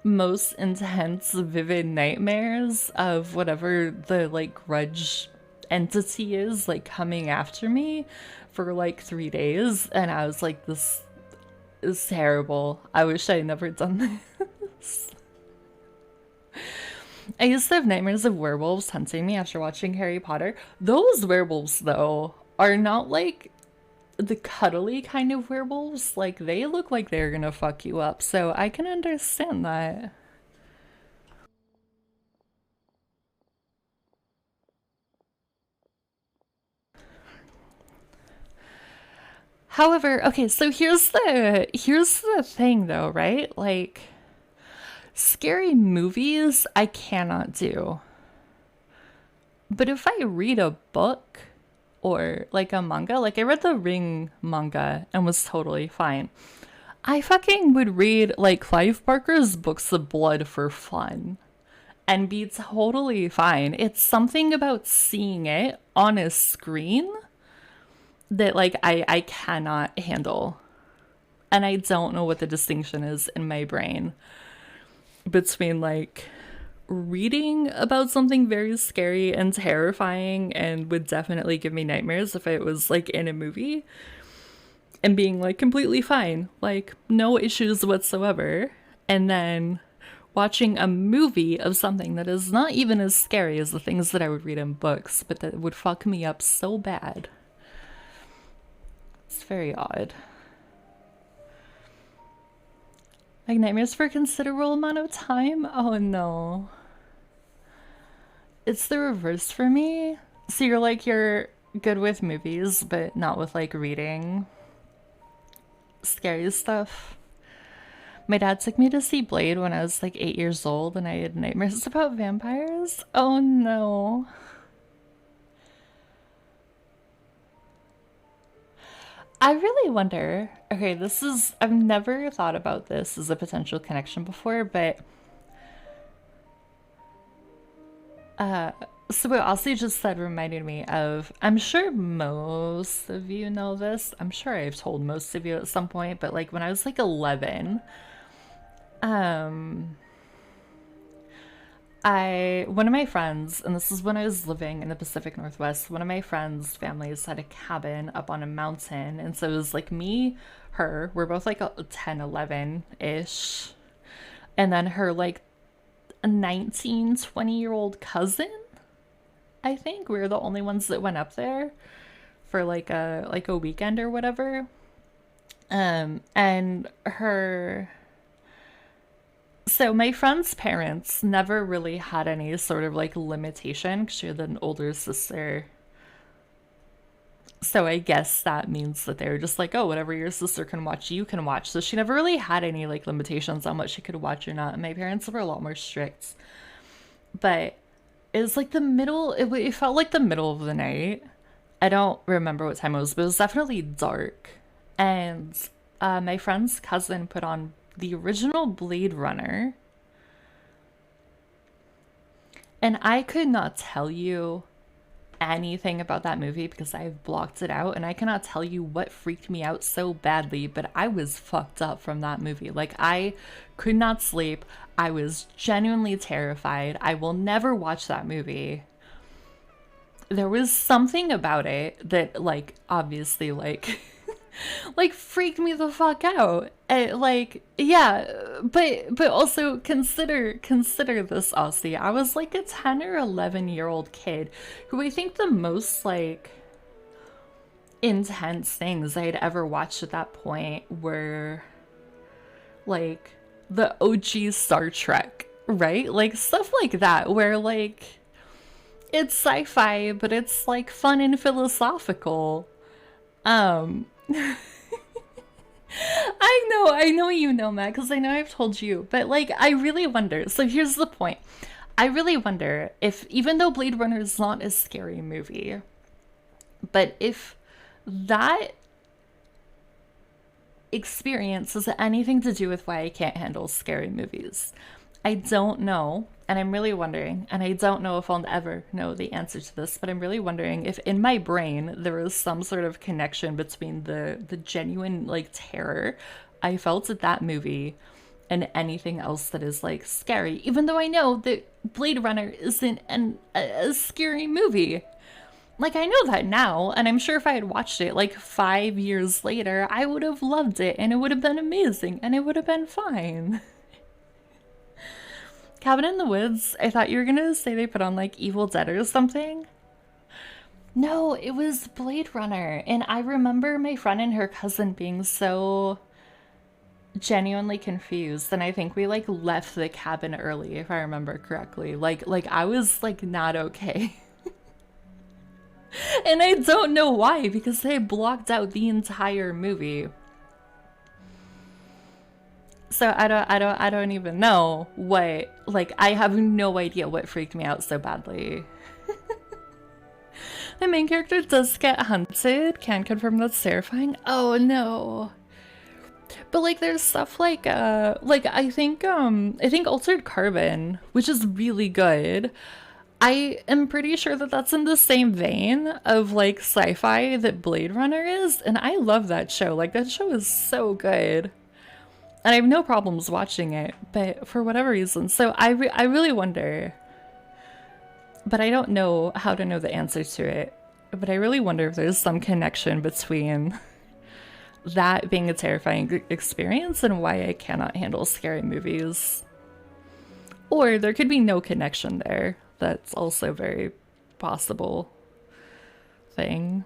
most intense vivid nightmares of whatever the like grudge entity is like coming after me for like 3 days, and I was like, this is terrible. I wish I had never done this. I used to have nightmares of werewolves hunting me after watching Harry Potter. Those werewolves though are not like the cuddly kind of werewolves. Like, they look like they're gonna fuck you up, so I can understand that. However, okay, so here's the thing though, right? Like, scary movies I cannot do. But if I read a book or like a manga, like I read the Ring manga and was totally fine. I fucking would read like Clive Barker's Books of Blood for fun and be totally fine. It's something about seeing it on a screen that like I cannot handle. And I don't know what the distinction is in my brain between like reading about something very scary and terrifying and would definitely give me nightmares if it was like in a movie, and being like completely fine, like no issues whatsoever, and then watching a movie of something that is not even as scary as the things that I would read in books, but that would fuck me up so bad. It's very odd. Like nightmares for a considerable amount of time? Oh no. It's the reverse for me. So you're good with movies, but not with like reading scary stuff. My dad took me to see Blade when I was like 8 years old, and I had nightmares about vampires. Oh no. I really wonder, okay, I've never thought about this as a potential connection before, but so what Aussie just said reminded me of, I'm sure most of you know this, I'm sure I've told most of you at some point, but like when I was like 11, one of my friends, and this is when I was living in the Pacific Northwest, one of my friends' families had a cabin up on a mountain, and so it was like me, her, we're both like 10, 11-ish, and then her like a 19, 20-year-old cousin, I think. We were the only ones that went up there for like a weekend or whatever. And her, so my friend's parents never really had any sort of like limitation, 'cause she had an older sister. So I guess that means that they were just like, oh, whatever your sister can watch, you can watch. So she never really had any like limitations on what she could watch or not. And my parents were a lot more strict. But it was like it felt like the middle of the night. I don't remember what time it was, but it was definitely dark. And my friend's cousin put on the original Blade Runner. And I could not tell you anything about that movie because I've blocked it out, and I cannot tell you what freaked me out so badly, but I was fucked up from that movie. Like, I could not sleep. I was genuinely terrified. I will never watch that movie. There was something about it that, like, obviously, like, like freaked me the fuck out. Like, yeah, but also consider this, Aussie. I was like a 10 or 11-year-old kid who I think the most like intense things I had ever watched at that point were like the OG Star Trek right? Like stuff like that, where like it's sci-fi, but it's like fun and philosophical. Um, I know you know, Matt, because I know I've told you, but like I really wonder. So here's the point. I really wonder if, even though Blade Runner is not a scary movie, but if that experience has anything to do with why I can't handle scary movies. I don't know, and I'm really wondering, and I don't know if I'll ever know the answer to this, but I'm really wondering if in my brain there is some sort of connection between the genuine like terror I felt at that movie and anything else that is like scary, even though I know that Blade Runner isn't a scary movie. Like, I know that now, and I'm sure if I had watched it like 5 years later, I would have loved it, and it would have been amazing, and it would have been fine. Cabin in the Woods, I thought you were gonna say they put on like Evil Dead or something. No, it was Blade Runner, and I remember my friend and her cousin being so genuinely confused, and I think we like left the cabin early, if I remember correctly. Like I was like not okay. And I don't know why, because they blocked out the entire movie. So I don't even know what, like, I have no idea what freaked me out so badly. The main character does get hunted. Can confirm that's terrifying. Oh no. But like there's stuff like I think Altered Carbon, which is really good. I am pretty sure that that's in the same vein of like sci-fi that Blade Runner is, and I love that show. Like that show is so good, and I have no problems watching it. But for whatever reason, so I really wonder. But I don't know how to know the answer to it. But I really wonder if there's some connection between that being a terrifying experience and why I cannot handle scary movies. Or there could be no connection there. That's also a very possible thing.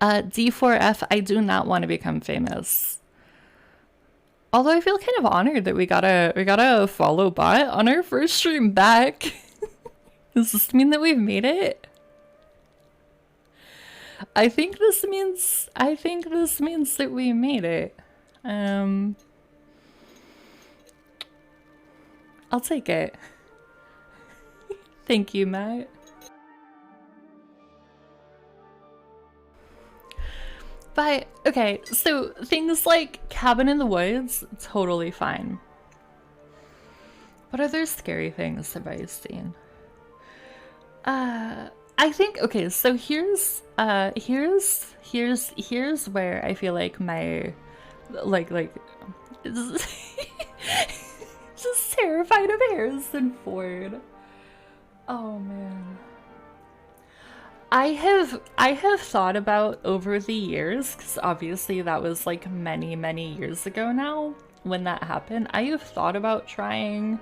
D4F, I do not want to become famous. Although I feel kind of honored that we got a follow bot on our first stream back. Does this mean that we've made it? I think this means that we made it. I'll take it. Thank you, Matt. But, okay, so things like Cabin in the Woods, totally fine. What other scary things have I seen? I think, okay, so here's where I feel like my, just terrified of Harrison Ford. Oh man. I have thought about over the years, because obviously that was like many years ago now when that happened. I have thought about trying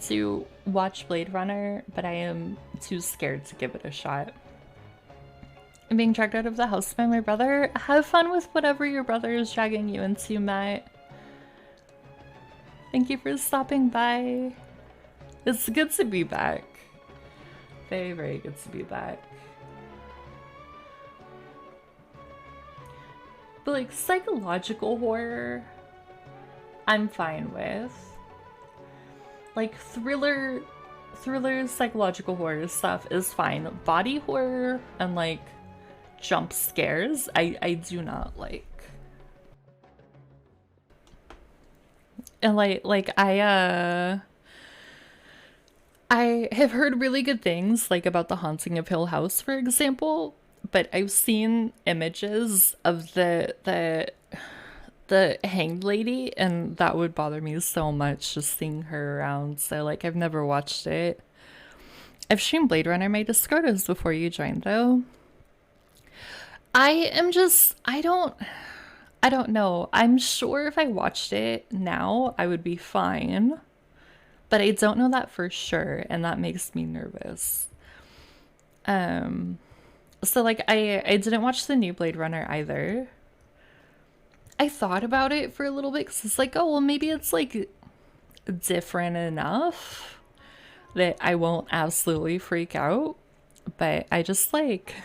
to watch Blade Runner, but I am too scared to give it a shot. I'm being dragged out of the house by my brother. Have fun with whatever your brother is dragging you into, Matt. Thank you for stopping by. It's good to be back. Very good to be back. But like psychological horror, I'm fine with. Like thriller, psychological horror stuff is fine. Body horror and like jump scares, I do not like. And I have heard really good things, like about The Haunting of Hill House, for example, but I've seen images of the hanged lady, and that would bother me so much, just seeing her around. So, like, I've never watched it. I've streamed Blade Runner. My Discord is before you joined, though. I don't know. I'm sure if I watched it now, I would be fine. But I don't know that for sure, and that makes me nervous. So like I didn't watch the new Blade Runner either. I thought about it for a little bit because it's like, oh well, maybe it's like different enough that I won't absolutely freak out. But I just like,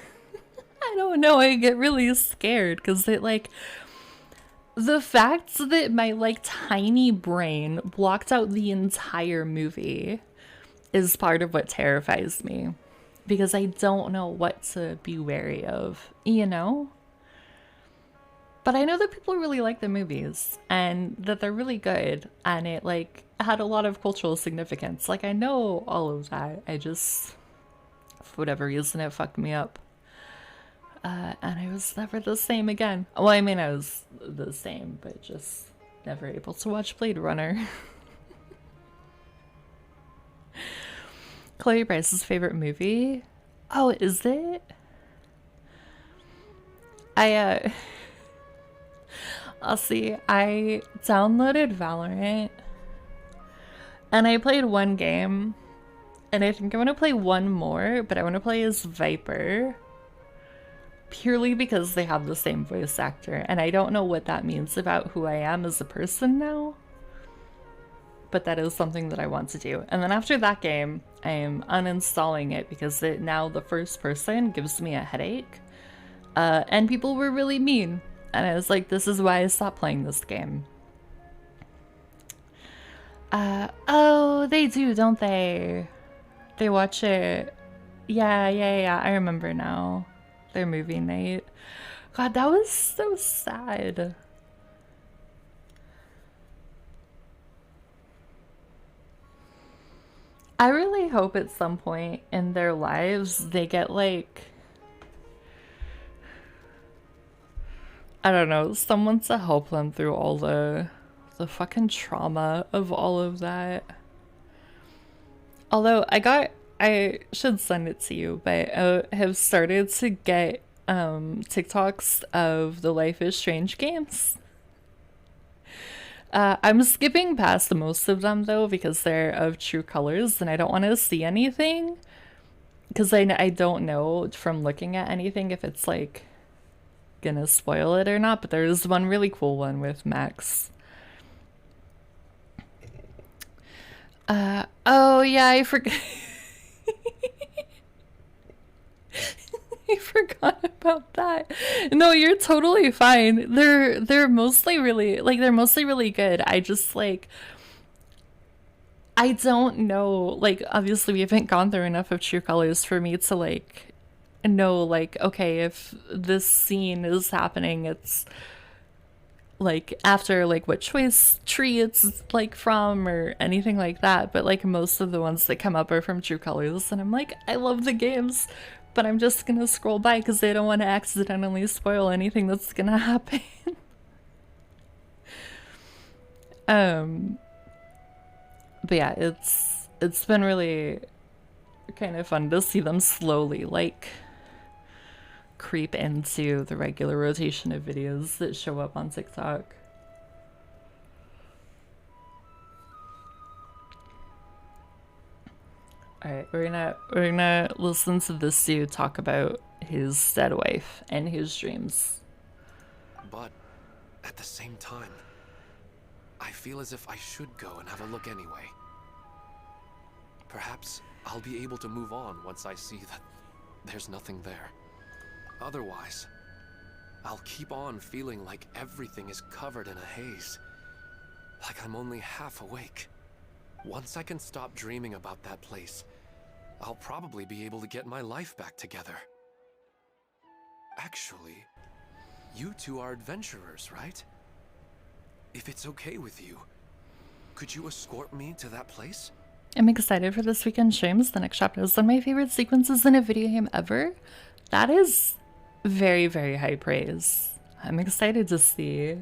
I don't know, I get really scared because it like, the fact that my like tiny brain blocked out the entire movie is part of what terrifies me because I don't know what to be wary of, you know? But I know that people really like the movies and that they're really good and it like had a lot of cultural significance. Like I know all of that. I just, for whatever reason, it fucked me up. And I was never the same again. Well, I mean, I was the same, but just never able to watch Blade Runner. Chloe Bryce's favorite movie? Oh, is it? I'll see. I downloaded Valorant and I played one game and I think I want to play one more, but I want to play as Viper purely because they have the same voice actor and I don't know what that means about who I am as a person now, but that is something that I want to do. And then after that game, I am uninstalling it because now the first person gives me a headache. And people were really mean. And I was like, this is why I stopped playing this game. Oh, they do, don't they? They watch it. Yeah, I remember now. Their movie night. God, that was so sad. I really hope at some point in their lives they get like, I don't know, someone to help them through all the fucking trauma of all of that. Although I should send it to you, but I have started to get TikToks of the Life is Strange games. I'm skipping past most of them though because they're of true colors and I don't want to see anything because I don't know from looking at anything if it's like gonna spoil it or not, but there's one really cool one with Max. Oh yeah, I forgot. I forgot about that. No, you're totally fine. They're mostly really good. I just like, I don't know, like obviously we haven't gone through enough of True Colors for me to like know like, okay, if this scene is happening, it's like after like what choice tree it's like from or anything like that, but like most of the ones that come up are from True Colors and I'm like, I love the games, but I'm just gonna scroll by because I don't want to accidentally spoil anything that's gonna happen. But yeah, it's been really kind of fun to see them slowly like creep into the regular rotation of videos that show up on TikTok. Alright, we're gonna listen to this dude talk about his dead wife and his dreams. But at the same time, I feel as if I should go and have a look anyway. Perhaps I'll be able to move on once I see that there's nothing there. Otherwise, I'll keep on feeling like everything is covered in a haze. Like I'm only half awake. Once I can stop dreaming about that place, I'll probably be able to get my life back together. Actually, you two are adventurers, right? If it's okay with you, could you escort me to that place? I'm excited for this weekend streams. The next chapter is one of my favorite sequences in a video game ever. That is very, very high praise. I'm excited to see. Yeah,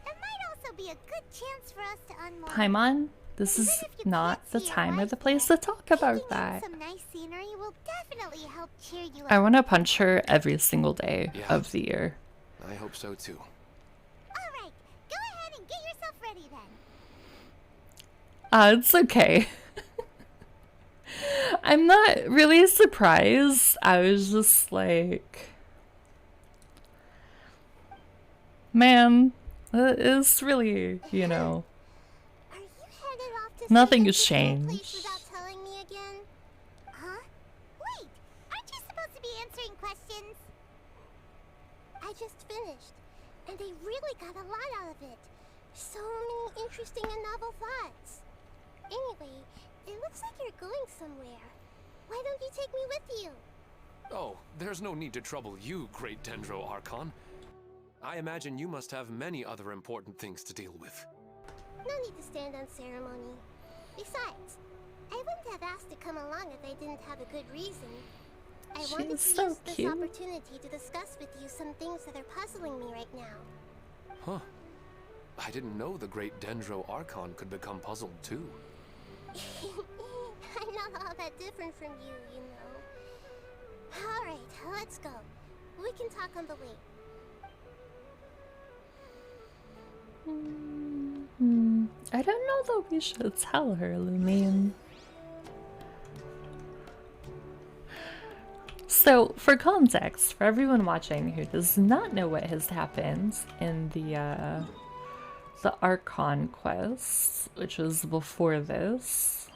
it might also be a good chance for us to unwind. Paimon, this is not the time or the place to talk about that. Some nice scenery will definitely help cheer you I up. want to punch her every single day of the year. I hope so too. Alright, go ahead and get yourself ready then. It's okay. I'm not really surprised. I was just like, man, it's really, you know, Are you headed off to nothing some has interesting place changed. without telling me again? Huh? Wait, aren't you supposed to be answering questions? I just finished, and I really got a lot out of it. So many interesting and novel thoughts. Anyway, it looks like you're going somewhere. Why don't you take me with you? Oh, there's no need to trouble you, Great Dendro Archon. I imagine you must have many other important things to deal with. No need to stand on ceremony. Besides, I wouldn't have asked to come along if I didn't have a good reason. I wanted to She's so use this cute. opportunity to discuss with you some things that are puzzling me right now. Huh. I didn't know the Great Dendro Archon could become puzzled too. I'm not all that different from you, you know. Alright, let's go. We can talk on the way. I don't know that we should tell her, Lumine. So, for context, for everyone watching who does not know what has happened in the Archon quest, which was before this,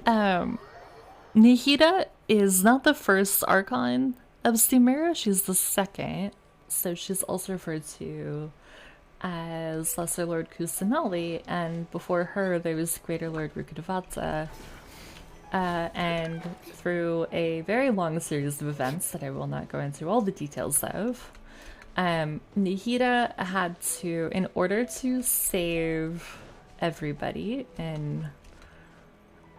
Nihida is not the first Archon of Sumeru, she's the second, so she's also referred to as Lesser Lord Kusanali, and before her there was Greater Lord Rukkhadevata. And through a very long series of events that I will not go into all the details of, Nihida had to, in order to save everybody and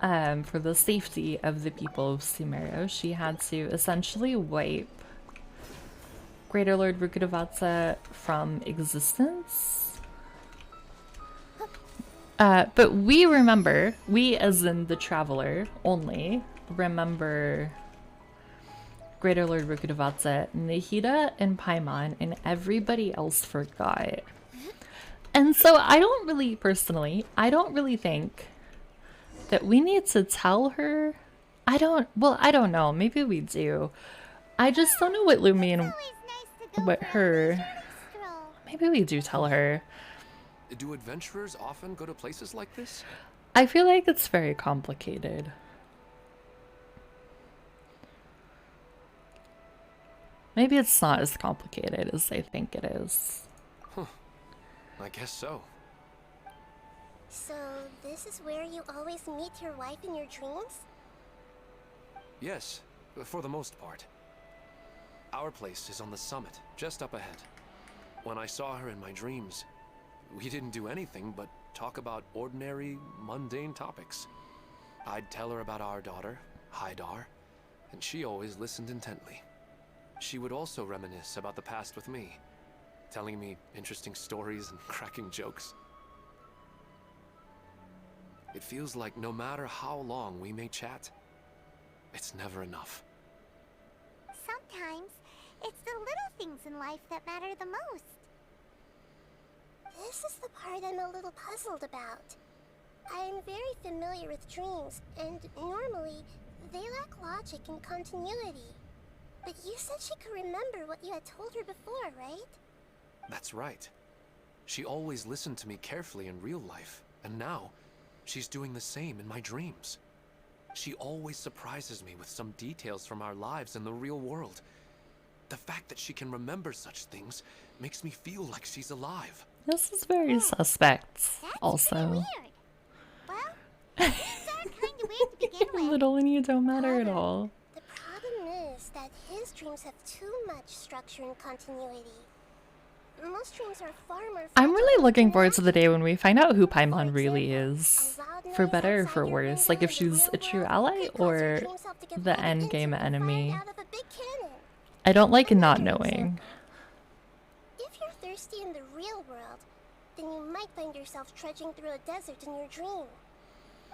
for the safety of the people of Sumeru, she had to essentially wipe Greater Lord Rukkhadevata from existence. But we remember, we as in the Traveler only, remember Greater Lord Rukkhadevata, Nihida, and Paimon, and everybody else forgot. And so I don't really, personally, I don't really think that we need to tell her. I don't know, maybe we do. I just don't know what Lumine, what her, maybe we do tell her. Do adventurers often go to places like this? I feel like it's very complicated. Maybe it's not as complicated as I think it is. Huh. I guess so. So, this is where you always meet your wife in your dreams? Yes, for the most part. Our place is on the summit, just up ahead. When I saw her in my dreams, we didn't do anything but talk about ordinary, mundane topics. I'd tell her about our daughter, Haidar, and she always listened intently. She would also reminisce about the past with me, telling me interesting stories and cracking jokes. It feels like no matter how long we may chat, it's never enough. Sometimes, it's the little things in life that matter the most. This is the part I'm a little puzzled about. I'm very familiar with dreams, and normally, they lack logic and continuity. But you said she could remember what you had told her before, right? That's right. She always listened to me carefully in real life, and now, she's doing the same in my dreams. She always surprises me with some details from our lives in the real world. The fact that she can remember such things makes me feel like she's alive. This is very suspect, That's also. weird. Well, things are kind of weird to begin with. Little and you don't matter at all. The problem is that his dreams have too much structure and continuity. Most dreams are far more. I'm really looking forward to the day when we find out who Paimon really is. For better or for worse. Like if she's a true ally or the endgame enemy. I don't like not knowing. If you're thirsty in the real world, then you might find yourself trudging through a desert in your dream.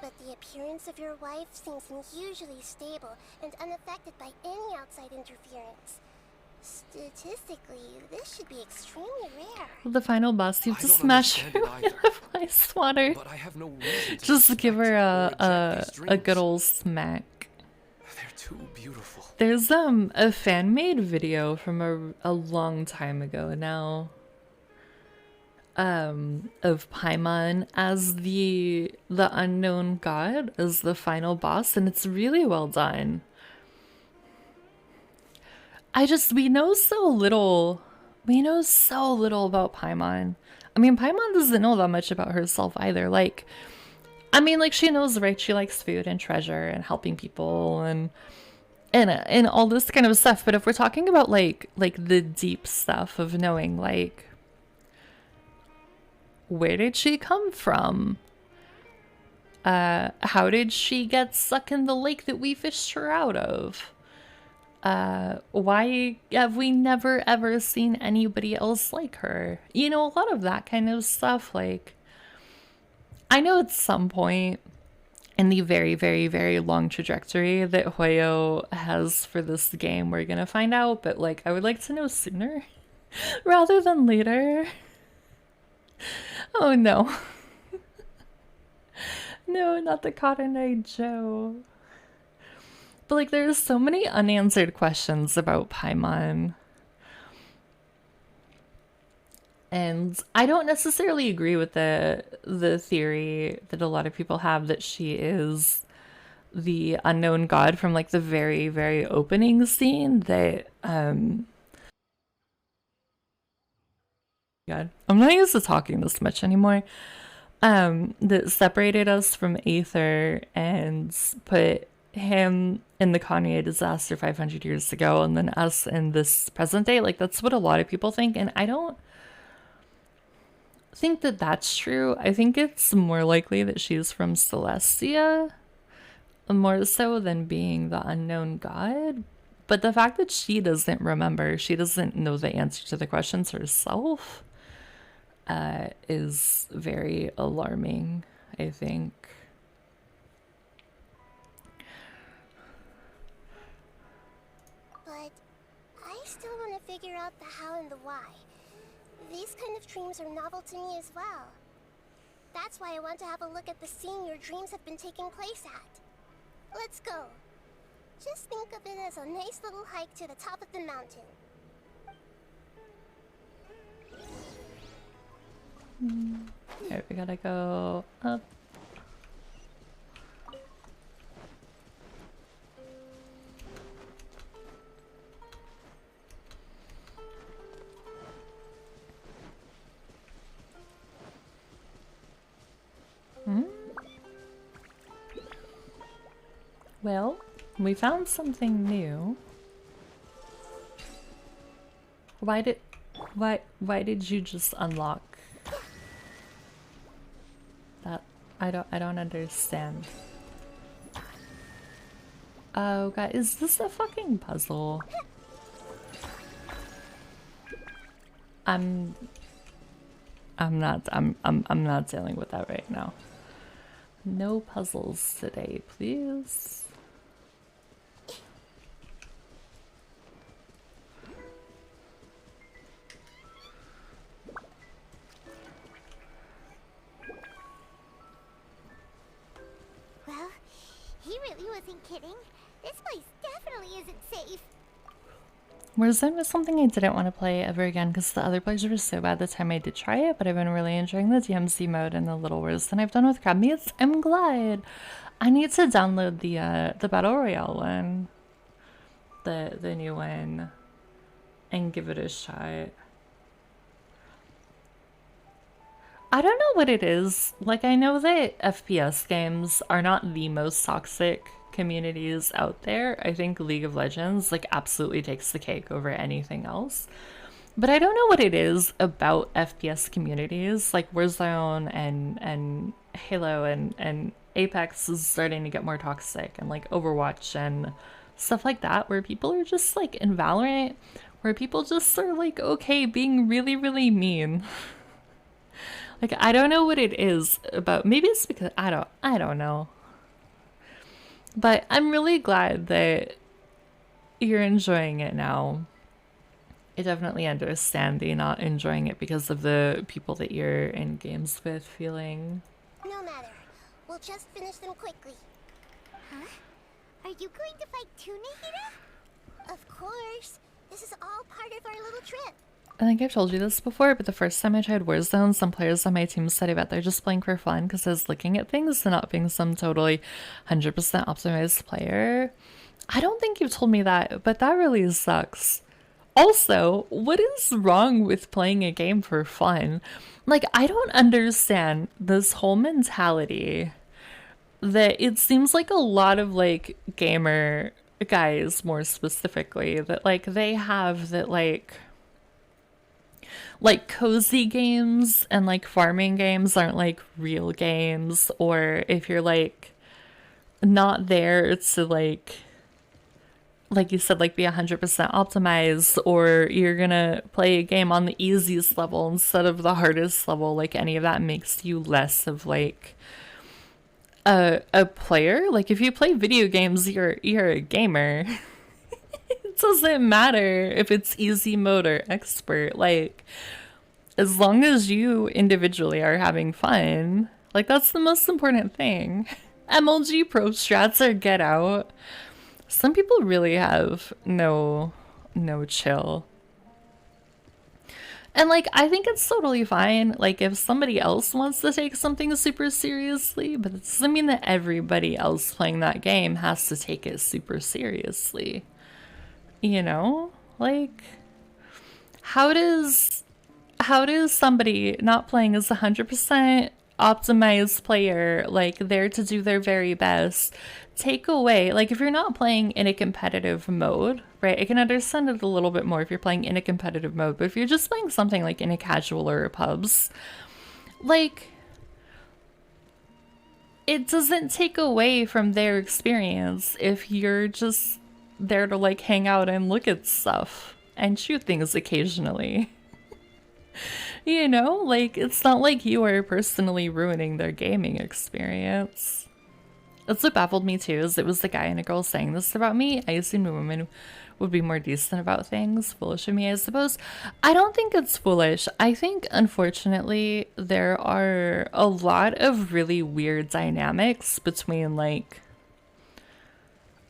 But the appearance of your wife seems unusually stable and unaffected by any outside interference. Statistically, this should be extremely rare. The final boss, you have to don't smash her understand it with ice water. But I have no reason to Just give her suspect or a reject these a good dreams. old smack. They're too beautiful. There's a fan made video from a long time ago now. Of Paimon as the unknown god, as the final boss, and it's really well done. We know so little. We know so little about Paimon. I mean, Paimon doesn't know that much about herself either. Like, I mean, like, she knows, right? She likes food and treasure and helping people and all this kind of stuff. But if we're talking about like the deep stuff of knowing, like, where did she come from? How did she get stuck in the lake that we fished her out of? Why have we never ever seen anybody else like her? You know, a lot of that kind of stuff. Like, I know at some point in the very, very, very long trajectory that Hoyo has for this game, we're gonna find out, but like, I would like to know sooner rather than later. Oh no. No, not the Cotton Eye Joe. But like, there's so many unanswered questions about Paimon. And I don't necessarily agree with the theory that a lot of people have that she is the unknown god from like the very, very opening scene that God, I'm not used to talking this much anymore. That separated us from Aether and put him in the Kanye disaster 500 years ago, and then us in this present day. Like, that's what a lot of people think, and I don't think that that's true. I think it's more likely that she's from Celestia, more so than being the unknown god. But the fact that she doesn't remember, she doesn't know the answer to the questions herself, is very alarming, I think. But I still want to figure out the how and the why. These kind of dreams are novel to me as well. That's why I want to have a look at the scene your dreams have been taking place at. Let's go. Just think of it as a nice little hike to the top of the mountain. Alright, we gotta go up. Well, we found something new. Why did you just unlock that? I don't understand. Oh god, is this a fucking puzzle? I'm not dealing with that right now. No puzzles today, please. Well, he really wasn't kidding. This place definitely isn't safe. Warzone was something I didn't want to play ever again because the other players were so bad the time I did try it, but I've been really enjoying the DMC mode and a little worse than I've done with crab meats. I'm glad. I need to download the Battle Royale one. The new one. And give it a shot. I don't know what it is. Like, I know that FPS games are not the most toxic communities out there. I think League of Legends like absolutely takes the cake over anything else. But I don't know what it is about FPS communities like Warzone and Halo and Apex is starting to get more toxic, and like Overwatch and stuff like that, where people are just like in Valorant, where people just are like okay being really, really mean. Like, I don't know what it is about. Maybe it's because I don't know. But I'm really glad that you're enjoying it now. I definitely understand the not enjoying it because of the people that you're in games with feeling. No matter. We'll just finish them quickly. Huh? Are you going to fight too, Nahida? Of course. This is all part of our little trip. I think I've told you this before, but the first time I tried Warzone, some players on my team said I bet they're just playing for fun because I was looking at things and not being some totally 100% optimized player. I don't think you've told me that, but that really sucks. Also, what is wrong with playing a game for fun? Like, I don't understand this whole mentality that it seems like a lot of like gamer guys more specifically that like they have that like cozy games and like farming games aren't like real games, or if you're like not there to like you said, like be 100% optimized, or you're gonna play a game on the easiest level instead of the hardest level, like any of that makes you less of like a player. Like if you play video games, you're a gamer. It doesn't matter if it's easy mode or expert. Like as long as you individually are having fun, like that's the most important thing. MLG Pro strats or get out. Some people really have no chill. And like I think it's totally fine like if somebody else wants to take something super seriously, but it doesn't mean that everybody else playing that game has to take it super seriously. You know? Like how does somebody not playing as 100% optimized player, like there to do their very best, take away, like if you're not playing in a competitive mode, right? I can understand it a little bit more if you're playing in a competitive mode, but if you're just playing something like in a casual or a pubs, like it doesn't take away from their experience if you're just there to like hang out and look at stuff and shoot things occasionally. You know, like it's not like you are personally ruining their gaming experience. That's what baffled me too, is it was the guy and a girl saying this about me. I assumed women would be more decent about things. Foolish of me, I suppose. I don't think it's foolish. I think, unfortunately, there are a lot of really weird dynamics between, like,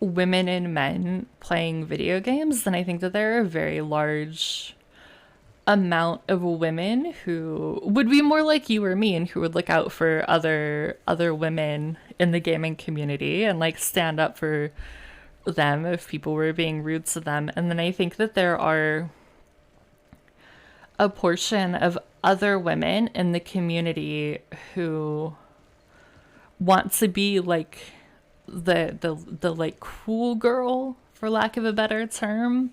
women and men playing video games, and I think that there are a very large amount of women who would be more like you or me and who would look out for other women in the gaming community and like stand up for them if people were being rude to them. And then I think that there are a portion of other women in the community who want to be like the like cool girl, for lack of a better term.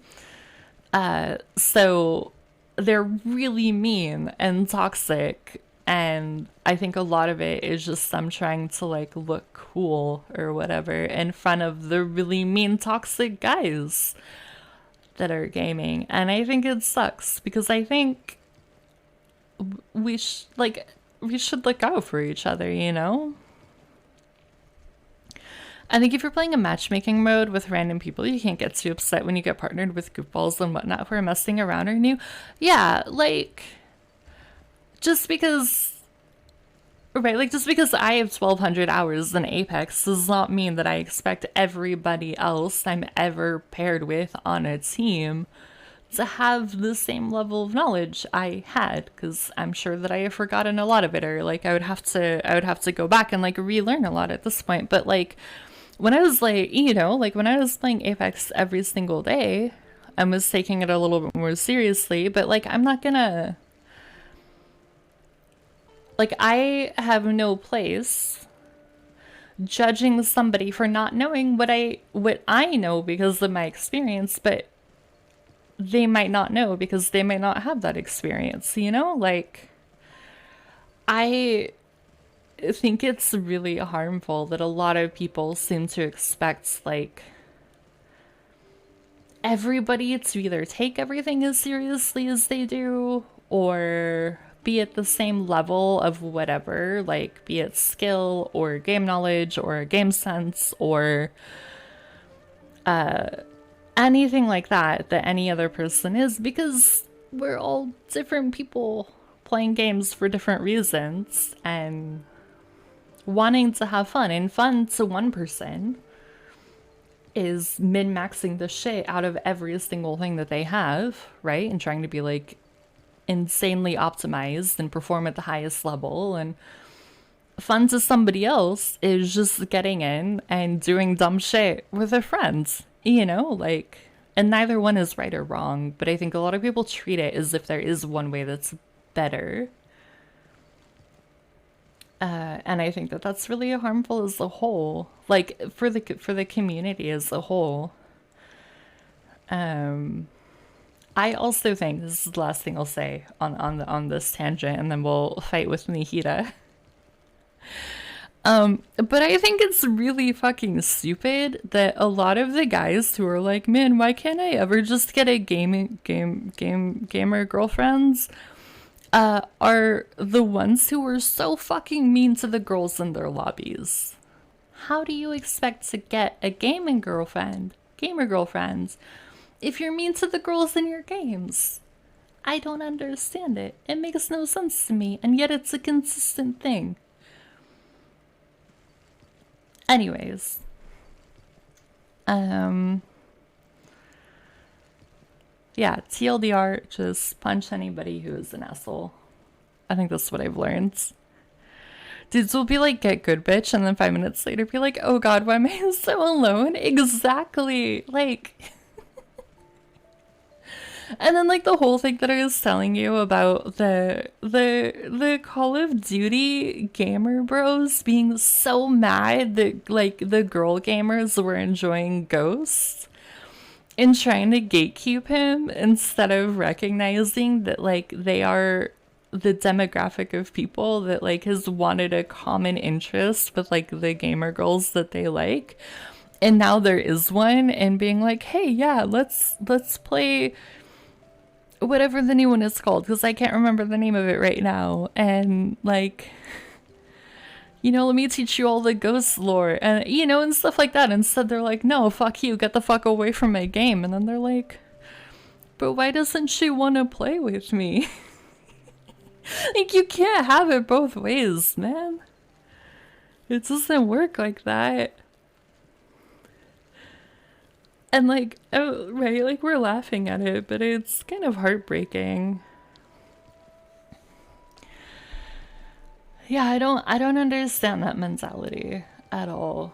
So they're really mean and toxic, and I think a lot of it is just them trying to like look cool or whatever in front of the really mean toxic guys that are gaming. And I think it sucks because I think we should look out for each other, you know? I think if you're playing a matchmaking mode with random people, you can't get too upset when you get partnered with goofballs and whatnot who are messing around on you. Yeah, like, just because I have 1,200 hours in Apex does not mean that I expect everybody else I'm ever paired with on a team to have the same level of knowledge I had, because I'm sure that I have forgotten a lot of it, or like I would have to go back and like relearn a lot at this point. But like, when I was like, you know, like when I was playing Apex every single day, I was taking it a little bit more seriously, but like I'm not gonna, like I have no place judging somebody for not knowing what I know because of my experience, but they might not know because they might not have that experience, you know? Like, I think it's really harmful that a lot of people seem to expect like everybody to either take everything as seriously as they do or be at the same level of whatever, like be it skill or game knowledge or game sense or anything like that any other person is, because we're all different people playing games for different reasons and wanting to have fun. And fun to one person is min-maxing the shit out of every single thing that they have, right? And trying to be like insanely optimized and perform at the highest level. And fun to somebody else is just getting in and doing dumb shit with their friends, you know, like, and neither one is right or wrong, but I think a lot of people treat it as if there is one way that's better. And I think that that's really harmful as a whole, like for the community as a whole. I also think, this is the last thing I'll say on this tangent, and then we'll fight with Nihita. But I think it's really fucking stupid that a lot of the guys who are like, man, why can't I ever just get a gamer girlfriends, are the ones who are so fucking mean to the girls in their lobbies. How do you expect to get a gamer girlfriends, if you're mean to the girls in your games? I don't understand it. It makes no sense to me, and yet it's a consistent thing. Anyways. Yeah, TLDR, just punch anybody who is an asshole. I think that's what I've learned. Dudes will be like, get good, bitch, and then 5 minutes later be like, oh god, why am I so alone? Exactly, like... And then like the whole thing that I was telling you about the Call of Duty gamer bros being so mad that like the girl gamers were enjoying Ghosts and trying to gatekeep him instead of recognizing that like they are the demographic of people that like has wanted a common interest with like the gamer girls that they like, and now there is one, and being like, hey, yeah, let's play whatever the new one is called, because I can't remember the name of it right now, and like, you know, let me teach you all the Ghost lore, and you know, and stuff like that. Instead they're like, no, fuck you, get the fuck away from my game. And then they're like, but why doesn't she want to play with me? Like, you can't have it both ways, man. It doesn't work like that. And like, oh, right, like we're laughing at it, but it's kind of heartbreaking. Yeah, I don't understand that mentality at all.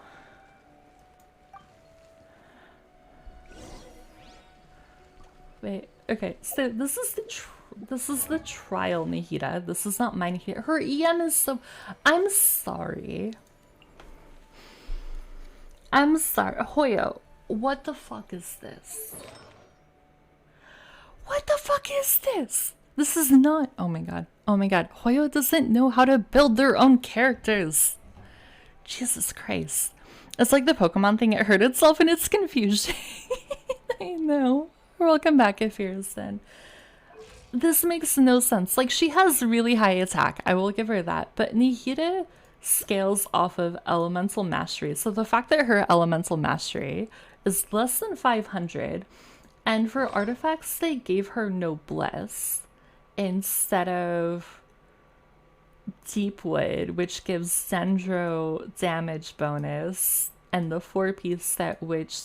Wait, okay, so this is the trial, Nihita. This is not mine here. Her EM is so... I'm sorry. Hoyo, what the fuck is this? What the fuck is this? This is not... Oh my god. Oh my god. Hoyo doesn't know how to build their own characters. Jesus Christ. It's like the Pokemon thing. It hurt itself in its confusion. I know. Welcome back, Ifears, then. This makes no sense. Like, she has really high attack. I will give her that. But Nihita scales off of elemental mastery. So the fact that her elemental mastery is less than 500, and for artifacts they gave her noblesse instead of Deepwood, which gives Dendro damage bonus, and the 4-piece set, which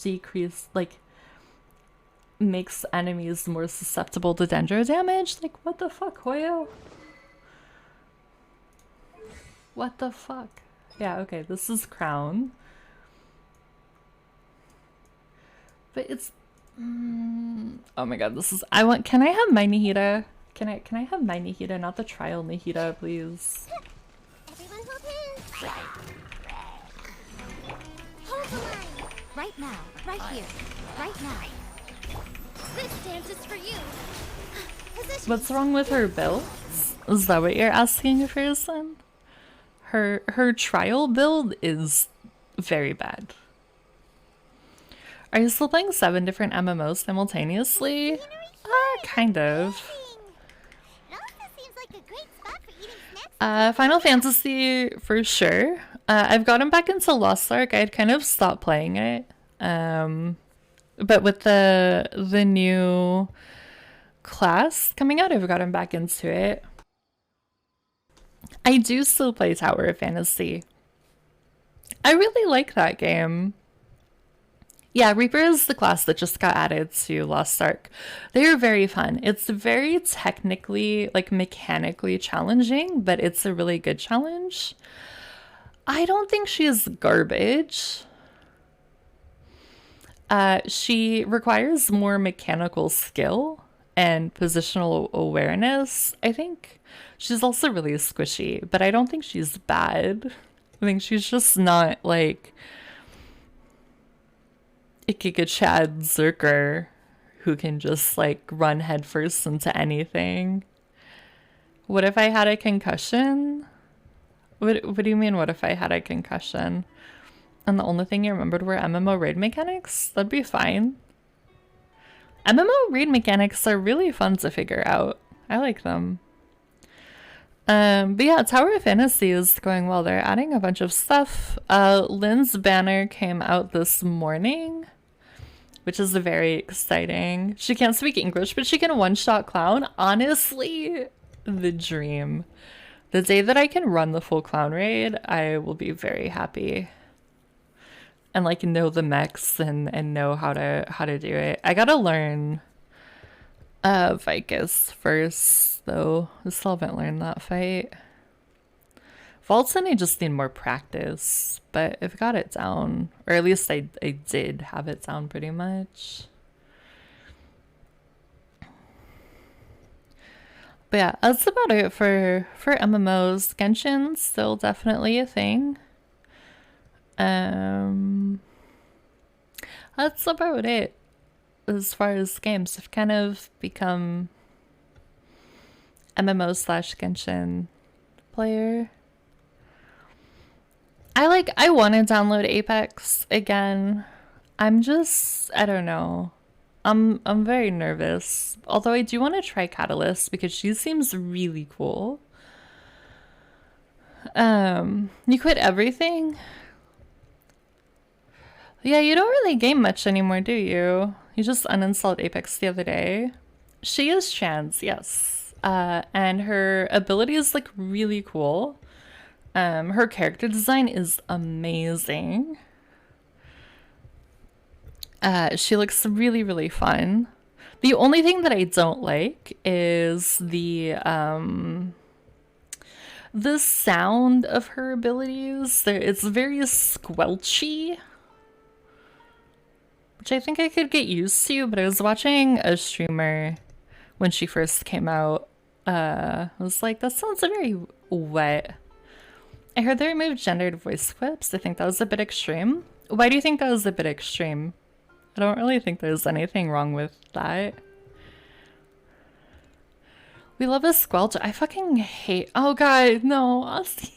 makes enemies more susceptible to Dendro damage. Like, what the fuck, Hoyo? What the fuck? Yeah, okay, this is Crown. But it's... oh my god, this is... Can I have my Nihita? Can I have my Nihita, not the trial Nihita, please? Everyone hold hands. Hold the line. Right now. Right here. Right now. This dance is for you. Position. What's wrong with her builds? Is that what you're asking, Ferguson? Her trial build is very bad. Are you still playing 7 different MMOs simultaneously? Kind of. Final Fantasy for sure. I've gotten back into Lost Ark. I had kind of stopped playing it. But with the new class coming out, I've gotten back into it. I do still play Tower of Fantasy. I really like that game. Yeah, Reaper is the class that just got added to Lost Ark. They are very fun. It's very technically, like mechanically challenging, but it's a really good challenge. I don't think she is garbage. She requires more mechanical skill and positional awareness, I think. She's also really squishy, but I don't think she's bad. I think she's just not like Giga Chad Zerker who can just like run headfirst into anything. What if I had a concussion? What do you mean, what if I had a concussion? And the only thing you remembered were MMO raid mechanics? That'd be fine. MMO raid mechanics are really fun to figure out. I like them. But yeah, Tower of Fantasy is going well. They're adding a bunch of stuff. Lynn's banner came out this morning, which is very exciting. She can't speak English, but she can one-shot clown. Honestly, the dream. The day that I can run the full clown raid, I will be very happy. And like know the mechs and know how to do it. I gotta learn Vicus first, though. I still haven't learned that fight. Vaults, I just need more practice, but I've got it down. Or at least I did have it down pretty much. But yeah, that's about it for MMOs. Genshin's still definitely a thing. That's about it. As far as games, I've kind of become MMO / Genshin player. I want to download Apex again. I don't know. I'm very nervous. Although I do want to try Catalyst because she seems really cool. You quit everything? Yeah, you don't really game much anymore, do you? You just uninstalled Apex the other day. She is trans, yes. And her ability is like really cool. Her character design is amazing. She looks really, really fun. The only thing that I don't like is the sound of her abilities. It's very squelchy, which I think I could get used to, but I was watching a streamer when she first came out. I was like, that sounds very wet. I heard they removed gendered voice clips. I think that was a bit extreme. Why do you think that was a bit extreme? I don't really think there's anything wrong with that. We love a squelch. I fucking hate... Oh god, no. Aussie.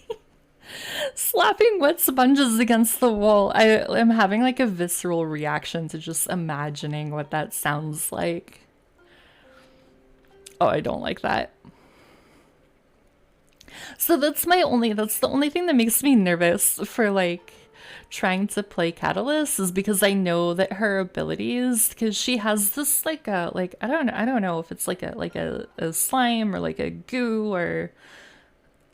Slapping wet sponges against the wall. I am having like a visceral reaction to just imagining what that sounds like. Oh, I don't like that. So that's the only thing that makes me nervous for like trying to play Catalyst, is because I know that her abilities, because she has this like a I don't know if it's like a slime or like a goo or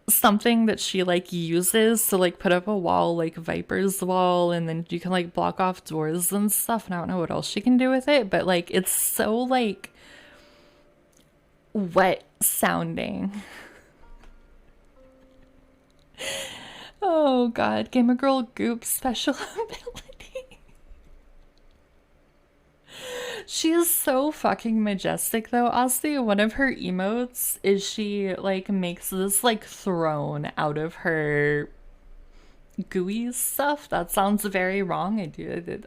something that she like uses to like put up a wall, like Viper's wall, and then you can like block off doors and stuff, and I don't know what else she can do with it, but like it's so like wet sounding. Oh god, Gamer Girl Goop special ability. She is so fucking majestic though. Honestly, one of her emotes is she like makes this like throne out of her gooey stuff. That sounds very wrong. I did.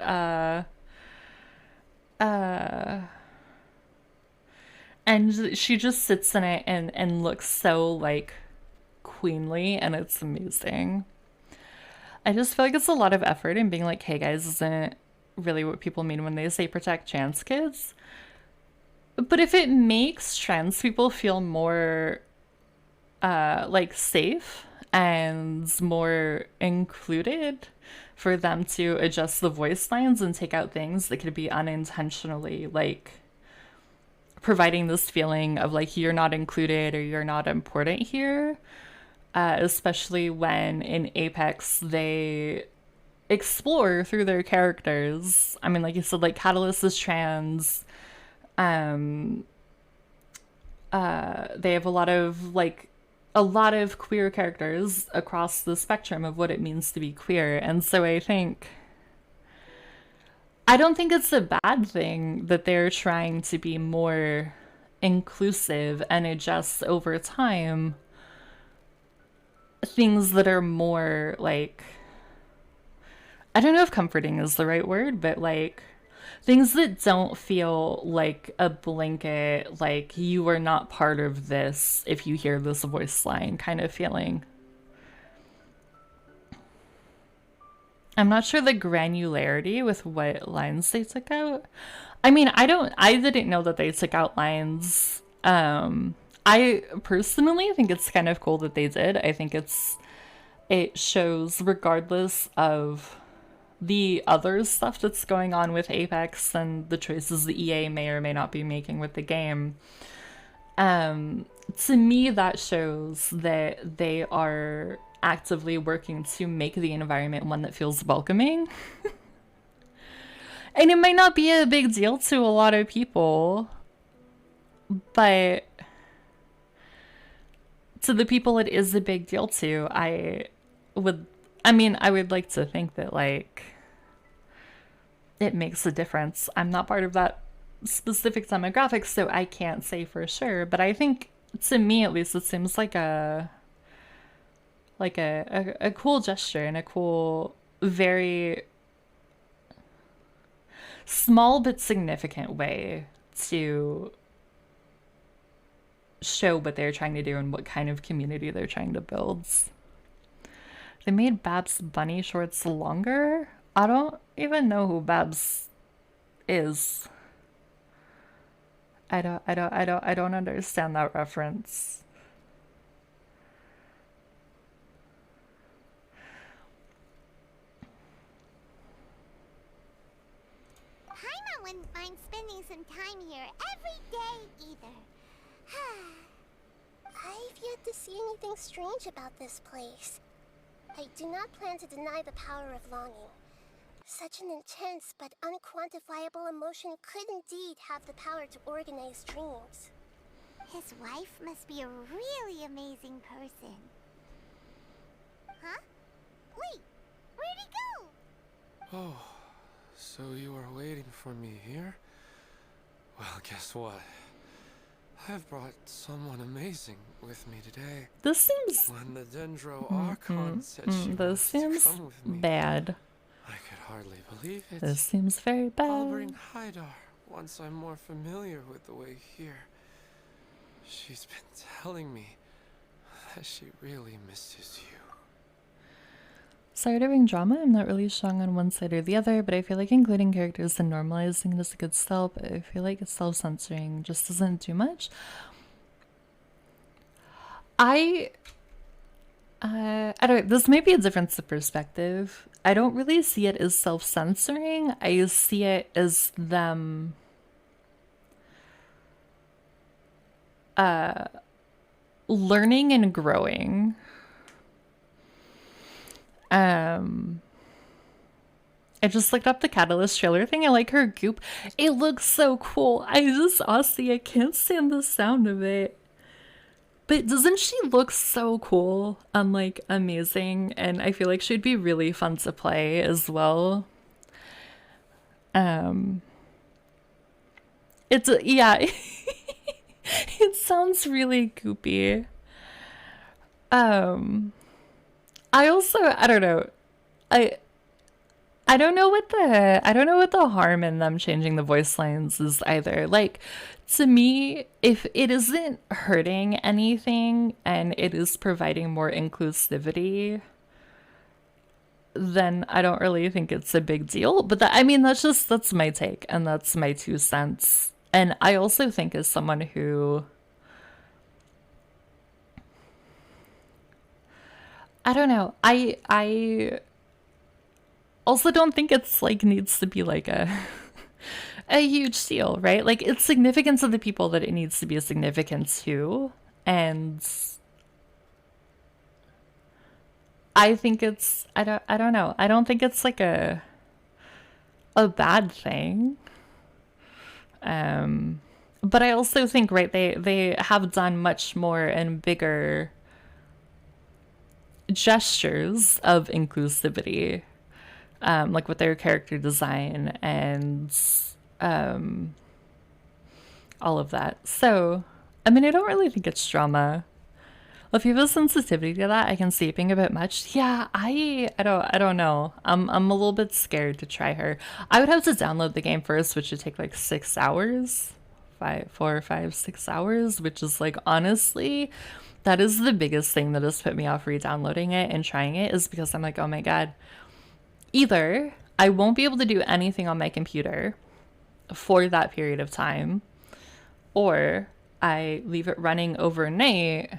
And she just sits in it and looks so like queenly, and it's amazing. I just feel like it's a lot of effort in being like, hey guys, isn't really what people mean when they say protect trans kids. But if it makes trans people feel more like safe and more included for them to adjust the voice lines and take out things that could be unintentionally like providing this feeling of like you're not included or you're not important here, especially when in Apex they explore through their characters. I mean, like you said, like Catalyst is trans. They have a lot of queer characters across the spectrum of what it means to be queer. And so I don't think it's a bad thing that they're trying to be more inclusive and adjust over time things that are more like, I don't know if comforting is the right word, but like things that don't feel like a blanket, like you are not part of this if you hear this voice line kind of feeling. I'm not sure the granularity with what lines they took out. I mean, I didn't know that they took out lines. I personally think it's kind of cool that they did. I think it shows, regardless of the other stuff that's going on with Apex and the choices the EA may or may not be making with the game, to me that shows that they are actively working to make the environment one that feels welcoming. And it might not be a big deal to a lot of people, but to the people it is a big deal to. I would like to think that like it makes a difference. I'm not part of that specific demographic, so I can't say for sure, but I think to me at least it seems like a cool gesture and a cool, very small but significant way to show what they're trying to do and what kind of community they're trying to build. They made Babs bunny shorts longer. I don't even know who Babs is. I don't understand that reference. Paimon wouldn't mind spending some time here every day either. I've yet to see anything strange about this place. I do not plan to deny the power of longing. Such an intense but unquantifiable emotion could indeed have the power to organize dreams. His wife must be a really amazing person. Huh? Wait, where'd he go? Oh, so you are waiting for me here? Well, guess what? I've brought someone amazing with me today. This seems... When the Dendro Archon said she this wants seems to come with me, bad. I could hardly believe it. This seems very bad. I'll bring Haidar once I'm more familiar with the way here. She's been telling me that she really misses you. Sorry to bring drama. I'm not really strong on one side or the other, but I feel like including characters and normalizing it is a good step. I feel like it's self-censoring just doesn't do much. I don't know, this may be a difference of perspective. I don't really see it as self-censoring. I see it as them learning and growing. I just looked up the Catalyst trailer thing. I like her goop. It looks so cool. I can't stand the sound of it. But doesn't she look so cool and like amazing? And I feel like she'd be really fun to play as well. Yeah. It sounds really goopy. I don't know. I don't know what the harm in them changing the voice lines is either. Like, to me, if it isn't hurting anything and it is providing more inclusivity, then I don't really think it's a big deal. But that's my take and that's my 2 cents. And I also think as someone who, I don't know, also don't think it's like needs to be like a huge deal, right? Like it's significant to the people that it needs to be significant to, and I think it's I don't know. I don't think it's like a bad thing. But I also think, right, they have done much more and bigger gestures of inclusivity, like with their character design and all of that. So, I mean, I don't really think it's drama. Well, if you have a sensitivity to that, I can see it being a bit much. Yeah, I don't know. I'm a little bit scared to try her. I would have to download the game first, which would take like 6 hours. 4, 5, 6 hours, which is like, honestly, that is the biggest thing that has put me off re-downloading it and trying it, is because I'm like, oh my god, either I won't be able to do anything on my computer for that period of time, or I leave it running overnight,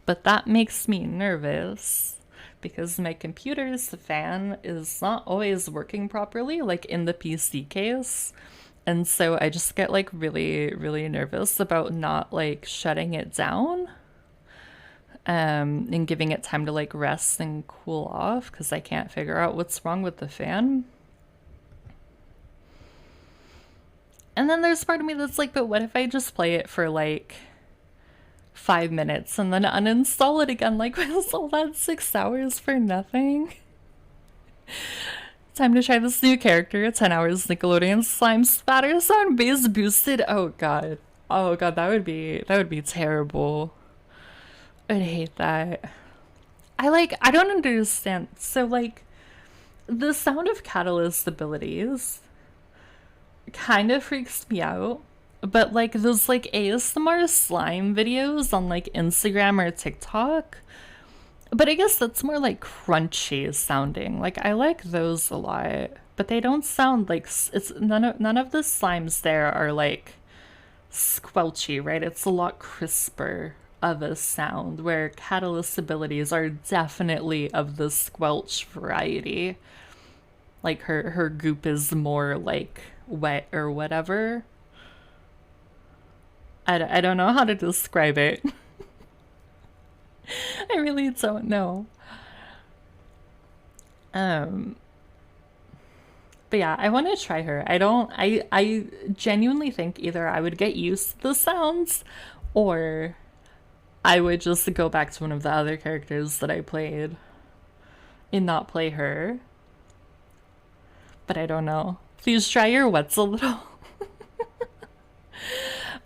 but that makes me nervous because my computer's fan is not always working properly, like in the PC case. And so I just get like really, really nervous about not like shutting it down and giving it time to like rest and cool off, because I can't figure out what's wrong with the fan. And then there's part of me that's like, but what if I just play it for like 5 minutes and then uninstall it again? Like, was all that 6 hours for nothing? Time to try this new character. 10 hours Nickelodeon slime spatter sound base boosted. Oh god. Oh god, that would be terrible. I'd hate that. I don't understand. So like the sound of Catalyst abilities kind of freaks me out. But like those like ASMR slime videos on like Instagram or TikTok, but I guess that's more like crunchy sounding. Like I like those a lot, but they don't sound like it's none of the slimes there are like squelchy, right? It's a lot crisper of a sound, where Catalyst abilities are definitely of the squelch variety. Like her goop is more like wet or whatever. I don't know how to describe it. I really don't know. But yeah, I want to try her. I genuinely think either I would get used to the sounds, or I would just go back to one of the other characters that I played and not play her. But I don't know. Please try your wets a little.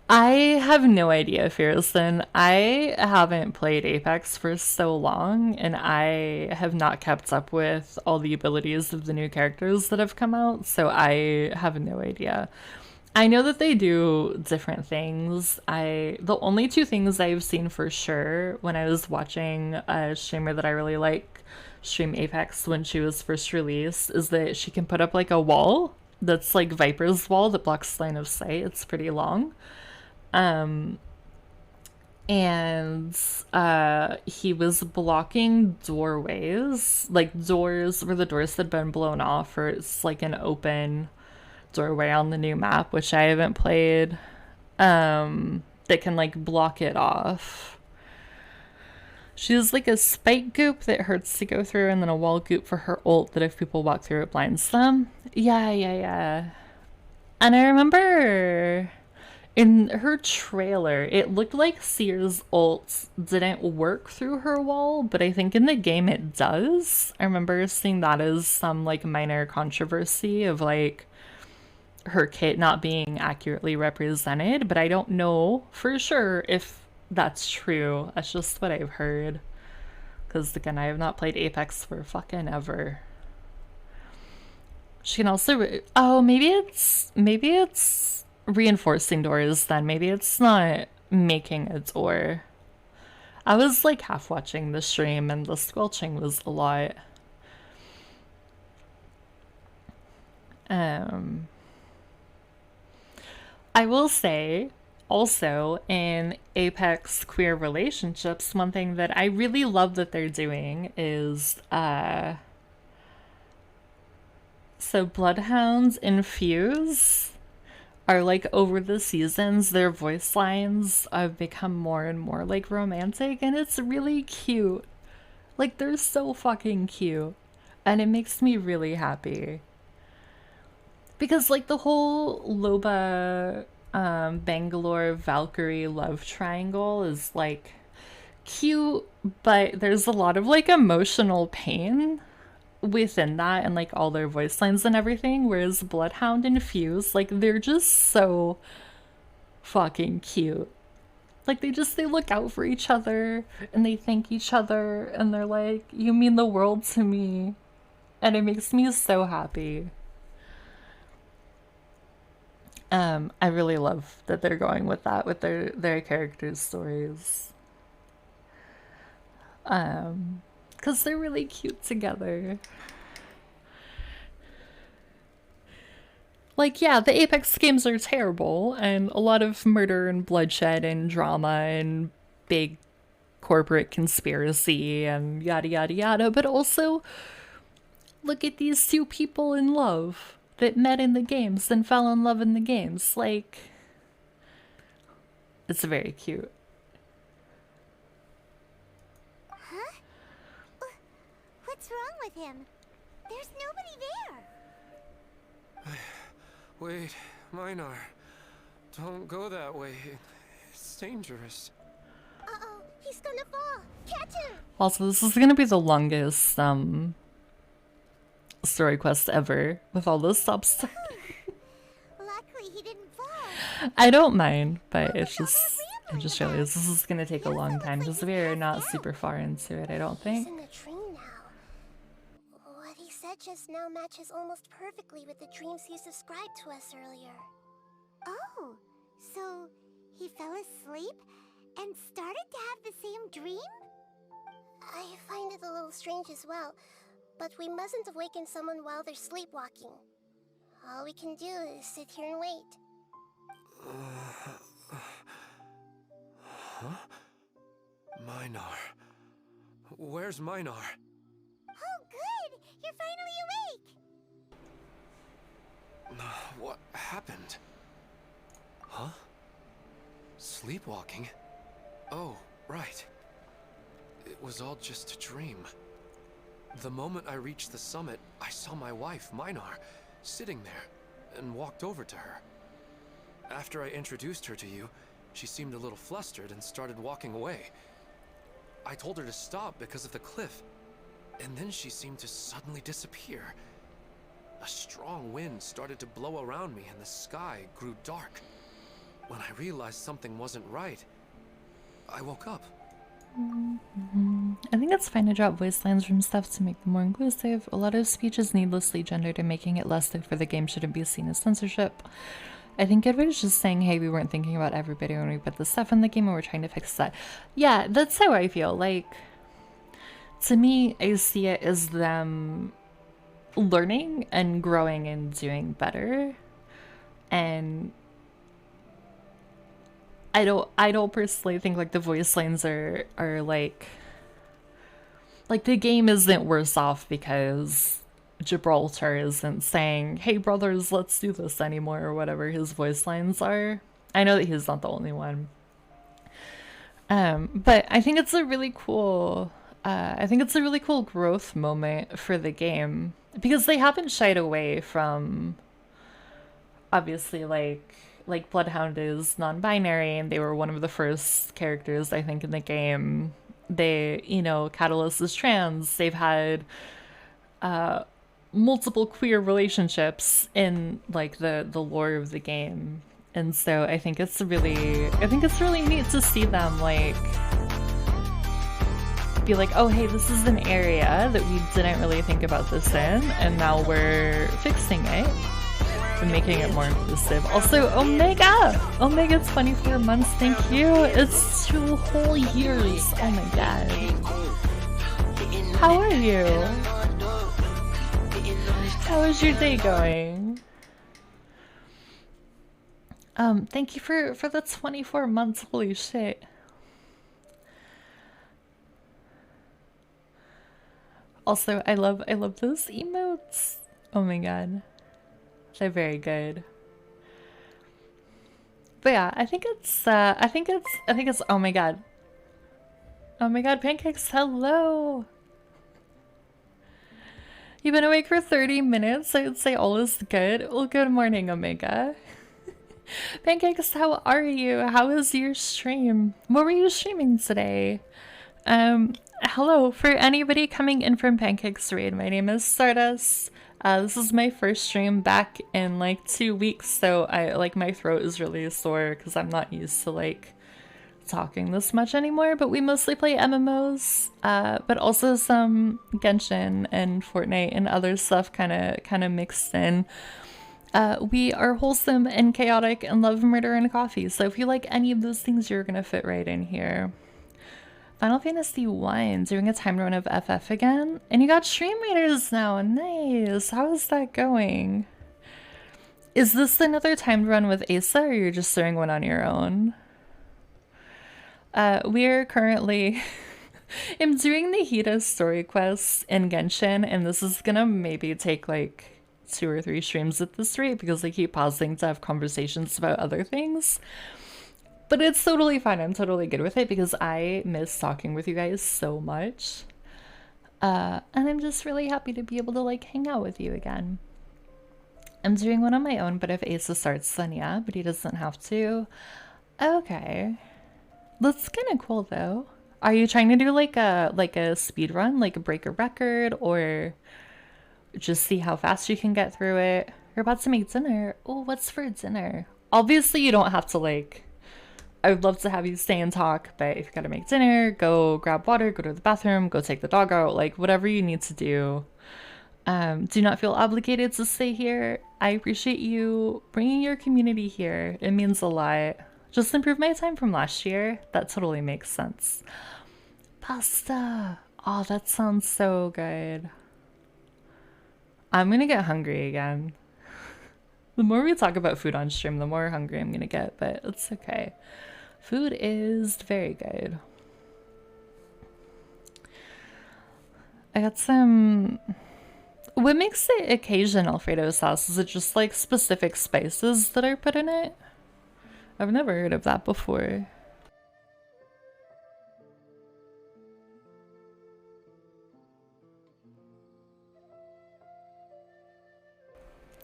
I have no idea, Fearson. I haven't played Apex for so long, and I have not kept up with all the abilities of the new characters that have come out, so I have no idea. I know that they do different things. The only 2 things I've seen for sure when I was watching a streamer that I really like stream Apex when she was first released is that she can put up like a wall that's like Viper's wall that blocks line of sight. It's pretty long. And he was blocking doorways, like doors where the doors had been blown off, or it's like an open doorway on the new map, which I haven't played, that can like block it off. She has like a spike goop that hurts to go through, and then a wall goop for her ult that if people walk through it blinds them. Yeah. And I remember in her trailer, it looked like Seer's ult didn't work through her wall, but I think in the game it does. I remember seeing that as some like minor controversy of like her kit not being accurately represented, but I don't know for sure if that's true. That's just what I've heard. Because again, I have not played Apex for fucking ever. She can also maybe it's reinforcing doors then. Maybe it's not making a door. I was like half watching the stream and the squelching was a lot. I will say also in Apex queer relationships, one thing that I really love that they're doing is So Bloodhounds and Fuse are like over the seasons, their voice lines have become more and more like romantic, and it's really cute. Like they're so fucking cute. And it makes me really happy. Because like the whole Loba Bangalore Valkyrie love triangle is like cute, but there's a lot of like emotional pain within that and like all their voice lines and everything, whereas Bloodhound and Fuse, like they're just so fucking cute. Like they look out for each other and they thank each other and they're like, you mean the world to me. And it makes me so happy. I really love that they're going with that with their characters' stories. Because they're really cute together. Like, yeah, the Apex games are terrible, and a lot of murder and bloodshed and drama and big corporate conspiracy and yada yada yada, but also look at these two people in love that met in the games and fell in love in the games. Like, it's very cute. Huh? What's wrong with him? There's nobody there. Wait, Minar. Don't go that way. It's dangerous. Uh-oh, he's gonna fall. Catch him! Also, this is gonna be the longest story quest ever with all those stops. Luckily he didn't fall. I don't mind, but I just realized this is gonna take a long time because we're not super far into it, I don't He's think. in the dream now. What he said just now matches almost perfectly with the dreams he's described to us earlier. Oh, so he fell asleep and started to have the same dream? I find it a little strange as well, but we mustn't awaken someone while they're sleepwalking. All we can do is sit here and wait. Huh? Minar. Where's Minar? Oh, good! You're finally awake! What happened? Huh? Sleepwalking? Oh, right. It was all just a dream. The moment I reached the summit, I saw my wife, Minar, sitting there, and walked over to her. After I introduced her to you, she seemed a little flustered and started walking away. I told her to stop because of the cliff, and then she seemed to suddenly disappear. A strong wind started to blow around me and the sky grew dark. When I realized something wasn't right, I woke up. I think it's fine to drop voice lines from stuff to make them more inclusive. A lot of speech is needlessly gendered, and making it less fit for the game shouldn't be seen as censorship. I think everybody's just saying, hey, we weren't thinking about everybody when we put the stuff in the game and we're trying to fix that. Yeah, that's how I feel. Like, to me, I see it as them learning and growing and doing better. And I don't personally think like the voice lines are like the game isn't worse off because Gibraltar isn't saying, hey brothers, let's do this anymore, or whatever his voice lines are. I know that he's not the only one. But I think it's a really cool growth moment for the game because they haven't shied away from obviously like Bloodhound is non-binary and they were one of the first characters I think in the game. They, you know, Catalyst is trans. They've had multiple queer relationships in like the lore of the game. And so I think it's really neat to see them like be like, oh hey, this is an area that we didn't really think about this in, and now we're fixing it and making it more inclusive. Also, Omega 24 months, thank you. It's 2 whole years. Oh my god. How are you? How is your day going? Thank you for the 24 months. Holy shit. Also, I love those emotes. Oh my god. They're very good. But yeah, I think it's oh my god. Oh my god, Pancakes, hello! You've been awake for 30 minutes, so I'd say all is good. Well, good morning, Omega. Pancakes, how are you? How was your stream? What were you streaming today? Hello, for anybody coming in from Pancakes Raid, my name is Stardust. This is my first stream back in like 2 weeks, so my throat is really sore because I'm not used to like talking this much anymore, but we mostly play MMOs, but also some Genshin and Fortnite and other stuff kind of mixed in. We are wholesome and chaotic and love murder and coffee, so if you like any of those things, you're gonna fit right in here. Final Fantasy 1, doing a time run of FF again, and you got stream raiders now. Nice. How is that going? Is this another timed run with Asa, or you're just doing one on your own? We're currently I'm doing the Hida story quests in Genshin, and this is gonna maybe take like 2 or 3 streams at this rate because I keep pausing to have conversations about other things. But it's totally fine. I'm totally good with it because I miss talking with you guys so much. And I'm just really happy to be able to like hang out with you again. I'm doing one on my own, but if Asa starts, then yeah, but he doesn't have to. Okay. That's kind of cool though. Are you trying to do like a speed run, like break a record, or just see how fast you can get through it? You're about to make dinner. Oh, what's for dinner? Obviously you don't have to like, I would love to have you stay and talk, but if you gotta make dinner, go grab water, go to the bathroom, go take the dog out, like whatever you need to do. Do not feel obligated to stay here. I appreciate you bringing your community here. It means a lot. Just improve my time from last year. That totally makes sense. Pasta. Oh, that sounds so good. I'm gonna get hungry again. The more we talk about food on stream, the more hungry I'm gonna get, but it's okay. Food is very good. I got some... What makes the occasion Alfredo sauce? Is it just like specific spices that are put in it? I've never heard of that before.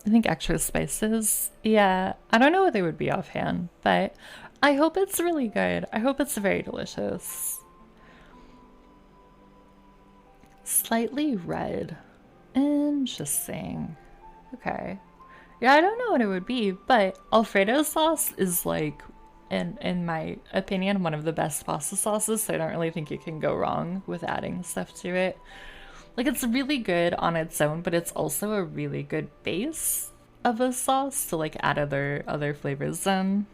I think extra spices. Yeah, I don't know what they would be offhand, but I hope it's really good. I hope it's very delicious. Slightly red. Interesting. Okay. Yeah, I don't know what it would be, but Alfredo sauce is like, in my opinion, one of the best pasta sauces, so I don't really think you can go wrong with adding stuff to it. Like, it's really good on its own, but it's also a really good base of a sauce to like add other flavors in.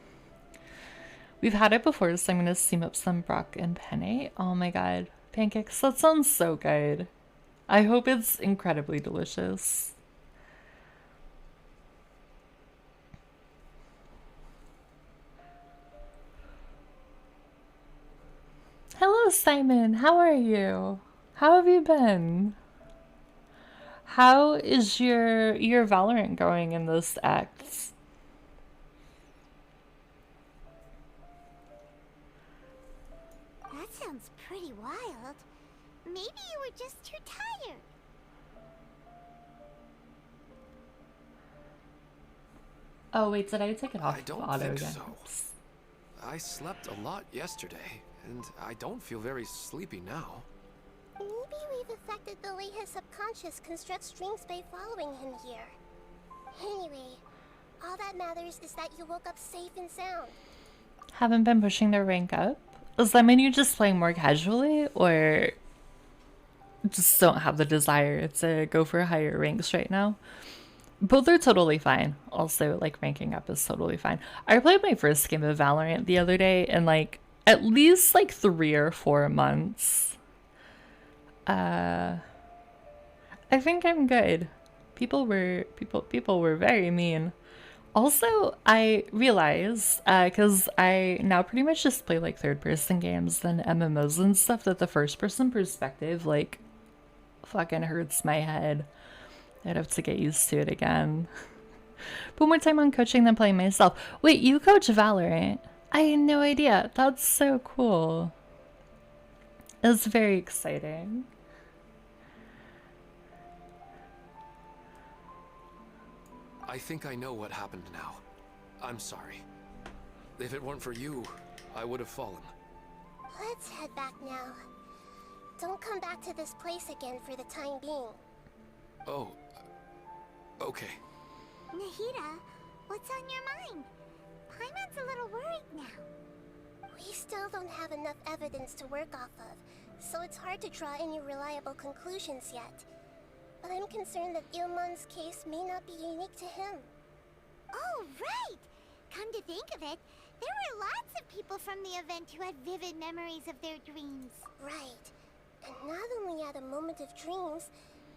We've had it before, so I'm gonna steam up some brock and penne. Oh my god, pancakes, that sounds so good. I hope it's incredibly delicious. Hello, Simon. How are you? How have you been? How is your Valorant going in this act? That sounds pretty wild. Maybe you were just too tired. Oh wait, did I take it off? I don't auto think again? so. I slept a lot yesterday, and I don't feel very sleepy now. Maybe we've affected the way his subconscious constructs streams by following him here. Anyway, all that matters is that you woke up safe and sound. Haven't been pushing their rank up? Does that mean you're just playing more casually, or just don't have the desire to go for higher ranks right now? Both are totally fine. Also, like, ranking up is totally fine. I played my first game of Valorant the other day in like at least like 3 or 4 months. I think I'm good. People were very mean. Also, I realize, because I now pretty much just play like third-person games than MMOs and stuff, that the first-person perspective like fucking hurts my head. I'd have to get used to it again. Put more time on coaching than playing myself. Wait, you coach Valorant? I had no idea. That's so cool. It's very exciting. I think I know what happened now. I'm sorry. If it weren't for you, I would have fallen. Let's head back now. Don't come back to this place again for the time being. Oh, okay. Nahida, what's on your mind? Paimon's a little worried now. We still don't have enough evidence to work off of, so it's hard to draw any reliable conclusions yet. But I'm concerned that Ilmon's case may not be unique to him. Oh, right! Come to think of it, there were lots of people from the event who had vivid memories of their dreams. Right. And not only at a moment of dreams,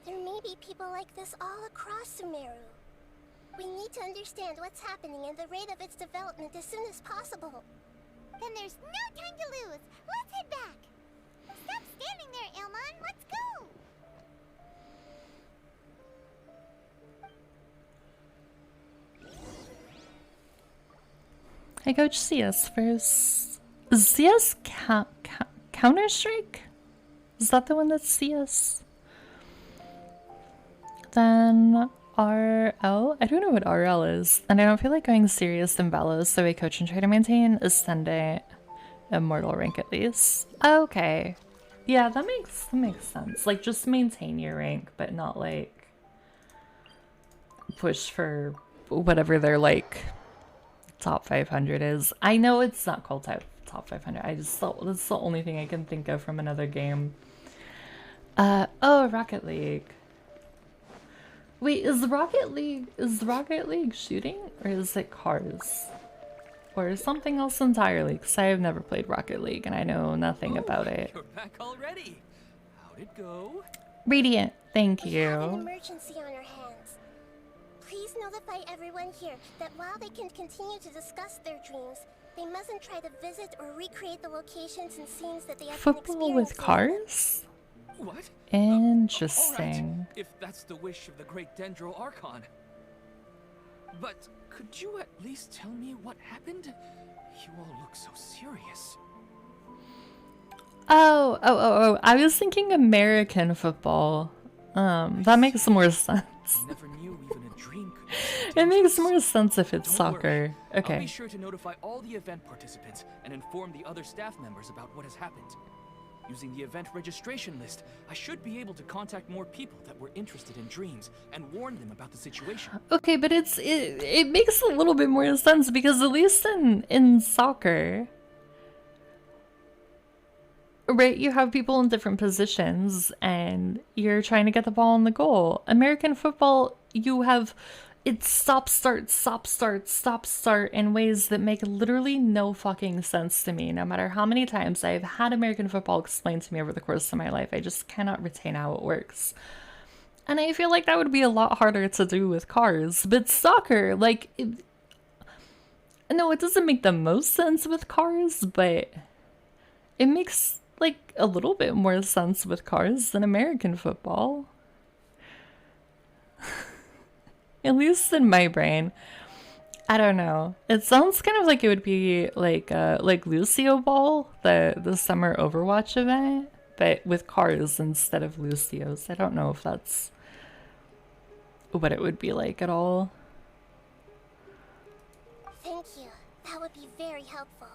there may be people like this all across Sumeru. We need to understand what's happening and the rate of its development as soon as possible. Then there's no time to lose. Let's head back. Stop standing there, Ilmon. Let's go. I coach CS first. Is CS Counter-Strike? Is that the one that's CS? Then RL? I don't know what RL is. And I don't feel like going serious in Valos, so I coach and try to maintain Ascendant Immortal rank at least. Okay. Yeah, that makes sense. Like, just maintain your rank, but not like push for whatever their like top 500 is. I know it's not called top 500. I just thought that's the only thing I can think of from another game. Oh, Rocket League. Wait, is Rocket League shooting, or is it cars? Or something else entirely? Because I have never played Rocket League and I know nothing about it. You're back already. How'd it go? Radiant, thank We have an you. emergency on our hands. Please notify everyone here that while they can continue to discuss their dreams, they mustn't try to visit or recreate the locations and scenes that they have been Football with cars? What? Interesting. All right, if that's the wish of the great Dendro Archon. But could you at least tell me what happened? You all look so serious. Oh. I was thinking American football. That makes more sense. Never knew even a dream could. It makes more sense if it's Don't soccer. worry. Okay. I'll be sure to notify all the event participants and inform the other staff members about what has happened. Using the event registration list, I should be able to contact more people that were interested in dreams and warn them about the situation. Okay, but it makes a little bit more sense because at least in soccer, right, you have people in different positions and you're trying to get the ball in the goal. American football, you have it's stop start in ways that make literally no fucking sense to me. No matter how many times I've had American football explained to me over the course of my life, I just cannot retain how it works. And I feel like that would be a lot harder to do with cars. But soccer, like, no, it doesn't make the most sense with cars, but it makes like a little bit more sense with cars than American football. At least in my brain. I don't know. It sounds kind of like it would be like Lucio Ball, the summer Overwatch event, but with cars instead of Lucio's. I don't know if that's what it would be like at all. Thank you. That would be very helpful.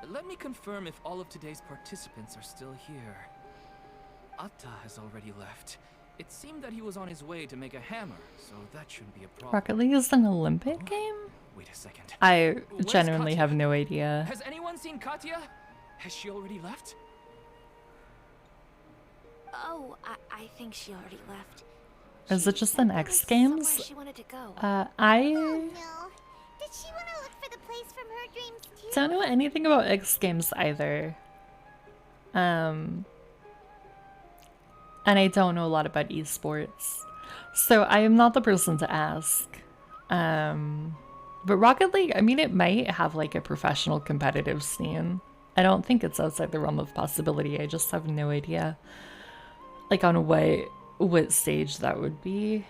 Let me confirm if all of today's participants are still here. Atta has already left. It seemed that he was on his way to make a hammer, so that shouldn't be a problem. Rocket League is an Olympic game? Wait a second. I Where's genuinely Katya? have no idea. Has anyone seen Katya? Has she already left? Oh, I think she already left. Is it just an X Games? Somewhere she wanted to go. Oh no. Did she want to look for the place from her dreams too? Don't know anything about X Games either. And I don't know a lot about esports. So I am not the person to ask. But Rocket League, I mean, it might have like a professional competitive scene. I don't think it's outside the realm of possibility. I just have no idea like on what stage that would be.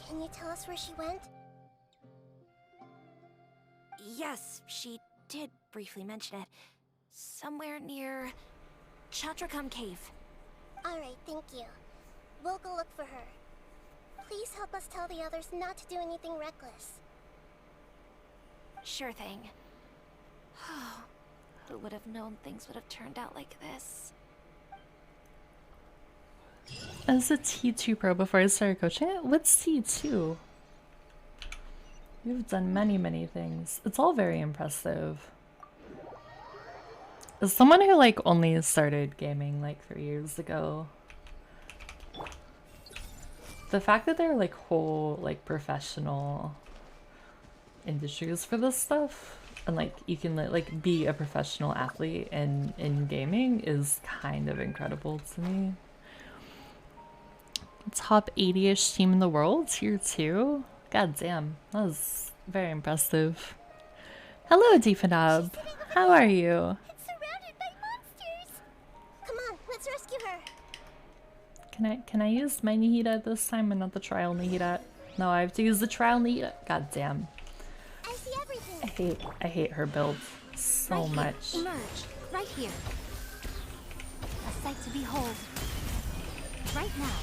Can you tell us where she went? Yes, she did briefly mention it. Somewhere near Chatrakam Cave. Alright, thank you. We'll go look for her. Please help us tell the others not to do anything reckless. Sure thing. Who would have known things would have turned out like this? As a T2 pro before I started coaching it? What's T2? You've done many things. It's all very impressive. As someone who like only started gaming like 3 years ago, the fact that there are like whole like professional industries for this stuff, and like you can like be a professional athlete in gaming is kind of incredible to me. Top 80-ish team in the world, tier 2. God damn, that was very impressive. Hello, Deepanab. How are you? It's surrounded by monsters. Come on, let's rescue her. Can I use my Nihita this time and not the trial Nihita? No, I have to use the trial Nihita. God damn. I see everything. I hate her build so much. Emerge. Right here. A sight to behold. Right now.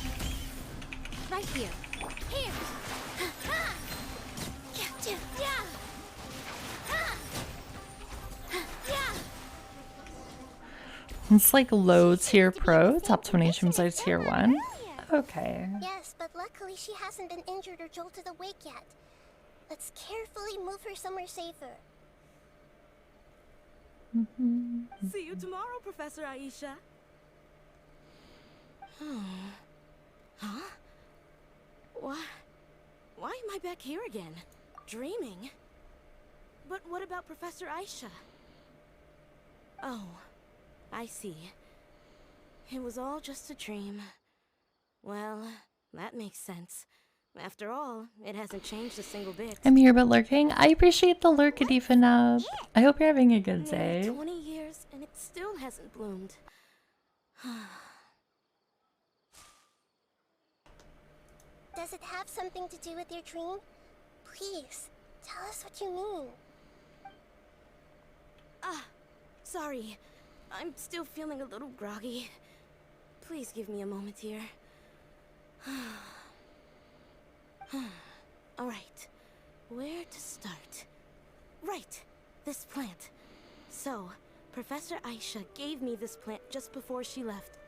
Right here. Here. It's like low tier pro, top 20 streams are tier 1. Okay. Yes, but luckily she hasn't been injured or jolted awake yet. Let's carefully move her somewhere safer. See you tomorrow, Professor Aisha. Huh? Why am I back here again? Dreaming? But what about Professor Aisha? Oh, I see. It was all just a dream. Well, that makes sense. After all, it hasn't changed a single bit. I'm here but lurking. I appreciate the lurk, Adifanab. I hope you're having a good day. 20 years and it still hasn't bloomed. Does it have something to do with your dream? Please, tell us what you mean. Sorry. I'm still feeling a little groggy. Please give me a moment here. Alright. Where to start? Right. This plant. So, Professor Aisha gave me this plant just before she left.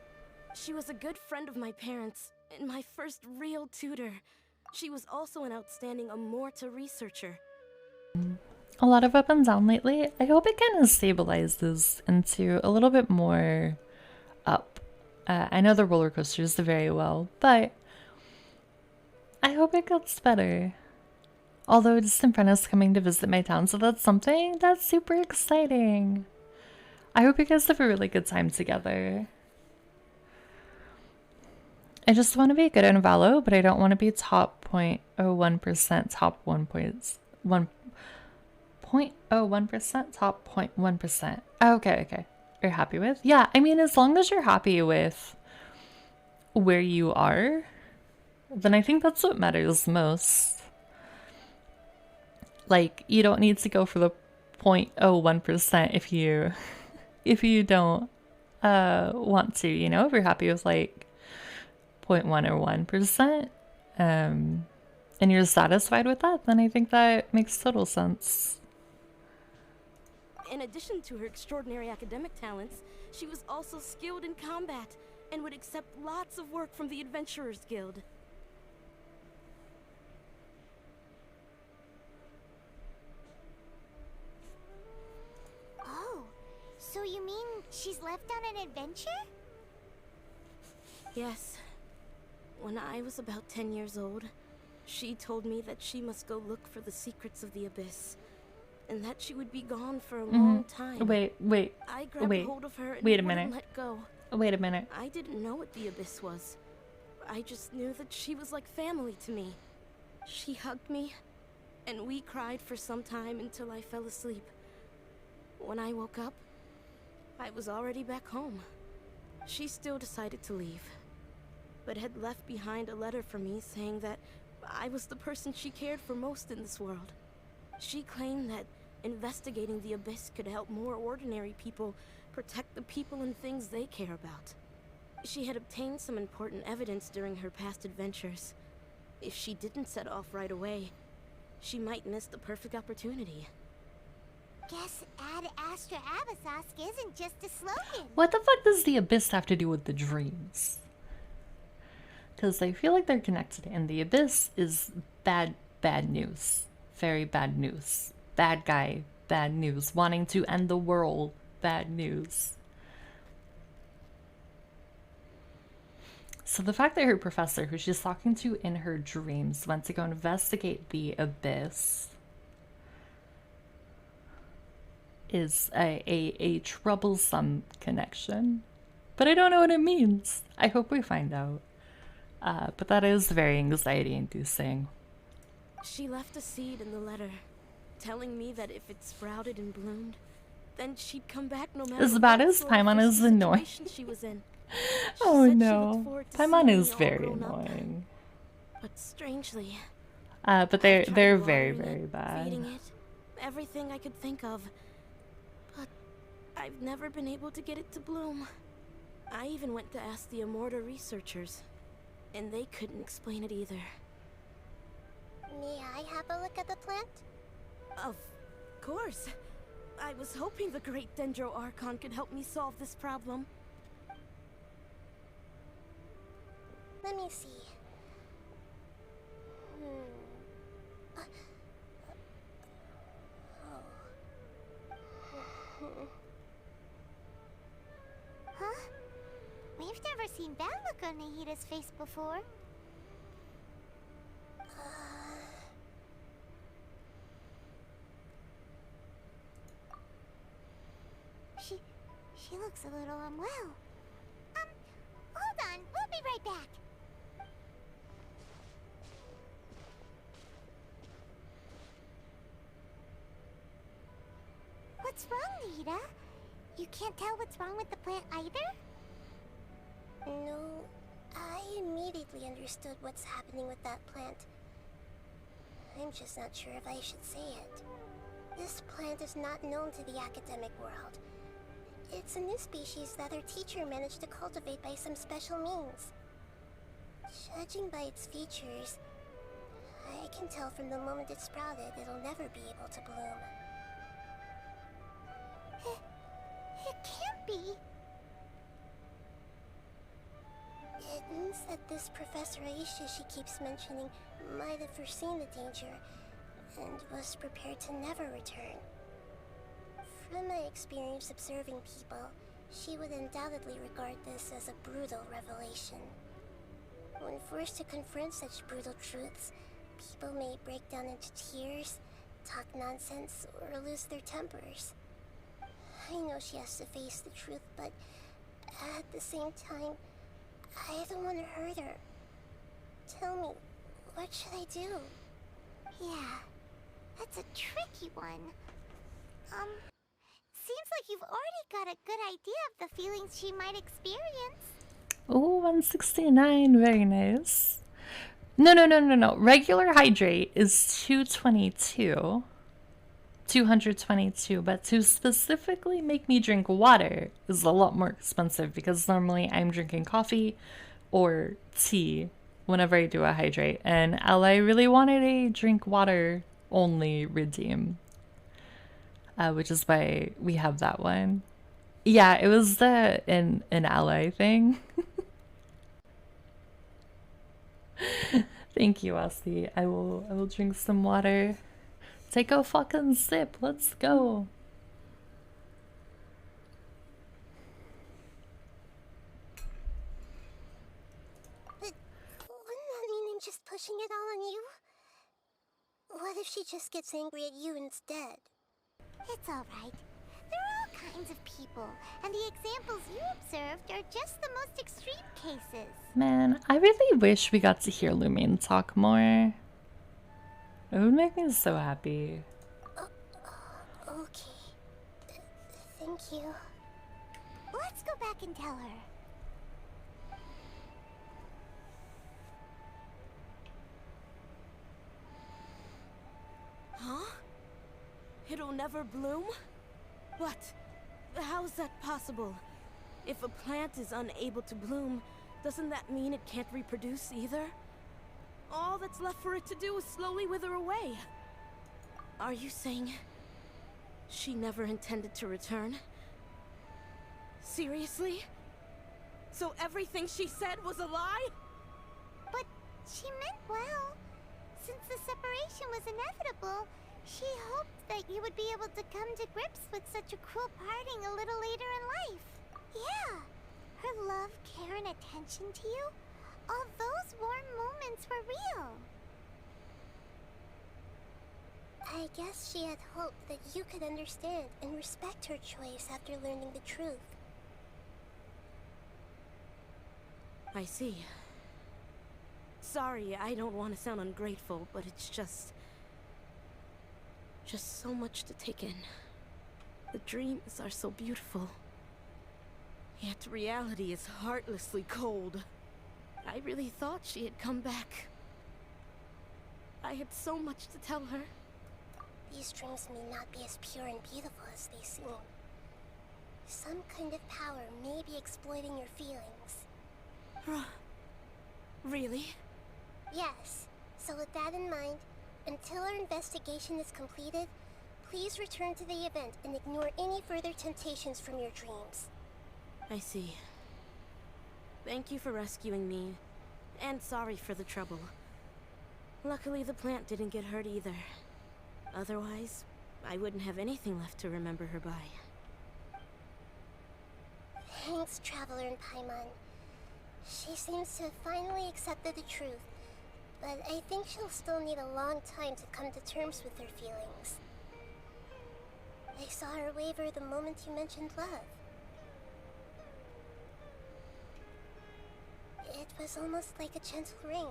She was a good friend of my parents, and my first real tutor. She was also an outstanding Amorta researcher. A lot of up and down lately. I hope it kind of stabilizes into a little bit more up. I know the roller coasters very well, but I hope it gets better. Although a distant friend is coming to visit my town, so that's something that's super exciting. I hope you guys have a really good time together. I just want to be good in Valo, but I don't want to be top 0.01%, top 0.01%, top 0.1%. Okay. You're happy with? Yeah, I mean, as long as you're happy with where you are, then I think that's what matters most. Like, you don't need to go for the 0.01% if you don't want to, you know, if you're happy with like 0.1 or 1%, and you're satisfied with that, then I think that makes total sense. In addition to her extraordinary academic talents, she was also skilled in combat and would accept lots of work from the Adventurers Guild. Oh, so you mean she's left on an adventure? Yes. When I was about 10 years old, she told me that she must go look for the secrets of the Abyss, and that she would be gone for a long time. Wait. I grabbed hold of her and wait a wouldn't minute. let go. Wait a minute. I didn't know what the Abyss was. I just knew that she was like family to me. She hugged me, and we cried for some time until I fell asleep. When I woke up, I was already back home. She still decided to leave. but had left behind a letter for me saying that I was the person she cared for most in this world. She claimed that investigating the Abyss could help more ordinary people protect the people and things they care about. She had obtained some important evidence during her past adventures. If she didn't set off right away, she might miss the perfect opportunity. Guess Ad Astra Abyssosque isn't just a slogan. What the fuck does the Abyss have to do with the dreams? Because I feel like they're connected, and the Abyss is bad news. Very bad news. Bad guy, bad news. Wanting to end the world, bad news. So the fact that her professor, who she's talking to in her dreams, went to go investigate the Abyss is a troublesome connection. But I don't know what it means. I hope we find out. But that is very anxiety-inducing. She left a seed in the letter, telling me that if it sprouted and bloomed, then she'd come back no matter As bad as Paimon is annoying. she was in. Oh no, Paimon is very annoying. But strangely, but they're very watering it, bad. feeding it, everything I could think of. But I've never been able to get it to bloom. I even went to ask the Immorta researchers, and they couldn't explain it either. May I have a look at the plant? Of course. I was hoping the great Dendro Archon could help me solve this problem. Let me see. Huh? We've never seen that look on Nahida's face before. She looks a little unwell. Hold on, we'll be right back. What's wrong, Nahida? You can't tell what's wrong with the plant either? No, I immediately understood what's happening with that plant. I'm just not sure if I should say it. This plant is not known to the academic world. It's a new species that our teacher managed to cultivate by some special means. Judging by its features, I can tell from the moment it sprouted it'll never be able to bloom. It can't be. It means that this Professor Aisha she keeps mentioning might have foreseen the danger and was prepared to never return. From my experience observing people, she would undoubtedly regard this as a brutal revelation. When forced to confront such brutal truths, people may break down into tears, talk nonsense, or lose their tempers. I know she has to face the truth, but at the same time, I don't want to hurt her. Tell me, what should I do? Yeah, that's a tricky one. Seems like you've already got a good idea of the feelings she might experience. Oh, 169, very nice. No. Regular hydrate is 222. 222, but to specifically make me drink water is a lot more expensive because normally I'm drinking coffee or tea whenever I do a hydrate, and Ally really wanted a drink water only redeem, which is why we have that one. Yeah, it was an Ally thing. Thank you, Asti. I will drink some water. Take a fucking sip. Let's go. But wouldn't that mean I'm just pushing it all on you? What if she just gets angry at you instead? It's alright. There are all kinds of people, and the examples you observed are just the most extreme cases. Man, I really wish we got to hear Lumine talk more. It would make me so happy. Okay. Thank you. Let's go back and tell her. Huh? It'll never bloom? What? How is that possible? If a plant is unable to bloom, doesn't that mean it can't reproduce either? All that's left for it to do is slowly wither away. Are you saying she never intended to return? Seriously? So everything she said was a lie? But she meant well. Since the separation was inevitable, she hoped that you would be able to come to grips with such a cruel parting a little later in life. Yeah, her love, care, and attention to you, all those warm moments were real. I guess she had hoped that you could understand and respect her choice after learning the truth. I see. Sorry, I don't want to sound ungrateful, but it's just so much to take in. The dreams are so beautiful. Yet reality is heartlessly cold. I really thought she had come back. I had so much to tell her. These dreams may not be as pure and beautiful as they seem. Some kind of power may be exploiting your feelings. Really? Yes. So with that in mind, until our investigation is completed, please return to the event and ignore any further temptations from your dreams. I see. Thank you for rescuing me, and sorry for the trouble. Luckily, the plant didn't get hurt either. Otherwise, I wouldn't have anything left to remember her by. Thanks, Traveler and Paimon. She seems to have finally accepted the truth, but I think she'll still need a long time to come to terms with her feelings. I saw her waver the moment you mentioned love. It was almost like a gentle rain,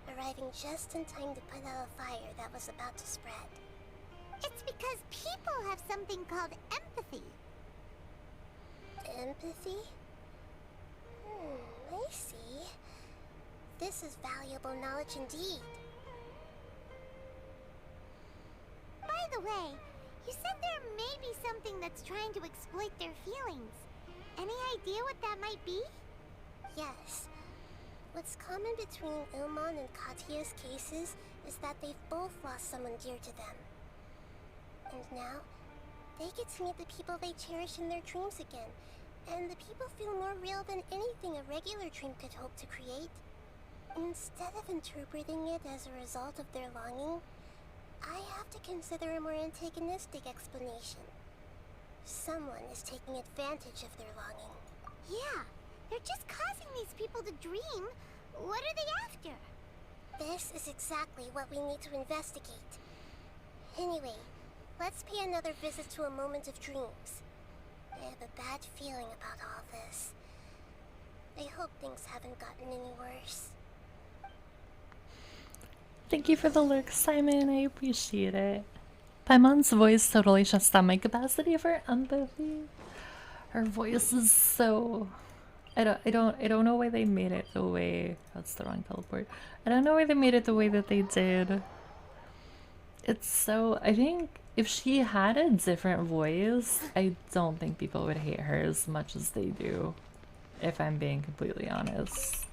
arriving just in time to put out a fire that was about to spread. It's because people have something called empathy. Empathy? I see. This is valuable knowledge indeed. By the way, you said there may be something that's trying to exploit their feelings. Any idea what that might be? Yes. What's common between Ilmon and Katya's cases is that they've both lost someone dear to them. And now, they get to meet the people they cherish in their dreams again, and the people feel more real than anything a regular dream could hope to create. Instead of interpreting it as a result of their longing, I have to consider a more antagonistic explanation. Someone is taking advantage of their longing. Yeah, they're just causing these people to dream. What are they after? This is exactly what we need to investigate. Anyway, let's pay another visit to a moment of dreams. I have a bad feeling about all this. I hope things haven't gotten any worse. Thank you for the lurk, Simon. I appreciate it. Paimon's voice totally shuts down my capacity for empathy. Her voice is so... I don't know why they made it the way... That's the wrong teleport. I don't know why they made it the way that they did. It's so... I think if she had a different voice, I don't think people would hate her as much as they do. If I'm being completely honest.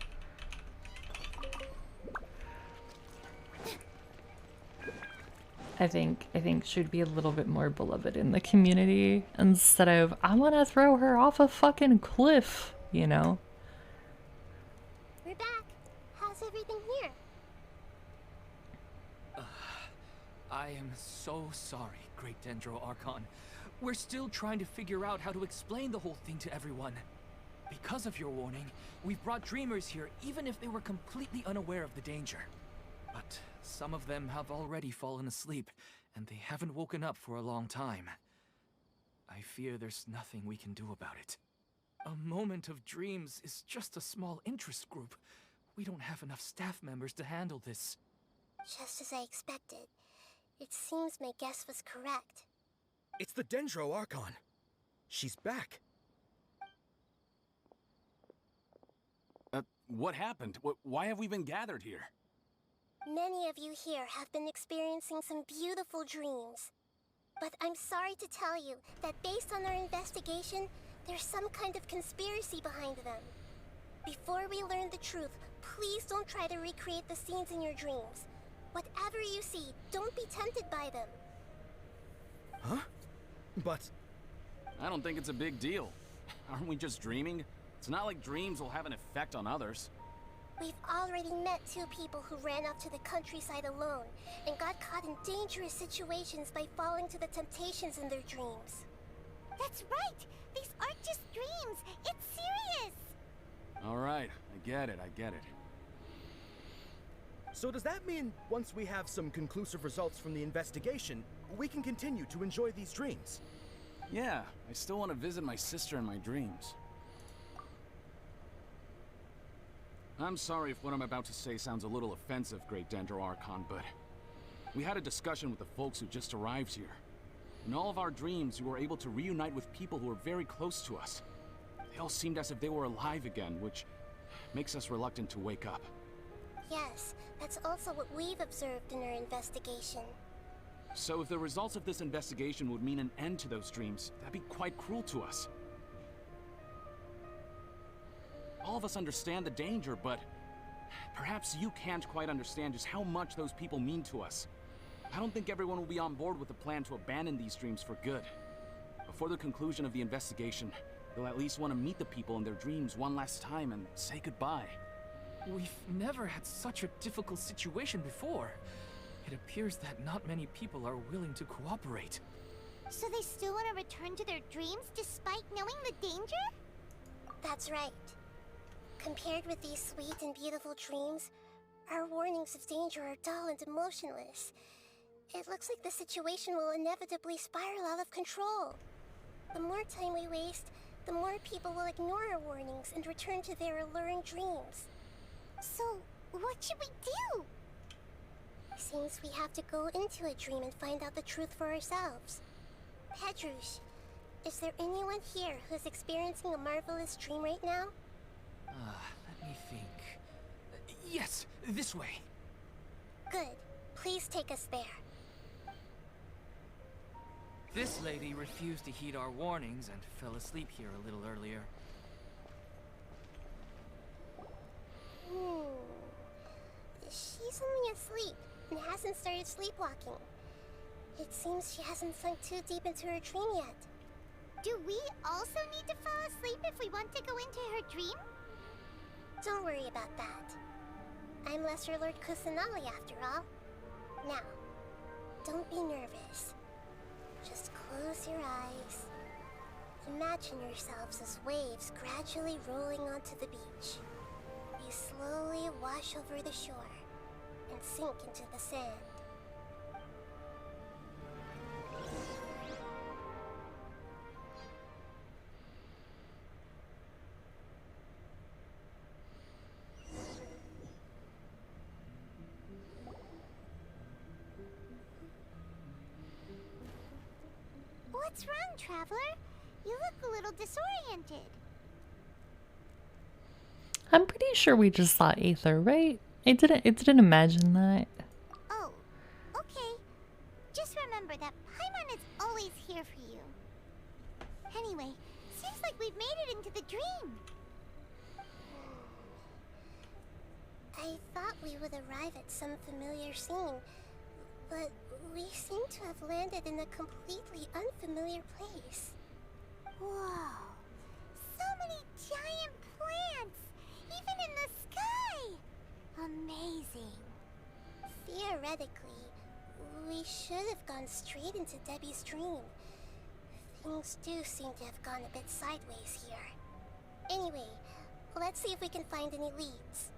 I think she'd be a little bit more beloved in the community instead of, I want to throw her off a fucking cliff, you know? We're back. How's everything here? I am so sorry, Great Dendro Archon. We're still trying to figure out how to explain the whole thing to everyone. Because of your warning, we've brought dreamers here even if they were completely unaware of the danger. But some of them have already fallen asleep, and they haven't woken up for a long time. I fear there's nothing we can do about it. A moment of dreams is just a small interest group. We don't have enough staff members to handle this. Just as I expected. It seems my guess was correct. It's the Dendro Archon. She's back. What happened? Why have we been gathered here? Many of you here have been experiencing some beautiful dreams. But I'm sorry to tell you that based on our investigation, there's some kind of conspiracy behind them. Before we learn the truth, please don't try to recreate the scenes in your dreams. Whatever you see, don't be tempted by them. Huh? But... I don't think it's a big deal. Aren't we just dreaming? It's not like dreams will have an effect on others. We've already met 2 people who ran off to the countryside alone and got caught in dangerous situations by falling to the temptations in their dreams. That's right! These aren't just dreams! It's serious! Alright, I get it. So does that mean once we have some conclusive results from the investigation, we can continue to enjoy these dreams? Yeah, I still want to visit my sister in my dreams. I'm sorry if what I'm about to say sounds a little offensive, Great Dendro Archon, but we had a discussion with the folks who just arrived here. In all of our dreams, we were able to reunite with people who were very close to us. They all seemed as if they were alive again, which makes us reluctant to wake up. Yes, that's also what we've observed in our investigation. So if the results of this investigation would mean an end to those dreams, that'd be quite cruel to us. All of us understand the danger, but perhaps you can't quite understand just how much those people mean to us. I don't think everyone will be on board with the plan to abandon these dreams for good. Before the conclusion of the investigation, they'll at least want to meet the people in their dreams one last time and say goodbye. We've never had such a difficult situation before. It appears that not many people are willing to cooperate. So they still want to return to their dreams despite knowing the danger? That's right. Compared with these sweet and beautiful dreams, our warnings of danger are dull and emotionless. It looks like the situation will inevitably spiral out of control. The more time we waste, the more people will ignore our warnings and return to their alluring dreams. So, what should we do? Seems we have to go into a dream and find out the truth for ourselves. Pedrush, is there anyone here who's experiencing a marvelous dream right now? Let me think. Yes, this way. Good. Please take us there. This lady refused to heed our warnings and fell asleep here a little earlier. She's only asleep and hasn't started sleepwalking. It seems she hasn't sunk too deep into her dream yet. Do we also need to fall asleep if we want to go into her dream? Don't worry about that. I'm Lesser Lord Kusanali after all. Now, don't be nervous. Just close your eyes. Imagine yourselves as waves gradually rolling onto the beach. You slowly wash over the shore and sink into the sand. What's wrong, Traveler? You look a little disoriented. I'm pretty sure we just saw Aether, right? It didn't imagine that. Oh, okay. Just remember that Paimon is always here for you. Anyway, seems like we've made it into the dream. I thought we would arrive at some familiar scene, but we seem to have landed in a completely unfamiliar place. Whoa! So many giant plants! Even in the sky! Amazing. Theoretically, we should have gone straight into Debbie's dream. Things do seem to have gone a bit sideways here. Anyway, let's see if we can find any leads.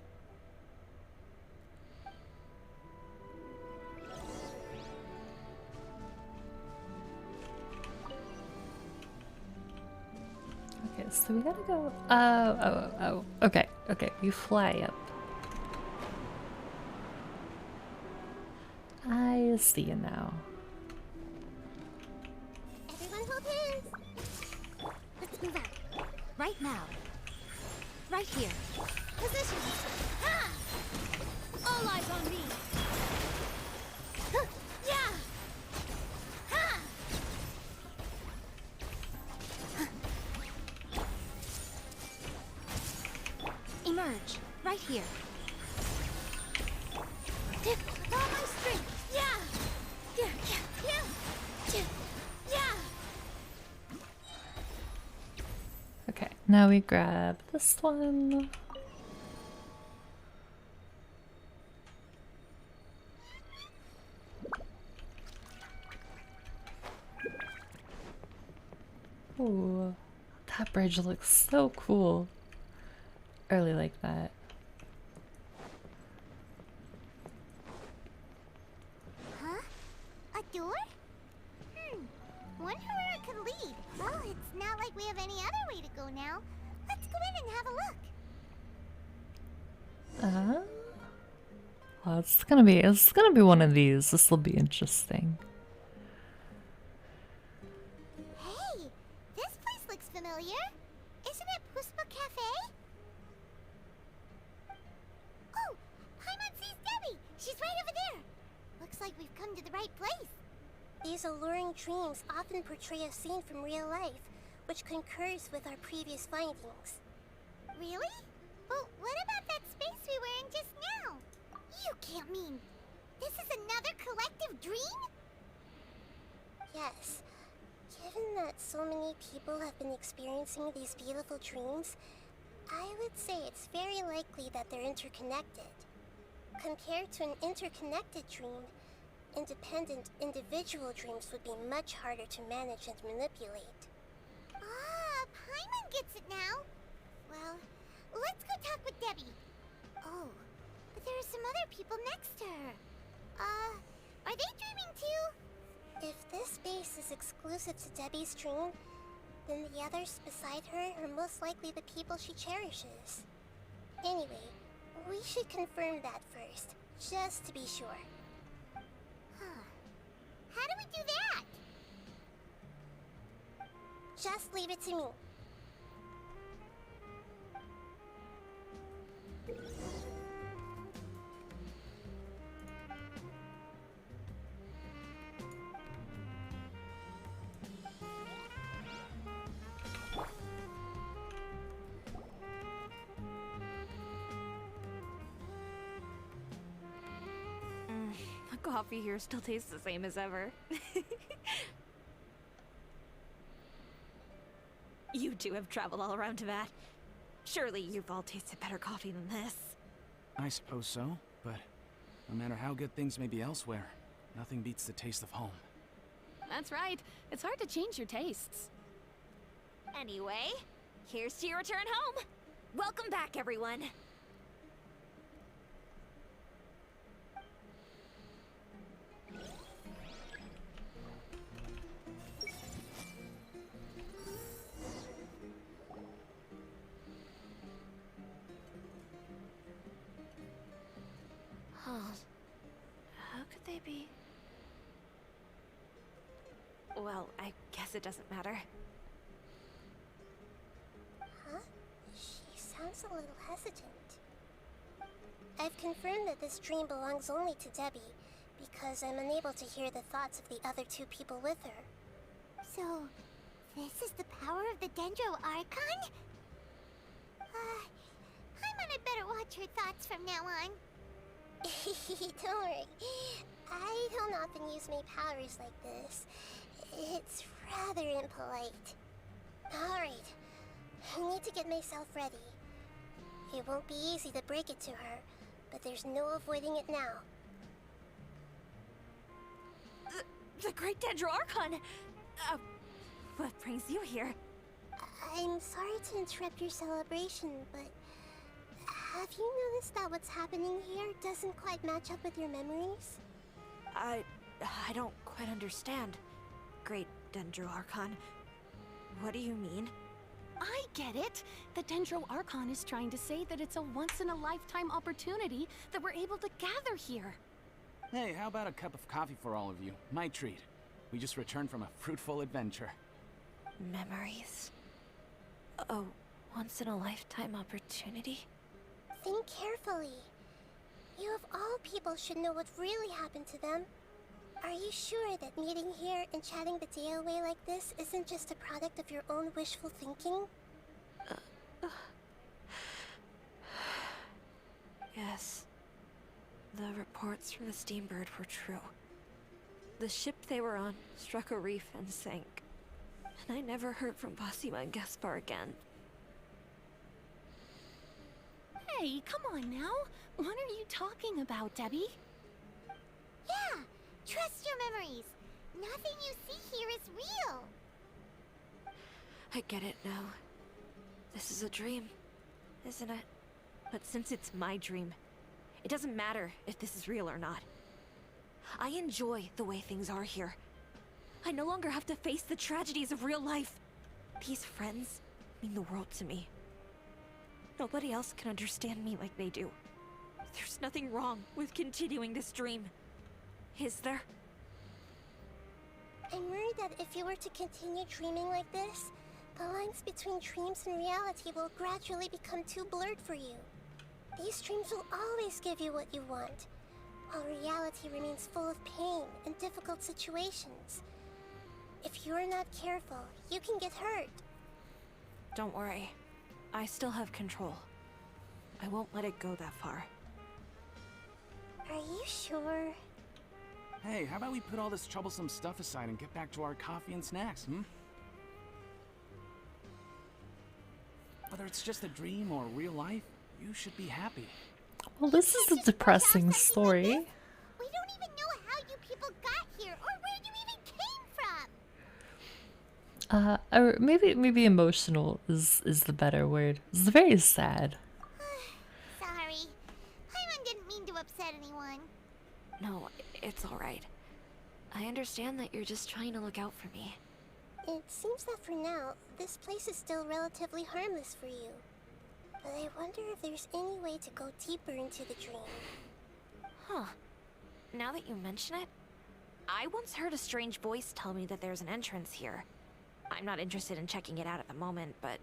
Okay, so we gotta go. Okay. You fly up. I see you now. Everyone hold hands. Let's move out. Right now. Right here. Position. Ah! All eyes on me. emerge. Right here. With all my strength! Yeah! Yeah! Okay, now we grab this one. Ooh, that bridge looks so cool. I really like that. Huh? A door? Wonder where it could lead. Well, it's not like we have any other way to go now. Let's go in and have a look. Well, it's gonna be one of these. This will be interesting. Hey, this place looks familiar. Isn't it Puspa Cafe? Oh, Paimon sees Debbie. She's right over there. Looks like we've come to the right place. These alluring dreams often portray a scene from real life, which concurs with our previous findings. Really? But what about that space we were in just now? You can't mean this is another collective dream? Yes. Given that so many people have been experiencing these beautiful dreams, I would say it's very likely that they're interconnected. Compared to an interconnected dream, independent individual dreams would be much harder to manage and manipulate. Ah, Paimon gets it now. Well, let's go talk with Debbie. Oh, but there are some other people next to her. Are they dreaming too? If this space is exclusive to Debbie's dream, then the others beside her are most likely the people she cherishes. Anyway, we should confirm that first, just to be sure. How do we do that? Just leave it to me. The coffee here still tastes the same as ever. You two have traveled all around to that. Surely you've all tasted better coffee than this. I suppose so, but no matter how good things may be elsewhere, nothing beats the taste of home. That's right. It's hard to change your tastes. Anyway, here's to your return home. Welcome back, everyone. How could they be? Well, I guess it doesn't matter. Huh? She sounds a little hesitant. I've confirmed that this dream belongs only to Debbie, because I'm unable to hear the thoughts of the other two people with her. So, this is the power of the Dendro Archon? Paimon had better watch her thoughts from now on. Don't worry. I don't often use my powers like this. It's rather impolite. Alright. I need to get myself ready. It won't be easy to break it to her, but there's no avoiding it now. The Great Dendro Archon! What brings you here? I'm sorry to interrupt your celebration, but have you noticed that what's happening here doesn't quite match up with your memories? I don't quite understand. Great Dendro Archon. What do you mean? I get it! The Dendro Archon is trying to say that it's a once-in-a-lifetime opportunity that we're able to gather here. Hey, how about a cup of coffee for all of you? My treat. We just returned from a fruitful adventure. Memories. Oh, once-in-a-lifetime opportunity? Think carefully. You of all people should know what really happened to them. Are you sure that meeting here and chatting the day away like this isn't just a product of your own wishful thinking? Yes. The reports from the Steambird were true. The ship they were on struck a reef and sank. And I never heard from Basima and Gaspar again. Hey, come on now. What are you talking about, Debbie? Yeah, trust your memories. Nothing you see here is real. I get it now. This is a dream, isn't it? But since it's my dream, it doesn't matter if this is real or not. I enjoy the way things are here. I no longer have to face the tragedies of real life. These friends mean the world to me. Nobody else can understand me like they do. There's nothing wrong with continuing this dream. Is there? I'm worried that if you were to continue dreaming like this, the lines between dreams and reality will gradually become too blurred for you. These dreams will always give you what you want, while reality remains full of pain and difficult situations. If you're not careful, you can get hurt. Don't worry. I still have control. I won't let it go that far. Are you sure? Hey, how about we put all this troublesome stuff aside and get back to our coffee and snacks, hmm? Whether it's just a dream or real life, you should be happy. Well, this is a depressing story. We don't even know how you people got here or where you even came from. Or maybe emotional is the better word. It's very sad. Sorry. Paimon didn't mean to upset anyone. No, it's alright. I understand that you're just trying to look out for me. It seems that for now, this place is still relatively harmless for you. But I wonder if there's any way to go deeper into the dream. Huh. Now that you mention it, I once heard a strange voice tell me that there's an entrance here. I'm not interested in checking it out at the moment, but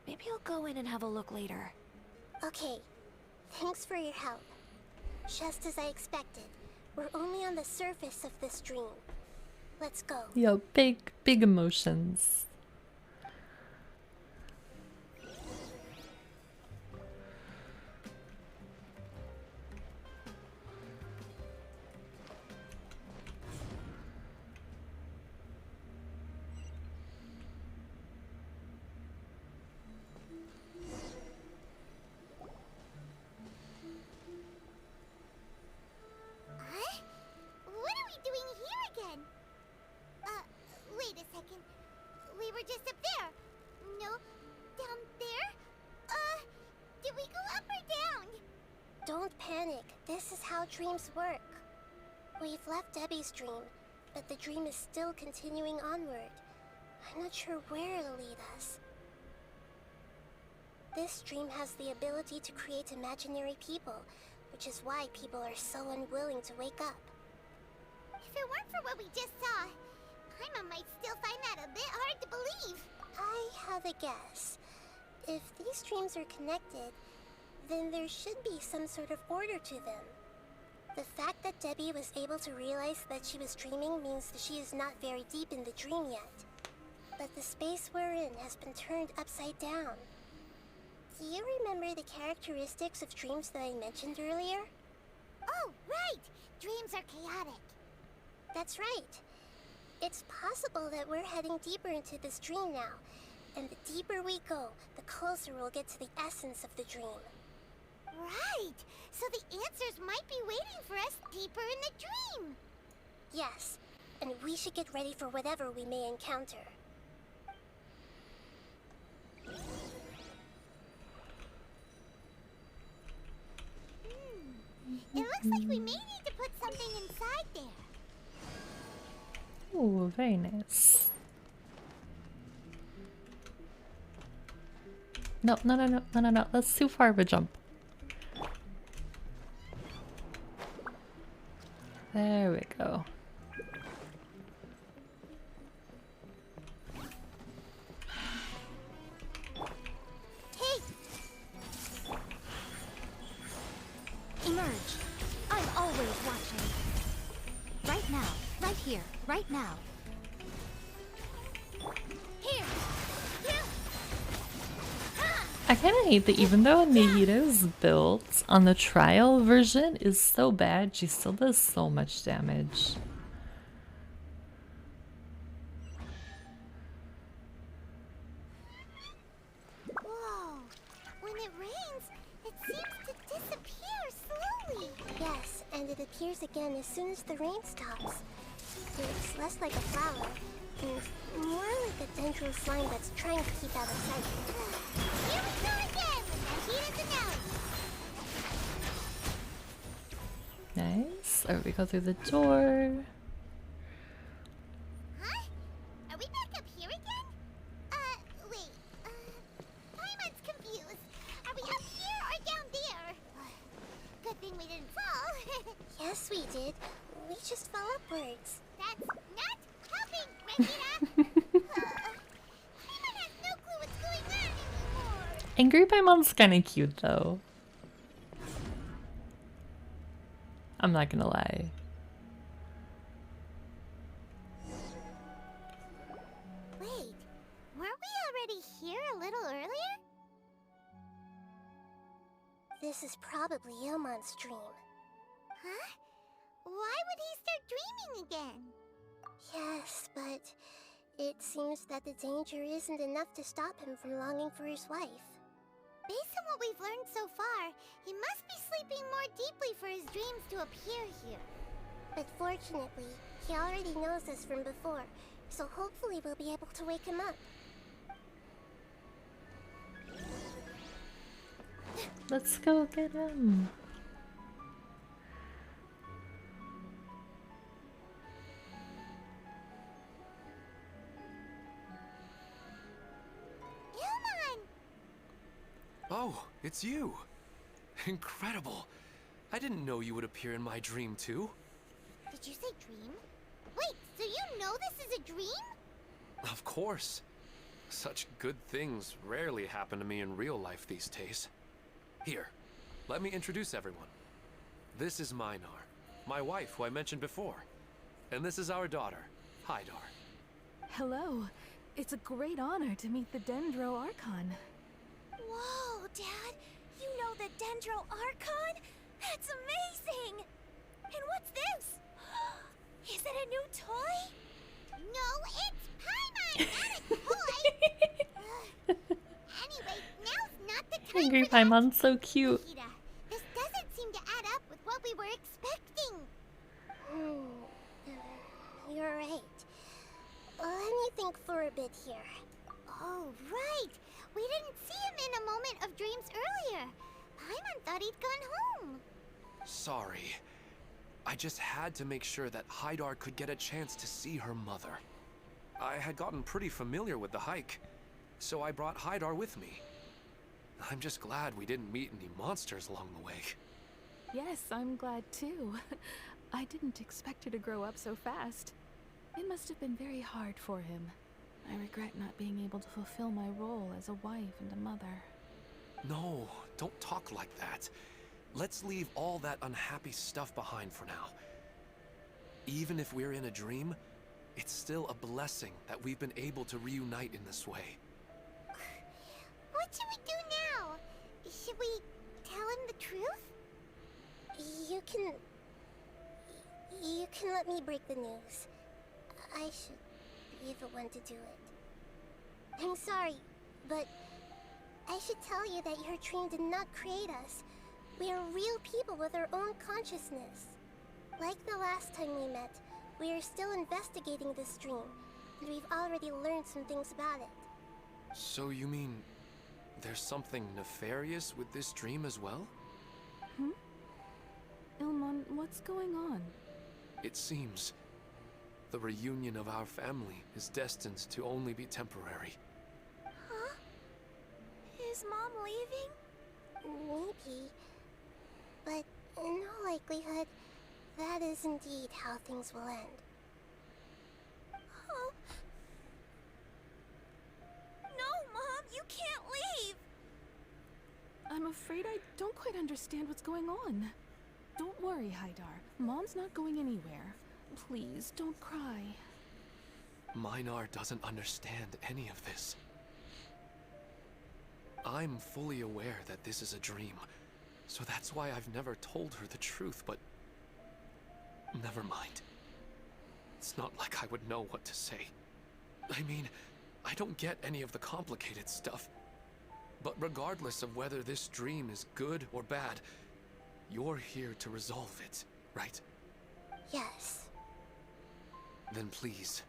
maybe I'll go in and have a look later. Okay. Thanks for your help. Just as I expected, we're only on the surface of this dream. Let's go. Yo, big emotions. Huh? What are we doing here again? Wait a second. We were just up there. No, down there? Did we go up or down? Don't panic. This is how dreams work. We've left Debbie's dream, but the dream is still continuing onward. I'm not sure where it'll lead us. This dream has the ability to create imaginary people, which is why people are so unwilling to wake up. If it weren't for what we just saw, Paimon might still find that a bit hard to believe. I have a guess. If these dreams are connected, then there should be some sort of order to them. The fact that Debbie was able to realize that she was dreaming means that she is not very deep in the dream yet. But the space we're in has been turned upside down. Do you remember the characteristics of dreams that I mentioned earlier? Oh, right! Dreams are chaotic. That's right. It's possible that we're heading deeper into this dream now, and the deeper we go, the closer we'll get to the essence of the dream. Right! So the answers might be waiting for us deeper in the dream! Yes, and we should get ready for whatever we may encounter. It looks like we may need to put something inside there. Oh, very nice. No. That's too far of a jump. There we go. Hey! Emerge. I'm always watching. Right now. Right here. Right now. Here! Here! Ha! I kind of hate that even though Nahita's build on the trial version is so bad, she still does so much damage. Whoa! When it rains, it seems to disappear slowly. Yes, and it appears again as soon as the rain stops. It's less like a flower, and more like a dendro slime that's trying to keep out of sight. Here we go again with Nahita's announcement. Nice. Alright, we go through the door. Huh? Are we back up here again? Wait. Paimon's confused. Are we up here or down there? Good thing we didn't fall. Yes, we did. We just fell upwards. That's not helping, Regina! Paimon has no clue what's going on anymore. Angry Paimon's kind of cute though. I'm not gonna lie. Wait, weren't we already here a little earlier? This is probably Ilmon's dream. Huh? Why would he start dreaming again? Yes, but it seems that the danger isn't enough to stop him from longing for his wife. Based on what we've learned so far, he must be sleeping more deeply for his dreams to appear here. But fortunately, he already knows this from before, so hopefully we'll be able to wake him up. Let's go get him. Ilmon! Oh, it's you. Incredible. I didn't know you would appear in my dream too. Did you say dream? Wait, so you know this is a dream? Of course. Such good things rarely happen to me in real life these days. Here, let me introduce everyone. This is Minar, my wife who I mentioned before. And this is our daughter, Hydar. Hello. It's a great honor to meet the Dendro Archon. Whoa, Dad! You know the Dendro Archon? That's amazing! And what's this? Is it a new toy? No, it's Paimon, not a toy! Anyway, now's not the time Angry for that. Paimon's so cute. Nikita, this doesn't seem to add up with what we were expecting. You're right. Let me think for a bit here. Oh, right. We didn't see him in a moment of dreams earlier. Paimon thought he'd gone home. Sorry. I just had to make sure that Hydar could get a chance to see her mother. I had gotten pretty familiar with the hike, so I brought Hydar with me. I'm just glad we didn't meet any monsters along the way. Yes, I'm glad too. I didn't expect her to grow up so fast. It must have been very hard for him. I regret not being able to fulfill my role as a wife and a mother. No, don't talk like that. Let's leave all that unhappy stuff behind for now. Even if we're in a dream, it's still a blessing that we've been able to reunite in this way. What should we do now? Should we tell him the truth? You can let me break the news. I should be the one to do it. I'm sorry, but I should tell you that your dream did not create us. We are real people with our own consciousness. Like the last time we met, we are still investigating this dream, and we've already learned some things about it. So you mean there's something nefarious with this dream as well? Ilmon, what's going on? It seems the reunion of our family is destined to only be temporary. Huh? Is Mom leaving? Maybe. But in all likelihood, that is indeed how things will end. Oh. No, Mom, you can't leave! I'm afraid I don't quite understand what's going on. Don't worry, Hydar. Mom's not going anywhere. Please, don't cry. Minar doesn't understand any of this. I'm fully aware that this is a dream, so that's why I've never told her the truth, but never mind. It's not like I would know what to say. I mean, I don't get any of the complicated stuff. But regardless of whether this dream is good or bad, you're here to resolve it, right? Yes. Then please,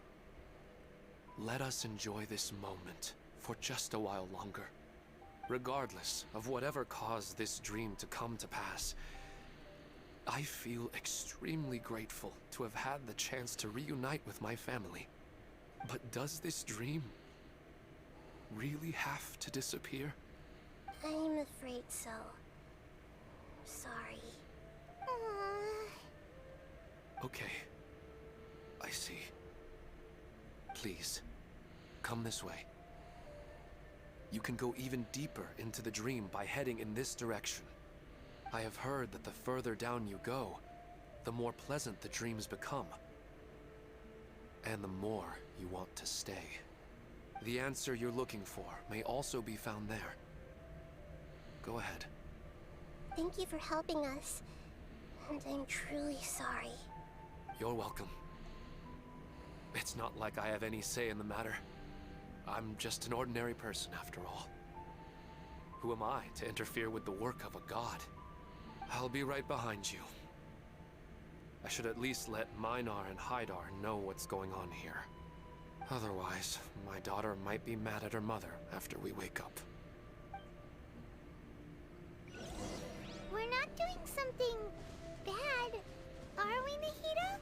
let us enjoy this moment for just a while longer. Regardless of whatever caused this dream to come to pass, I feel extremely grateful to have had the chance to reunite with my family. But does this dream really have to disappear? I'm afraid so. Sorry. Okay. I see. Please, come this way. You can go even deeper into the dream by heading in this direction. I have heard that the further down you go, the more pleasant the dreams become. And the more you want to stay. The answer you're looking for may also be found there. Go ahead. Thank you for helping us. And I'm truly sorry. You're welcome. It's not like I have any say in the matter. I'm just an ordinary person after all. Who am I to interfere with the work of a god? I'll be right behind you. I should at least let Minar and Haidar know what's going on here. Otherwise, my daughter might be mad at her mother after we wake up. We're not doing something bad, are we, Nahida?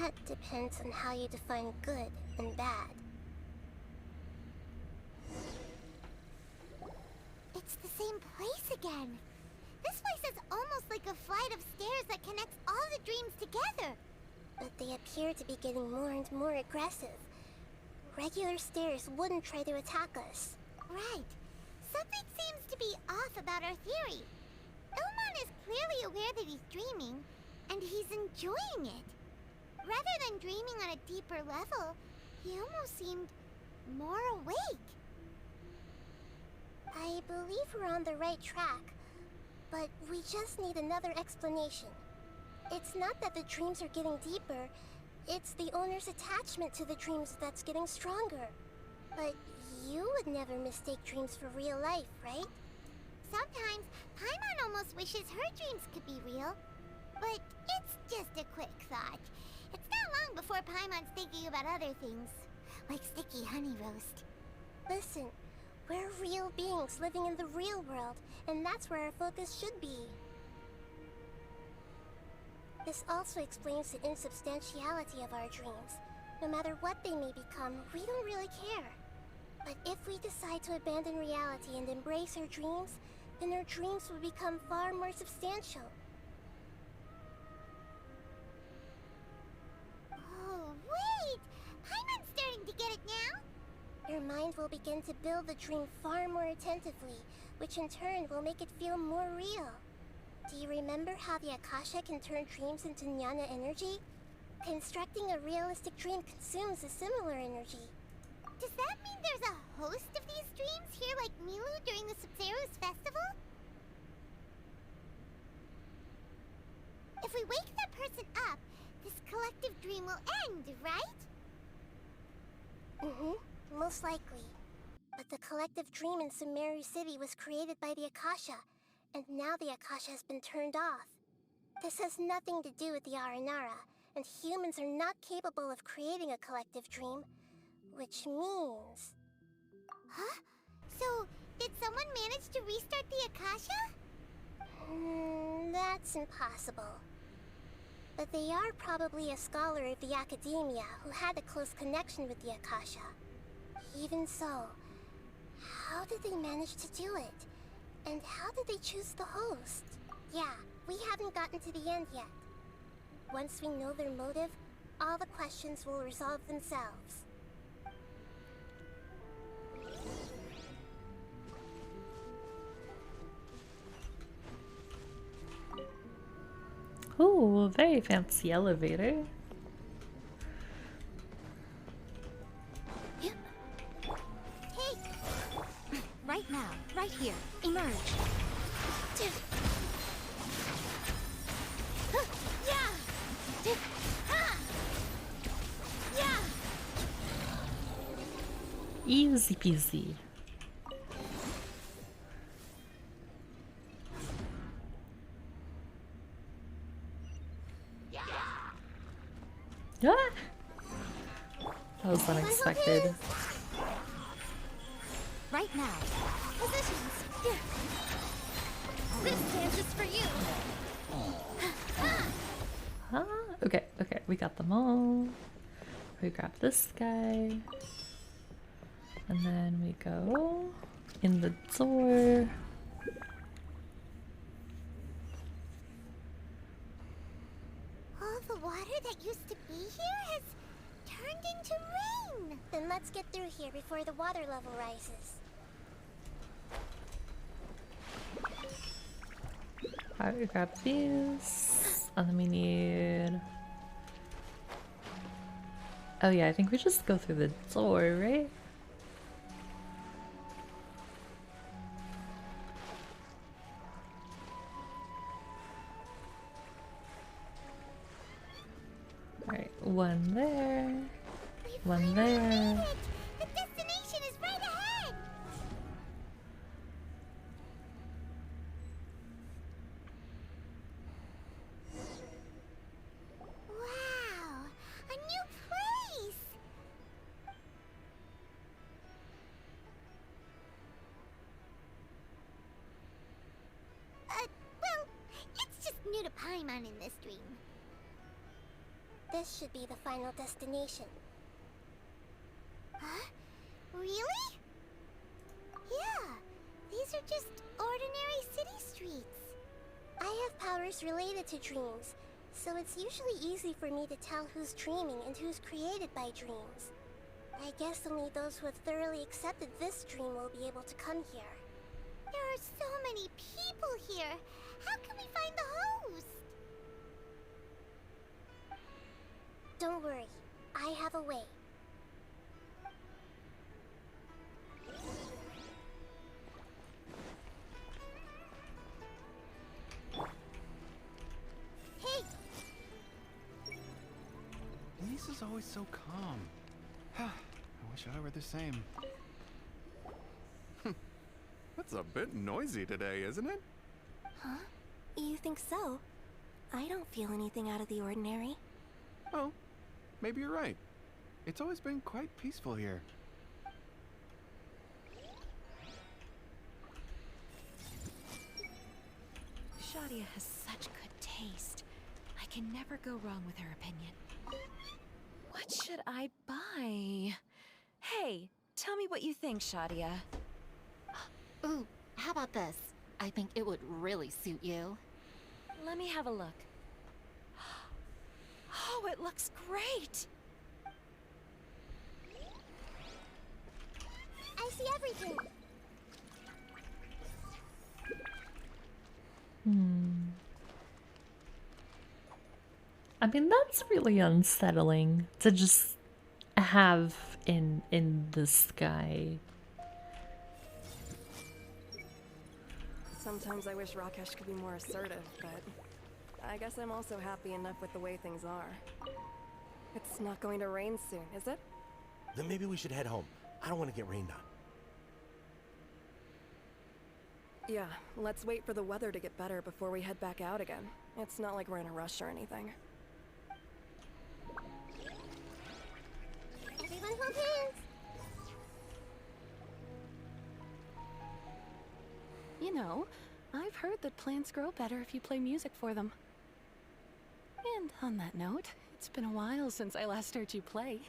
That depends on how you define good and bad. It's the same place again. This place is almost like a flight of stairs that connects all the dreams together. But they appear to be getting more and more aggressive. Regular stairs wouldn't try to attack us. Right. Something seems to be off about our theory. Ilman is clearly aware that he's dreaming, and he's enjoying it. Rather than dreaming on a deeper level, he almost seemed more awake. I believe we're on the right track, but we just need another explanation. It's not that the dreams are getting deeper, it's the owner's attachment to the dreams that's getting stronger. But you would never mistake dreams for real life, right? Sometimes, Paimon almost wishes her dreams could be real. But it's just a quick thought. It's not long before Paimon's thinking about other things, like sticky honey roast. Listen, we're real beings living in the real world, and that's where our focus should be. This also explains the insubstantiality of our dreams. No matter what they may become, we don't really care. But if we decide to abandon reality and embrace our dreams, then our dreams will become far more substantial. Oh, wait! Paimon's starting to get it now! Your mind will begin to build the dream far more attentively, which in turn will make it feel more real. Do you remember how the Akasha can turn dreams into jnana energy? Constructing a realistic dream consumes a similar energy. Does that mean there's a host of these dreams here like Milu during the Subzerus festival? If we wake that person up, this collective dream will end, right? Mm-hmm, most likely. But the collective dream in Sumeru City was created by the Akasha, and now the Akasha has been turned off. This has nothing to do with the Aranara, and humans are not capable of creating a collective dream, which means... Huh? So, did someone manage to restart the Akasha? That's impossible. But they are probably a scholar of the Academia who had a close connection with the Akasha. Even so, how did they manage to do it? And how did they choose the host? Yeah, we haven't gotten to the end yet. Once we know their motive, all the questions will resolve themselves. Ooh, very fancy elevator. Hey! Right Right here. Emerge. Yeah. Yeah. Easy peasy. Ah! That was unexpected. Right now. Positions. Here. This dance is for you. Ah, okay, okay, we got them all. We grab this guy. And then we go in the door. All the water that used to be here has turned into rain. Then let's get through here before the water level rises. Alright, we grab these. And then we need... Oh yeah, I think we just go through the door, right? Alright, one there. One there. The destination is right ahead. Wow, a new place. Well, it's just new to Paimon in this dream. This should be the final destination. Huh? Really? Yeah, these are just ordinary city streets. I have powers related to dreams, so it's usually easy for me to tell who's dreaming and who's created by dreams. I guess only those who have thoroughly accepted this dream will be able to come here. There are so many people here. How can we find the host? Don't worry, I have a way. Hey! Lisa's always so calm. I wish I were the same. It's a bit noisy today, isn't it? Huh? You think so? I don't feel anything out of the ordinary. Oh, maybe you're right. It's always been quite peaceful here. Shadia has such good taste. I can never go wrong with her opinion. What should I buy? Hey, tell me what you think, Shadia. Ooh, how about this? I think it would really suit you. Let me have a look. Oh, it looks great! I see everything. I mean, that's really unsettling to just have in the sky. Sometimes I wish Rakesh could be more assertive, but I guess I'm also happy enough with the way things are. It's not going to rain soon, is it? Then maybe we should head home. I don't want to get rained on. Yeah, let's wait for the weather to get better before we head back out again. It's not like we're in a rush or anything. Everyone hold hands. You know, I've heard that plants grow better if you play music for them. And on that note, it's been a while since I last heard you play.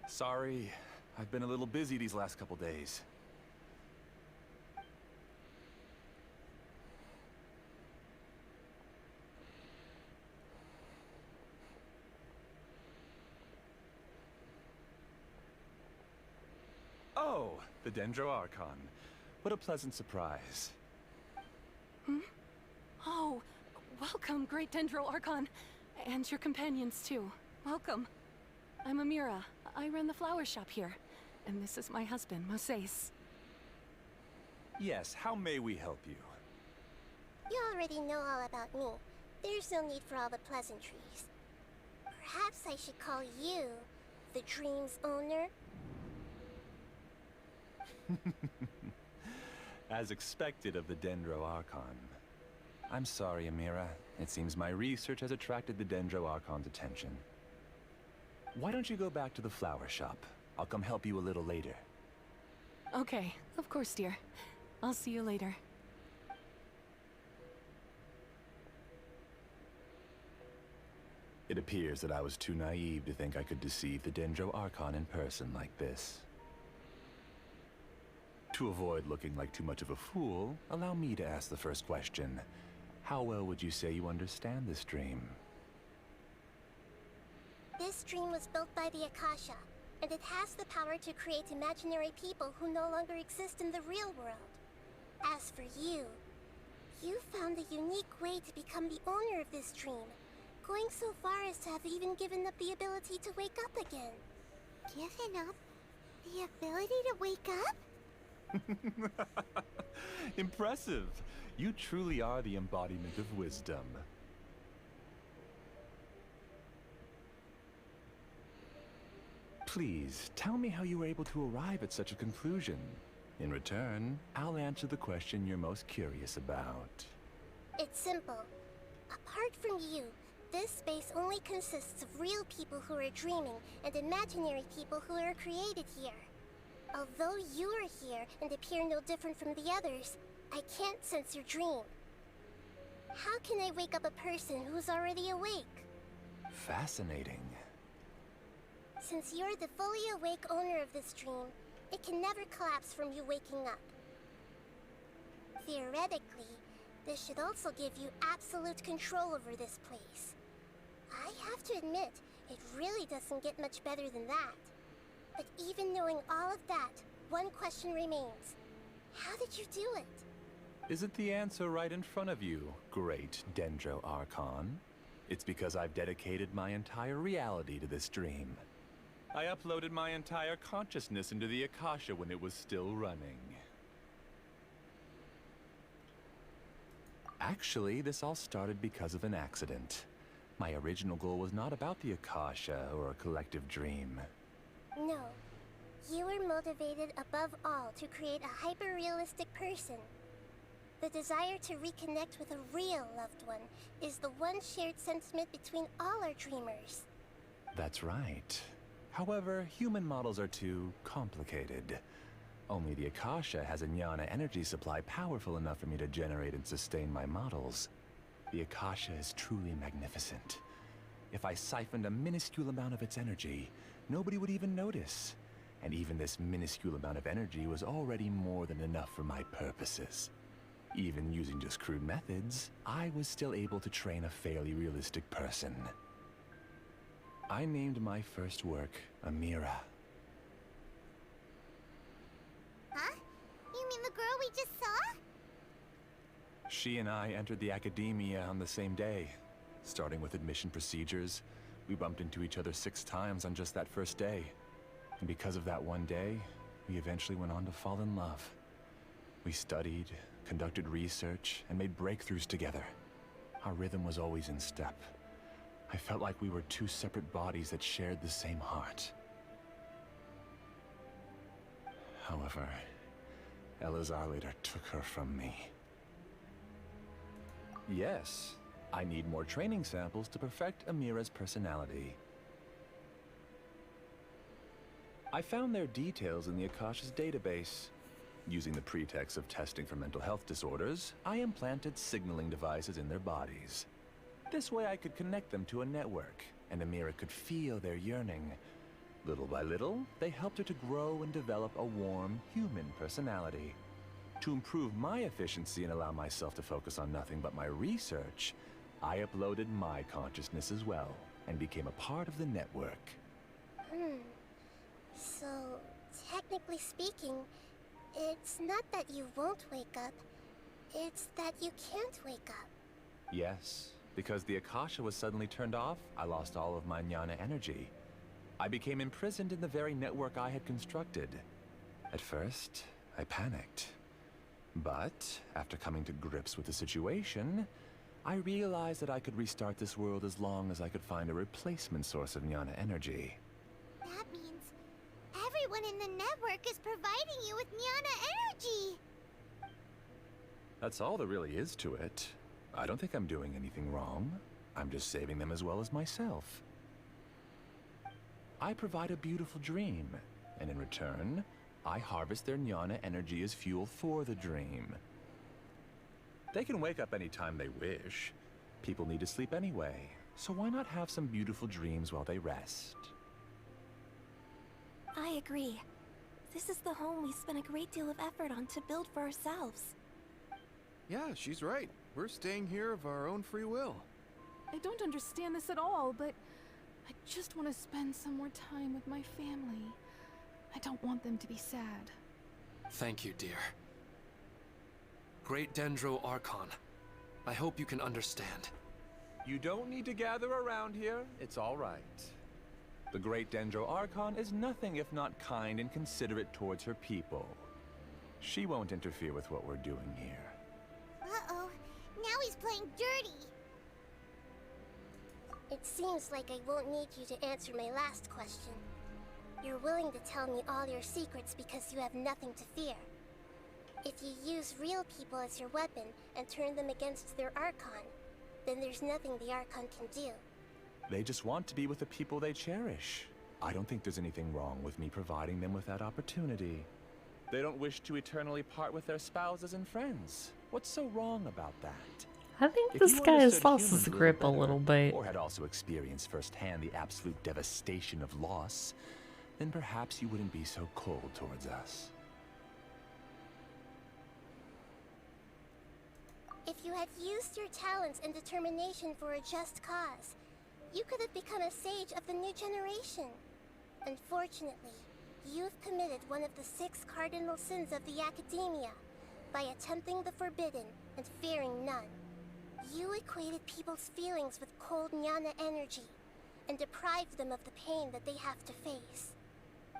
Sorry, I've been a little busy these last couple days. Oh, the Dendro Archon. What a pleasant surprise. Hmm? Oh, welcome, Great Dendro Archon. And your companions, too. Welcome. I'm Amira. I run the flower shop here. And this is my husband, Moses. Yes, how may we help you? You already know all about me. There's no need for all the pleasantries. Perhaps I should call you the dream's owner? As expected of the Dendro Archon. I'm sorry, Amira. It seems my research has attracted the Dendro Archon's attention. Why don't you go back to the flower shop? I'll come help you a little later. Okay, of course, dear. I'll see you later. It appears that I was too naive to think I could deceive the Dendro Archon in person like this. To avoid looking like too much of a fool, allow me to ask the first question. How well would you say you understand this dream? This dream was built by the Akasha, and it has the power to create imaginary people who no longer exist in the real world. As for you, you found a unique way to become the owner of this dream, going so far as to have even given up the ability to wake up again. Given up the ability to wake up? Impressive! You truly are the embodiment of wisdom. Please, tell me how you were able to arrive at such a conclusion. In return, I'll answer the question you're most curious about. It's simple. Apart from you, this space only consists of real people who are dreaming and imaginary people who are created here. Although you are here and appear no different from the others, I can't sense your dream. How can I wake up a person who's already awake? Fascinating. Since you're the fully awake owner of this dream, it can never collapse from you waking up. Theoretically, this should also give you absolute control over this place. I have to admit, it really doesn't get much better than that. But even knowing all of that, one question remains. How did you do it? Isn't the answer right in front of you, great Dendro Archon? It's because I've dedicated my entire reality to this dream. I uploaded my entire consciousness into the Akasha when it was still running. Actually, this all started because of an accident. My original goal was not about the Akasha or a collective dream. No. You were motivated above all to create a hyper-realistic person. The desire to reconnect with a real loved one is the one shared sentiment between all our dreamers. That's right. However, human models are too complicated. Only the Akasha has a jnana energy supply powerful enough for me to generate and sustain my models. The Akasha is truly magnificent. If I siphoned a minuscule amount of its energy, nobody would even notice. And even this minuscule amount of energy was already more than enough for my purposes. Even using just crude methods, I was still able to train a fairly realistic person. I named my first work Amira. Huh? You mean the girl we just saw? She and I entered the academia on the same day. Starting with admission procedures, we bumped into each other 6 times on just that first day. And because of that one day, we eventually went on to fall in love. We studied, conducted research, and made breakthroughs together. Our rhythm was always in step. I felt like we were 2 separate bodies that shared the same heart. However, Elazar later took her from me. Yes, I need more training samples to perfect Amira's personality. I found their details in the Akasha's database. Using the pretext of testing for mental health disorders, I implanted signaling devices in their bodies. This way I could connect them to a network, and Amira could feel their yearning. Little by little, they helped her to grow and develop a warm, human personality. To improve my efficiency and allow myself to focus on nothing but my research, I uploaded my consciousness as well, and became a part of the network. So, technically speaking, it's not that you won't wake up, it's that you can't wake up. Yes, because the Akasha was suddenly turned off, I lost all of my jnana energy. I became imprisoned in the very network I had constructed. At first, I panicked. But after coming to grips with the situation, I realized that I could restart this world as long as I could find a replacement source of Jnana energy. That means everyone in the network is providing you with Jnana energy! That's all there really is to it. I don't think I'm doing anything wrong. I'm just saving them as well as myself. I provide a beautiful dream, and in return, I harvest their Jnana energy as fuel for the dream. They can wake up anytime they wish. People need to sleep anyway, so why not have some beautiful dreams while they rest? I agree. This is the home we spent a great deal of effort on to build for ourselves. Yeah, she's right. We're staying here of our own free will. I don't understand this at all, but I just want to spend some more time with my family. I don't want them to be sad. Thank you, dear. Great Dendro Archon, I hope you can understand. You don't need to gather around here. It's all right. The Great Dendro Archon is nothing if not kind and considerate towards her people. She won't interfere with what we're doing here. Uh-oh, now he's playing dirty. It seems like I won't need you to answer my last question. You're willing to tell me all your secrets because you have nothing to fear. If you use real people as your weapon and turn them against their Archon, then there's nothing the Archon can do. They just want to be with the people they cherish. I don't think there's anything wrong with me providing them with that opportunity. They don't wish to eternally part with their spouses and friends. What's so wrong about that? I think If this you guy has understood lost humans his a little grip a better, little bit. or had also experienced firsthand the absolute devastation of loss, then perhaps you wouldn't be so cold towards us. If you had used your talents and determination for a just cause, you could have become a sage of the new generation. Unfortunately, you've committed one of the 6 cardinal sins of the Academia by attempting the forbidden and fearing none. You equated people's feelings with cold Jnana energy and deprived them of the pain that they have to face.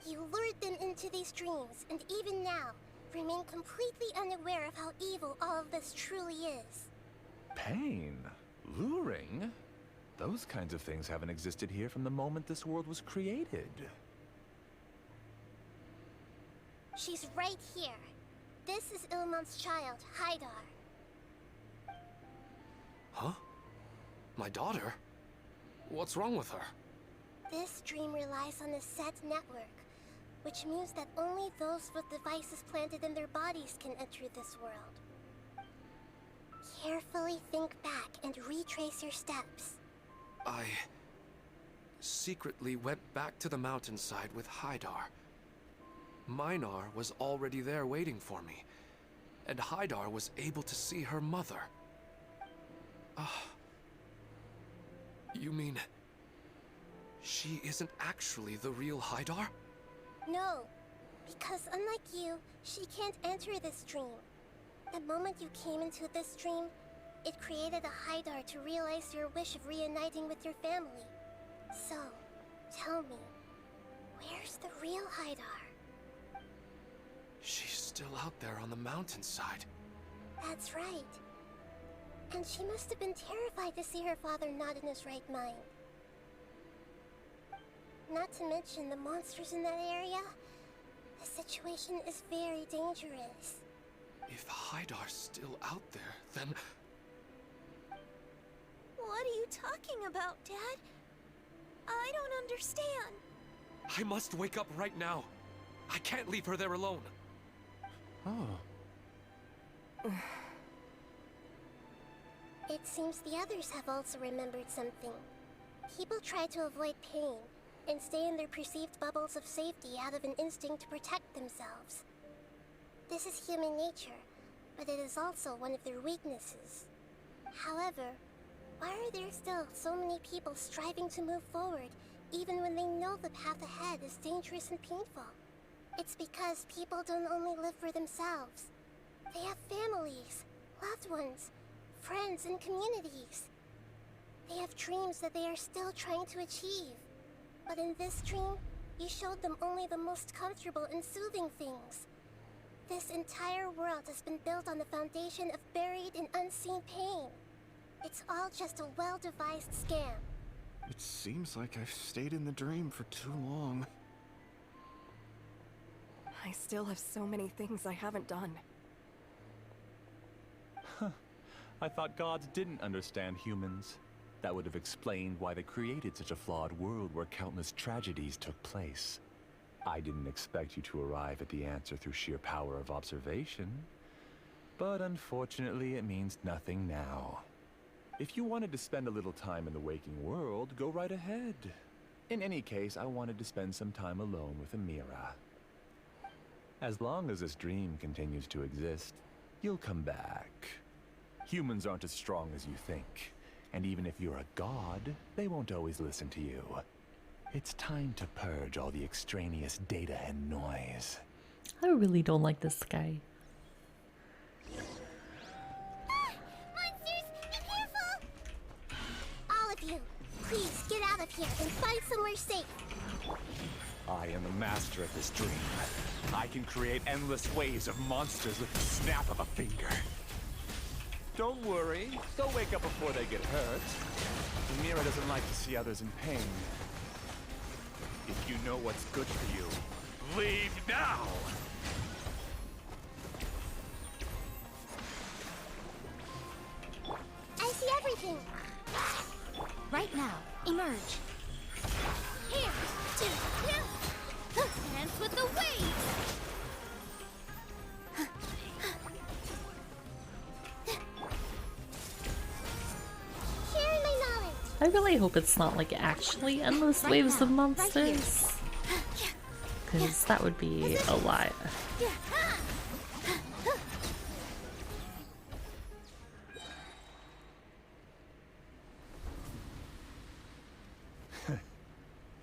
You lured them into these dreams, and even now, remain completely unaware of how evil all of this truly is. Pain? Luring? Those kinds of things haven't existed here from the moment this world was created. She's right here. This is Ilmon's child, Haidar. Huh? My daughter? What's wrong with her? This dream relies on a set network, which means that only those with devices planted in their bodies can enter this world. Carefully think back and retrace your steps. I secretly went back to the mountainside with Haidar. Minar was already there waiting for me, and Haidar was able to see her mother. You mean she isn't actually the real Haidar? No, because unlike you, she can't enter this dream. The moment you came into this dream, it created a Haidar to realize your wish of reuniting with your family. So, tell me, where's the real Haidar? She's still out there on the mountainside. That's right. And she must have been terrified to see her father not in his right mind. Not to mention the monsters in that area. The situation is very dangerous. If Haidar's still out there, then... What are you talking about, Dad? I don't understand. I must wake up right now. I can't leave her there alone. Oh. It seems the others have also remembered something. People try to avoid pain and stay in their perceived bubbles of safety out of an instinct to protect themselves. This is human nature, but it is also one of their weaknesses. However, why are there still so many people striving to move forward even when they know the path ahead is dangerous and painful? It's because people don't only live for themselves. They have families, loved ones, friends, and communities. They have dreams that they are still trying to achieve. But in this dream, you showed them only the most comfortable and soothing things. This entire world has been built on the foundation of buried and unseen pain. It's all just a well-devised scam. It seems like I've stayed in the dream for too long. I still have so many things I haven't done. I thought gods didn't understand humans. That would have explained why they created such a flawed world where countless tragedies took place. I didn't expect you to arrive at the answer through sheer power of observation. But unfortunately, it means nothing now. If you wanted to spend a little time in the waking world, go right ahead. In any case, I wanted to spend some time alone with Amira. As long as this dream continues to exist, you'll come back. Humans aren't as strong as you think. And even if you're a god, they won't always listen to you. It's time to purge all the extraneous data and noise. I really don't like this guy. Monsters, be careful! All of you, please get out of here and find somewhere safe. I am the master of this dream. I can create endless waves of monsters with the snap of a finger. Don't worry, they'll wake up before they get hurt. Amira doesn't like to see others in pain. If you know what's good for you, leave now! I see everything. Right now, emerge. Here! Dance with the waves! Sharing my knowledge. I really hope it's not like actually endless waves of monsters. Because that would be a lot.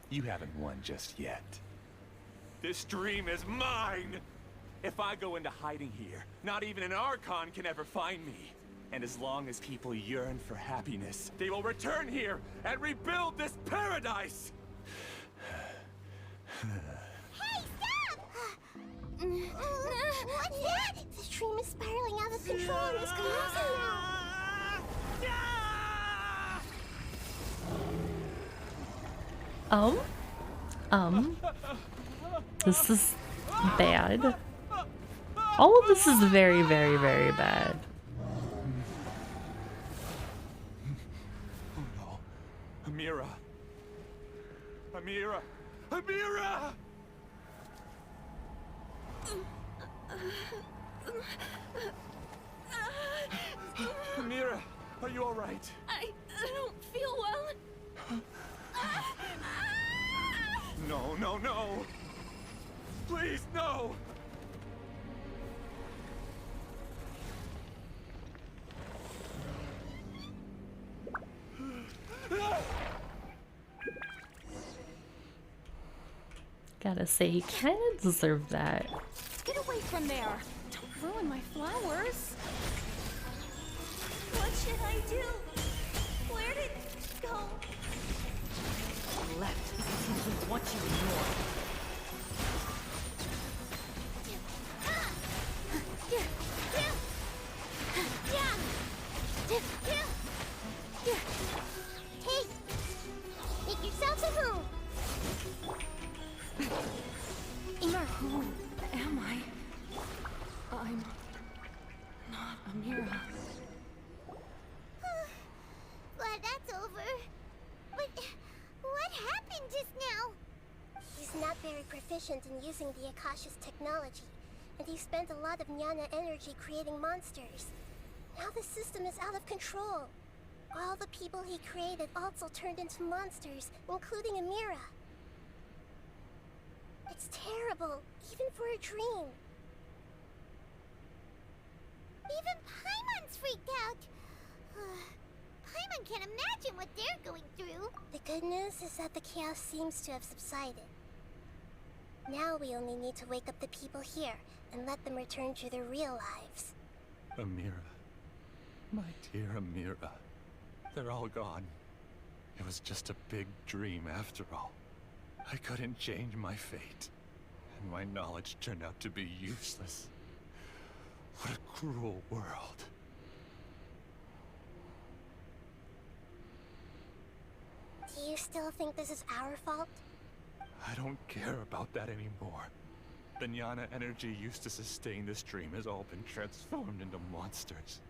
You haven't won just yet. This dream is mine! If I go into hiding here, not even an Archon can ever find me. And as long as people yearn for happiness, they will return here and rebuild this paradise! Hey, stop! What's that? This dream is spiraling out of control and is collapsing now. This is bad. All of this is very, very, very bad. Oh no. Amira. Amira. Amira! Amira, are you alright? I don't feel well. No, no, no! Please, no! Gotta say, he kinda deserved that. Get away from there! Don't ruin my flowers! What should I do? Where did it go? He left because he didn't want you anymore. Hey! Make yourselves at home! Emer, who am I? I'm not Amira. Glad that's over. But what happened just now? He's not very proficient in using the Akasha's technology, and he spent a lot of Jnana energy creating monsters. Now the system is out of control. All the people he created also turned into monsters, including Amira. It's terrible, even for a dream. Even Paimon's freaked out. Paimon can't imagine what they're going through. The good news is that the chaos seems to have subsided. Now we only need to wake up the people here and let them return to their real lives. Amira. My dear Amira. They're all gone. It was just a big dream after all. I couldn't change my fate. And my knowledge turned out to be useless. What a cruel world. Do you still think this is our fault? I don't care about that anymore. The jnana energy used to sustain this dream has all been transformed into monsters.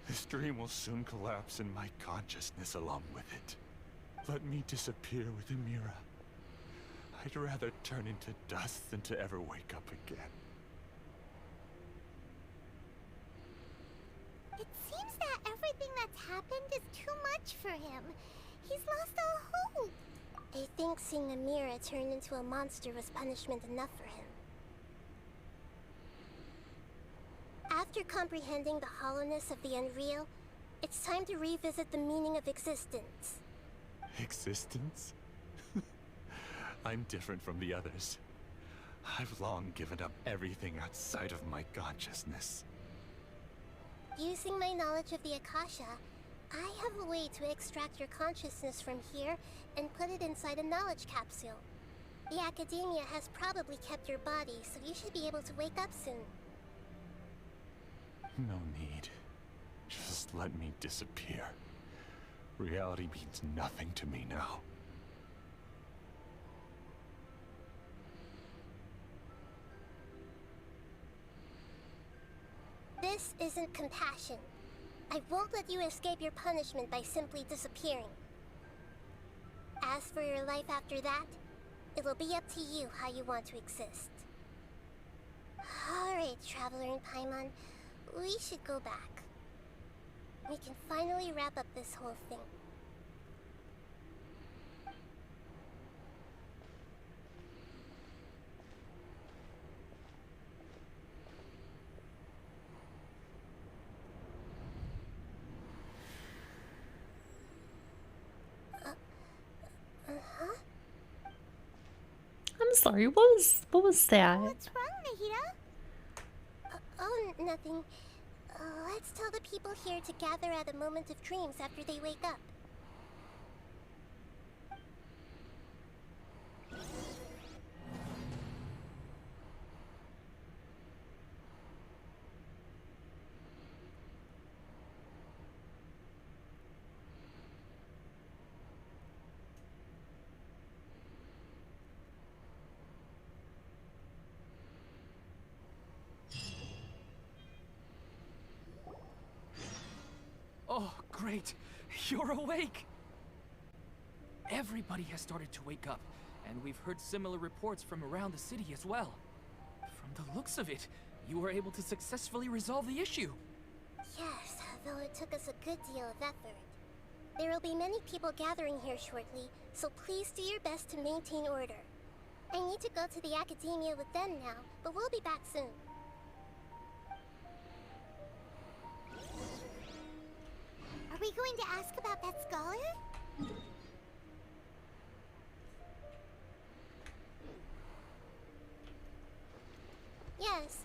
This dream will soon collapse and my consciousness along with it. Let me disappear with Amira. I'd rather turn into dust than to ever wake up again. It seems that everything that's happened is too much for him. He's lost all hope. I think seeing Amira turn into a monster was punishment enough for him. After comprehending the hollowness of the unreal, it's time to revisit the meaning of existence. Existence? I'm different from the others. I've long given up everything outside of my consciousness. Using my knowledge of the Akasha, I have a way to extract your consciousness from here and put it inside a knowledge capsule. The Academia has probably kept your body, so you should be able to wake up soon. No need. Just let me disappear. Reality means nothing to me now. This isn't compassion. I won't let you escape your punishment by simply disappearing. As for your life after that, it'll be up to you how you want to exist. Alright, Traveler in Paimon, we should go back. We can finally wrap up this whole thing. I'm sorry, what was that? What's wrong, Nahida? Oh, nothing. Let's tell the people here to gather at a moment of dreams after they wake up. Oh, great. You're awake. Everybody has started to wake up, and we've heard similar reports from around the city as well. From the looks of it, you were able to successfully resolve the issue. Yes, though it took us a good deal of effort. There will be many people gathering here shortly, so please do your best to maintain order. I need to go to the Academia with them now, but we'll be back soon. Are we going to ask about that scholar? Yes,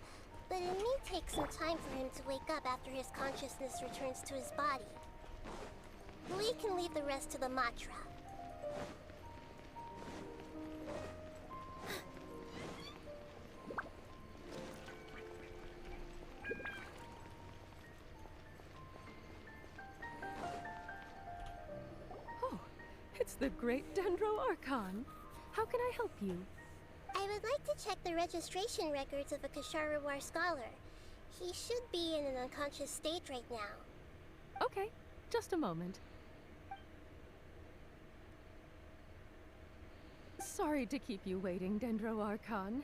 but it may take some time for him to wake up after his consciousness returns to his body. We can leave the rest to the Matra. Oh, it's the great Dendro Archon. How can I help you? I would like to check the registration records of a Kasharawar scholar. He should be in an unconscious state right now. Okay, just a moment. Sorry to keep you waiting, Dendro Archon.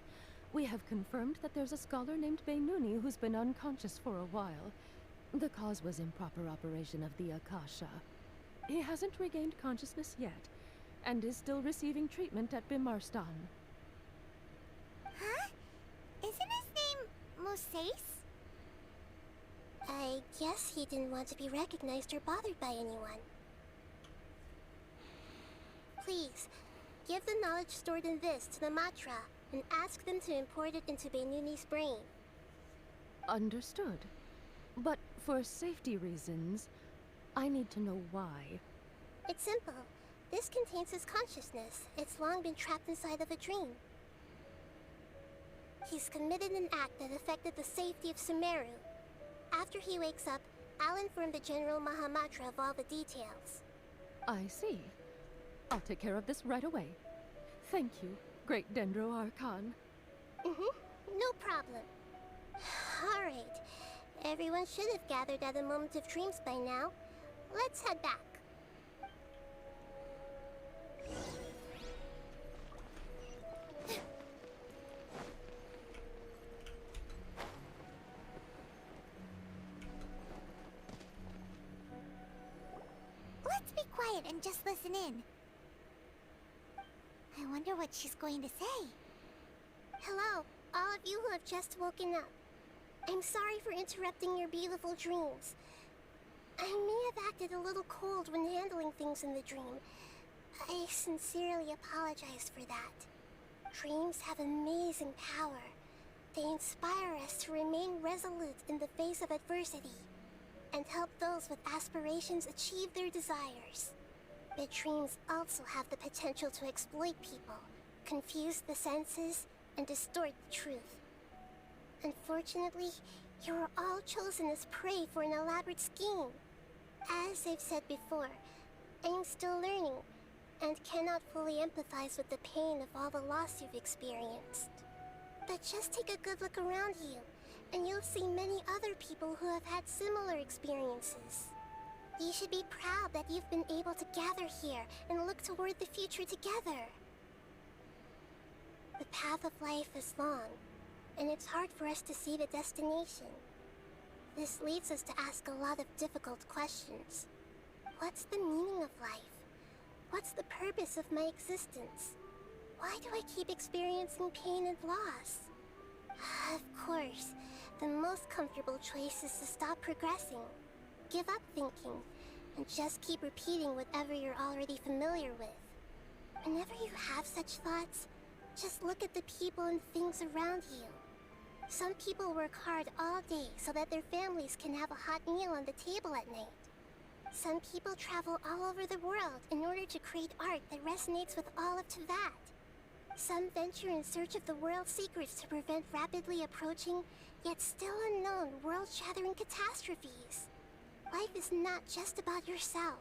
We have confirmed that there's a scholar named Beinuni who's been unconscious for a while. The cause was improper operation of the Akasha. He hasn't regained consciousness yet, and is still receiving treatment at Bimarstan. Huh? Isn't his name Moses? I guess he didn't want to be recognized or bothered by anyone. Please, give the knowledge stored in this to the Matra and ask them to import it into Beinuni's brain. Understood. But for safety reasons, I need to know why. It's simple. This contains his consciousness. It's long been trapped inside of a dream. He's committed an act that affected the safety of Sumeru. After he wakes up, I'll inform the General Mahamatra of all the details. I see. I'll take care of this right away. Thank you, Great Dendro Archon. No problem. Alright. Everyone should have gathered at a Moment of Dreams by now. Let's head back. Let's be quiet and just listen in. I wonder what she's going to say. Hello, all of you who have just woken up. I'm sorry for interrupting your beautiful dreams. I may have acted a little cold when handling things in the dream. I sincerely apologize for that. Dreams have amazing power. They inspire us to remain resolute in the face of adversity and help those with aspirations achieve their desires. But dreams also have the potential to exploit people, confuse the senses, and distort the truth. Unfortunately, you are all chosen as prey for an elaborate scheme. As I've said before, I'm still learning, and cannot fully empathize with the pain of all the loss you've experienced. But just take a good look around you, and you'll see many other people who have had similar experiences. You should be proud that you've been able to gather here and look toward the future together. The path of life is long, and it's hard for us to see the destination. This leads us to ask a lot of difficult questions. What's the meaning of life? What's the purpose of my existence? Why do I keep experiencing pain and loss? Of course, the most comfortable choice is to stop progressing. Give up thinking, and just keep repeating whatever you're already familiar with. Whenever you have such thoughts, just look at the people and things around you. Some people work hard all day so that their families can have a hot meal on the table at night. Some people travel all over the world in order to create art that resonates with all of Teyvat. Some venture in search of the world's secrets to prevent rapidly approaching, yet still unknown, world-shattering catastrophes. Life is not just about yourself.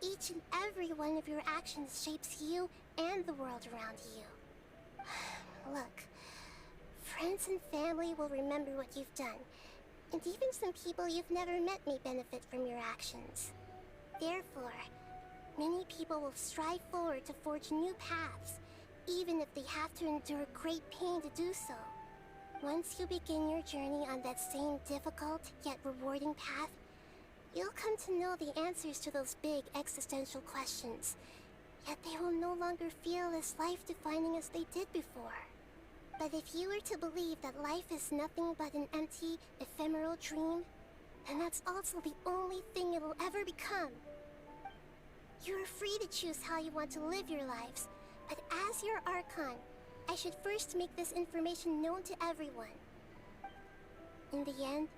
Each and every one of your actions shapes you and the world around you. Look, friends and family will remember what you've done, and even some people you've never met may benefit from your actions. Therefore, many people will strive forward to forge new paths, even if they have to endure great pain to do so. Once you begin your journey on that same difficult yet rewarding path, you'll come to know the answers to those big existential questions, yet they will no longer feel as life-defining as they did before. But if you were to believe that life is nothing but an empty, ephemeral dream, then that's also the only thing it'll ever become. You are free to choose how you want to live your lives, but as your Archon, I should first make this information known to everyone. In the end,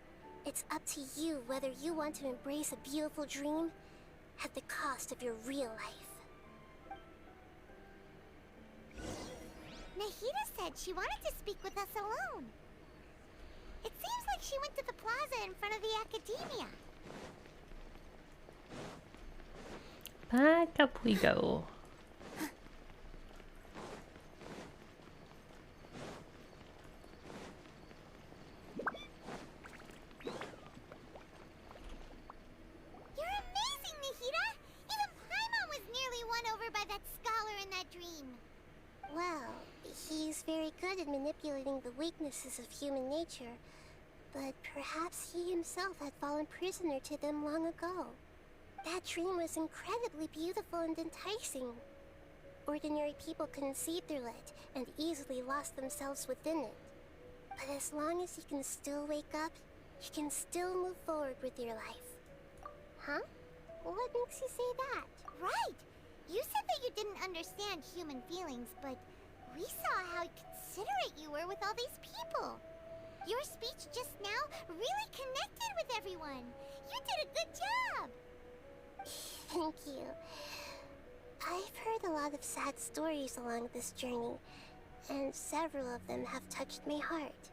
it's up to you whether you want to embrace a beautiful dream at the cost of your real life. Nahida said she wanted to speak with us alone. It seems like she went to the plaza in front of the academia. Back up we go. You're amazing, Nahida! Even Paimon was nearly won over by that scholar in that dream. Well, he's very good at manipulating the weaknesses of human nature, but perhaps he himself had fallen prisoner to them long ago. That dream was incredibly beautiful and enticing. Ordinary people couldn't see through it and easily lost themselves within it. But as long as you can still wake up, you can still move forward with your life. Huh? What makes you say that? Right! You said that you didn't understand human feelings, but we saw how considerate you were with all these people. Your speech just now really connected with everyone. You did a good job! Thank you. I've heard a lot of sad stories along this journey, and several of them have touched my heart.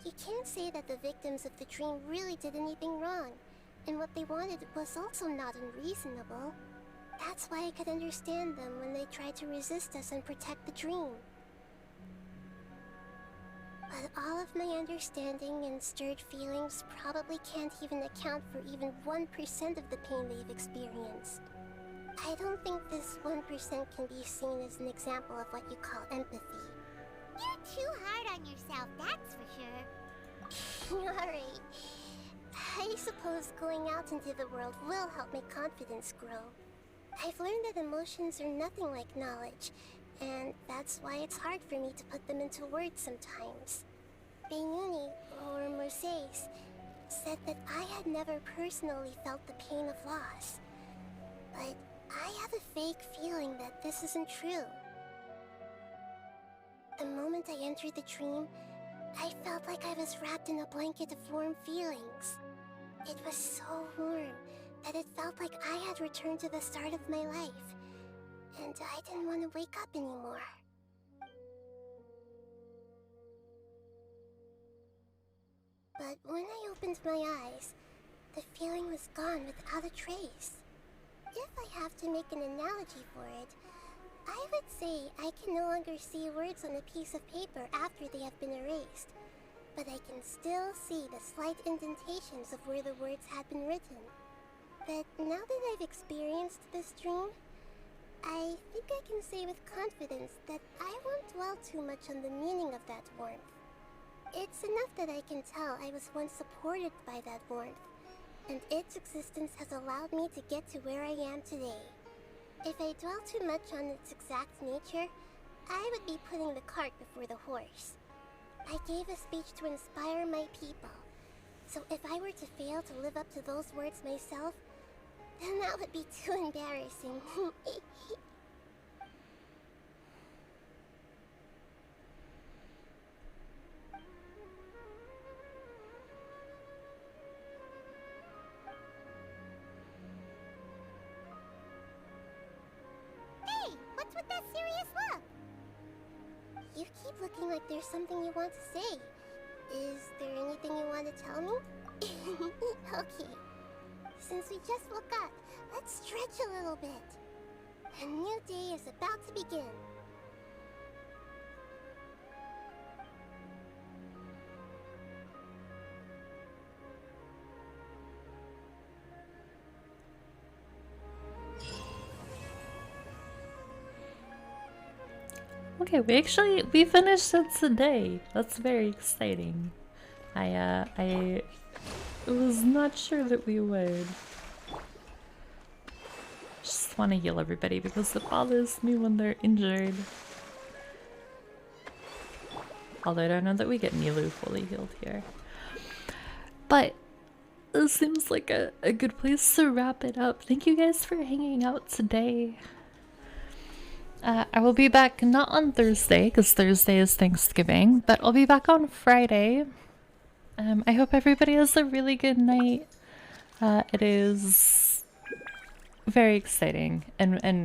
You can't say that the victims of the dream really did anything wrong, and what they wanted was also not unreasonable. That's why I could understand them when they tried to resist us and protect the dream. But all of my understanding and stirred feelings probably can't even account for even 1% of the pain they've experienced. I don't think this 1% can be seen as an example of what you call empathy. You're too hard on yourself, that's for sure. Alright. I suppose going out into the world will help my confidence grow. I've learned that emotions are nothing like knowledge, and that's why it's hard for me to put them into words sometimes. Benyuni, or Mercedes, said that I had never personally felt the pain of loss. But I have a vague feeling that this isn't true. The moment I entered the dream, I felt like I was wrapped in a blanket of warm feelings. It was so warm that it felt like I had returned to the start of my life, and I didn't want to wake up anymore. But when I opened my eyes, the feeling was gone without a trace. If I have to make an analogy for it, I would say I can no longer see words on a piece of paper after they have been erased, but I can still see the slight indentations of where the words had been written. But now that I've experienced this dream, I think I can say with confidence that I won't dwell too much on the meaning of that warmth. It's enough that I can tell I was once supported by that warmth, and its existence has allowed me to get to where I am today. If I dwell too much on its exact nature, I would be putting the cart before the horse. I gave a speech to inspire my people, so if I were to fail to live up to those words myself, then that would be too embarrassing. Hey, what's with that serious look? You keep looking like there's something you want to say. Is there anything you want to tell me? Okay. Since we just woke up, let's stretch a little bit. A new day is about to begin. Okay, we finished it today. That's very exciting. I was not sure that we would. Just want to heal everybody because it bothers me when they're injured. Although I don't know that we get Milu fully healed here. But this seems like a good place to wrap it up. Thank you guys for hanging out today. I will be back not on Thursday because Thursday is Thanksgiving, but I'll be back on Friday. I hope everybody has a really good night. It is very exciting and